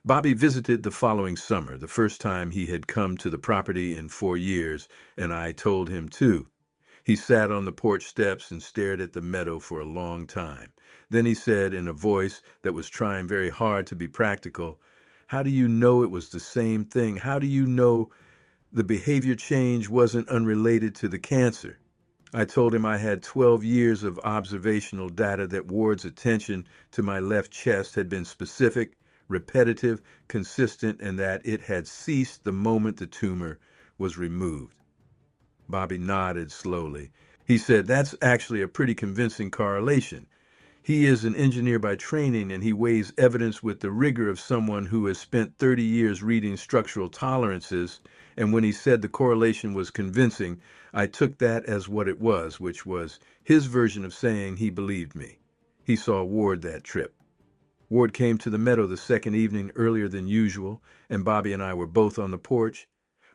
Bobby visited the following summer, the first time he had come to the property in 4 years, and I told him too. He sat on the porch steps and stared at the meadow for a long time. Then he said in a voice that was trying very hard to be practical, "How do you know it was the same thing? How do you know the behavior change wasn't unrelated to the cancer?" I told him I had 12 years of observational data that Ward's attention to my left chest had been specific, repetitive, consistent, and that it had ceased the moment the tumor was removed. Bobby nodded slowly. He said, "That's actually a pretty convincing correlation. He is an engineer by training, and he weighs evidence with the rigor of someone who has spent 30 years reading structural tolerances, and when he said the correlation was convincing, I took that as what it was, which was his version of saying he believed me. He saw Ward that trip. Ward came to the meadow the second evening earlier than usual, and Bobby and I were both on the porch.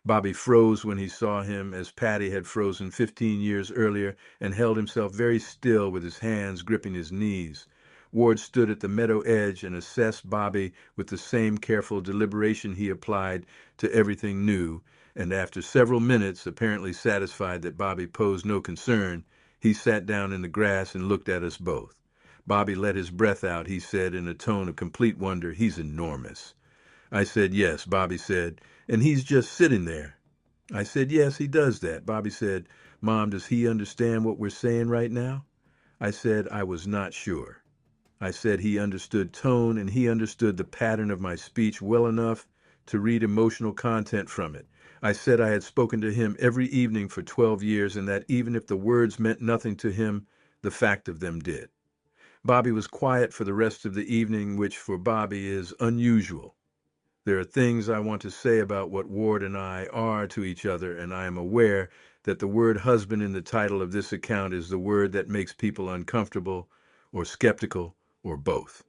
Bobby froze when he saw him, as Patty had frozen 15 years earlier, and held himself very still with his hands gripping his knees. Ward stood at the meadow edge and assessed Bobby with the same careful deliberation he applied to everything new, and after several minutes, apparently satisfied that Bobby posed no concern, he sat down in the grass and looked at us both. Bobby let his breath out. He said in a tone of complete wonder, "He's enormous." I said, "Yes." Bobby said, "And he's just sitting there." I said, "Yes, he does that." Bobby said, "Mom, does he understand what we're saying right now?" I said I was not sure. I said he understood tone and he understood the pattern of my speech well enough to read emotional content from it. I said I had spoken to him every evening for 12 years and that even if the words meant nothing to him, the fact of them did. Bobby was quiet for the rest of the evening, which for Bobby is unusual. There are things I want to say about what Ward and I are to each other, and I am aware that the word husband in the title of this account is the word that makes people uncomfortable or skeptical or both.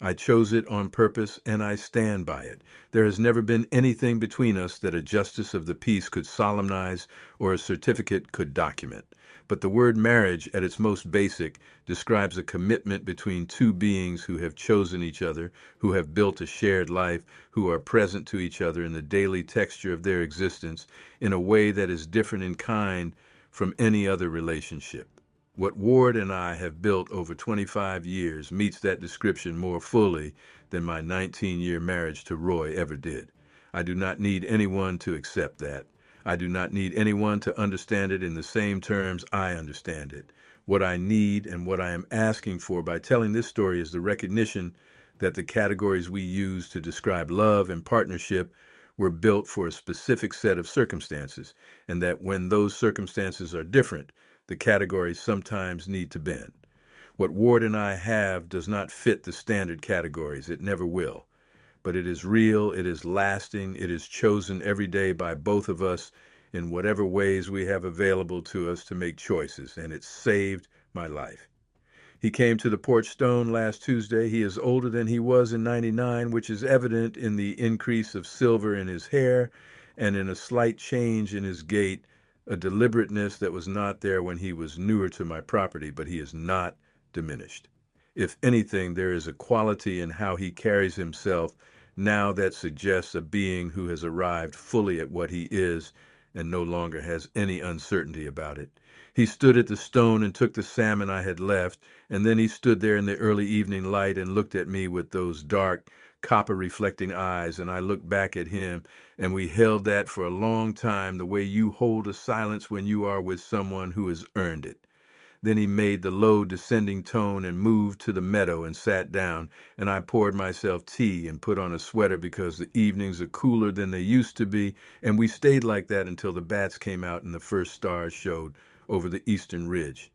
I chose it on purpose, and I stand by it. There has never been anything between us that a justice of the peace could solemnize or a certificate could document. But the word marriage, at its most basic, describes a commitment between two beings who have chosen each other, who have built a shared life, who are present to each other in the daily texture of their existence in a way that is different in kind from any other relationship. What Ward and I have built over 25 years meets that description more fully than my 19-year marriage to Roy ever did. I do not need anyone to accept that. I do not need anyone to understand it in the same terms I understand it. What I need and what I am asking for by telling this story is the recognition that the categories we use to describe love and partnership were built for a specific set of circumstances, and that when those circumstances are different, the categories sometimes need to bend. What Ward and I have does not fit the standard categories. It never will. But it is real, it is lasting, it is chosen every day by both of us in whatever ways we have available to us to make choices, and it saved my life. He came to the porch stone last Tuesday. He is older than he was in '99, which is evident in the increase of silver in his hair and in a slight change in his gait, a deliberateness that was not there when he was newer to my property, but he is not diminished. If anything, there is a quality in how he carries himself now that suggests a being who has arrived fully at what he is and no longer has any uncertainty about it. He stood at the stone and took the salmon I had left, and then he stood there in the early evening light and looked at me with those dark, copper-reflecting eyes, and I looked back at him, and we held that for a long time, the way you hold a silence when you are with someone who has earned it. Then he made the low descending tone and moved to the meadow and sat down, and I poured myself tea and put on a sweater because the evenings are cooler than they used to be, and we stayed like that until the bats came out and the first stars showed over the eastern ridge.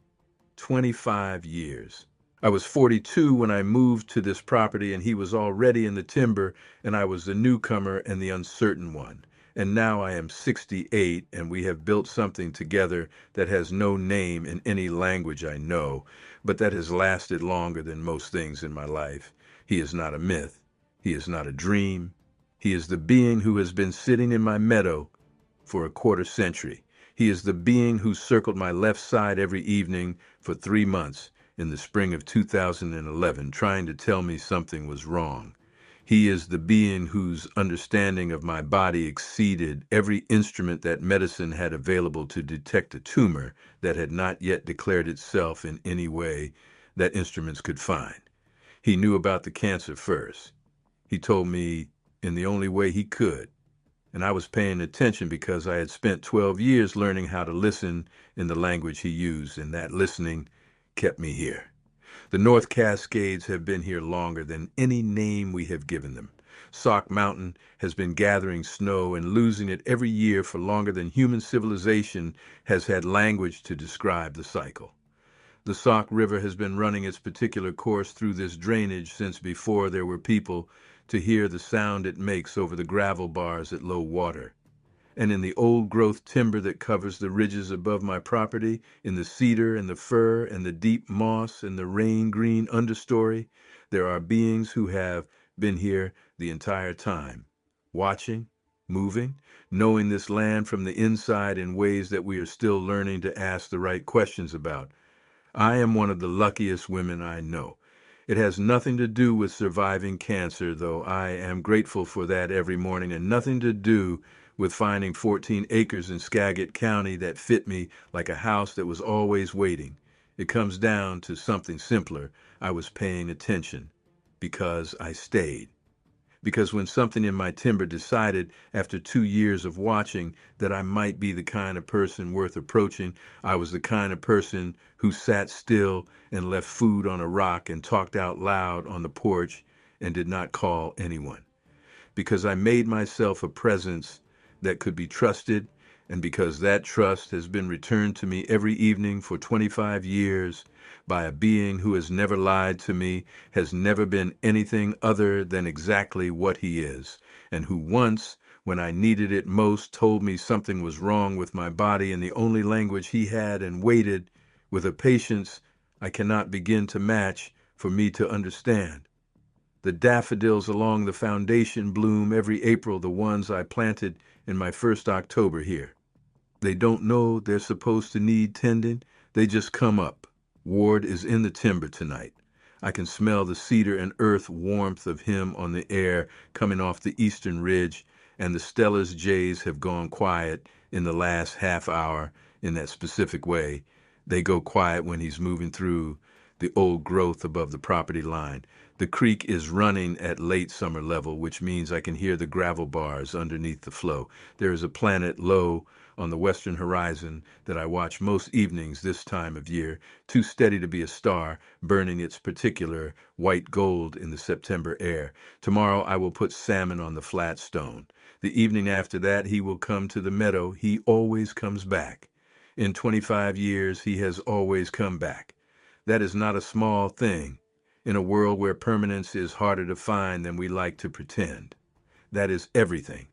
25 years. I was 42 when I moved to this property, and he was already in the timber, and I was the newcomer and the uncertain one. And now I am 68, and we have built something together that has no name in any language I know, but that has lasted longer than most things in my life. He is not a myth. He is not a dream. He is the being who has been sitting in my meadow for a quarter century. He is the being who circled my left side every evening for 3 months in the spring of 2011, trying to tell me something was wrong. He is the being whose understanding of my body exceeded every instrument that medicine had available to detect a tumor that had not yet declared itself in any way that instruments could find. He knew about the cancer first. He told me in the only way he could, and I was paying attention because I had spent 12 years learning how to listen in the language he used, and that listening kept me here. The North Cascades have been here longer than any name we have given them. Sauk Mountain has been gathering snow and losing it every year for longer than human civilization has had language to describe the cycle. The Sauk River has been running its particular course through this drainage since before there were people to hear the sound it makes over the gravel bars at low water. And in the old growth timber that covers the ridges above my property, in the cedar and the fir and the deep moss and the rain green understory, there are beings who have been here the entire time, watching, moving, knowing this land from the inside in ways that we are still learning to ask the right questions about. I am one of the luckiest women I know. It has nothing to do with surviving cancer, though I am grateful for that every morning, and nothing to do with finding 14 acres in Skagit County that fit me like a house that was always waiting. It comes down to something simpler. I was paying attention because I stayed. Because when something in my timber decided, after 2 years of watching, that I might be the kind of person worth approaching, I was the kind of person who sat still and left food on a rock and talked out loud on the porch and did not call anyone. Because I made myself a presence that could be trusted, and because that trust has been returned to me every evening for 25 years by a being who has never lied to me, has never been anything other than exactly what he is, and who once, when I needed it most, told me something was wrong with my body in the only language he had, and waited with a patience I cannot begin to match for me to understand. The daffodils along the foundation bloom every April, the ones I planted in my first October here. They don't know they're supposed to need tending. They just come up. Ward is in the timber tonight. I can smell the cedar and earth warmth of him on the air coming off the eastern ridge, and the Stellar's jays have gone quiet in the last half hour in that specific way. They go quiet when he's moving through the old growth above the property line. The creek is running at late summer level, which means I can hear the gravel bars underneath the flow. There is a planet low on the western horizon that I watch most evenings this time of year, too steady to be a star, burning its particular white gold in the September air. Tomorrow I will put salmon on the flat stone. The evening after that he will come to the meadow. He always comes back. In 25 years he has always come back. That is not a small thing in a world where permanence is harder to find than we like to pretend. That is everything.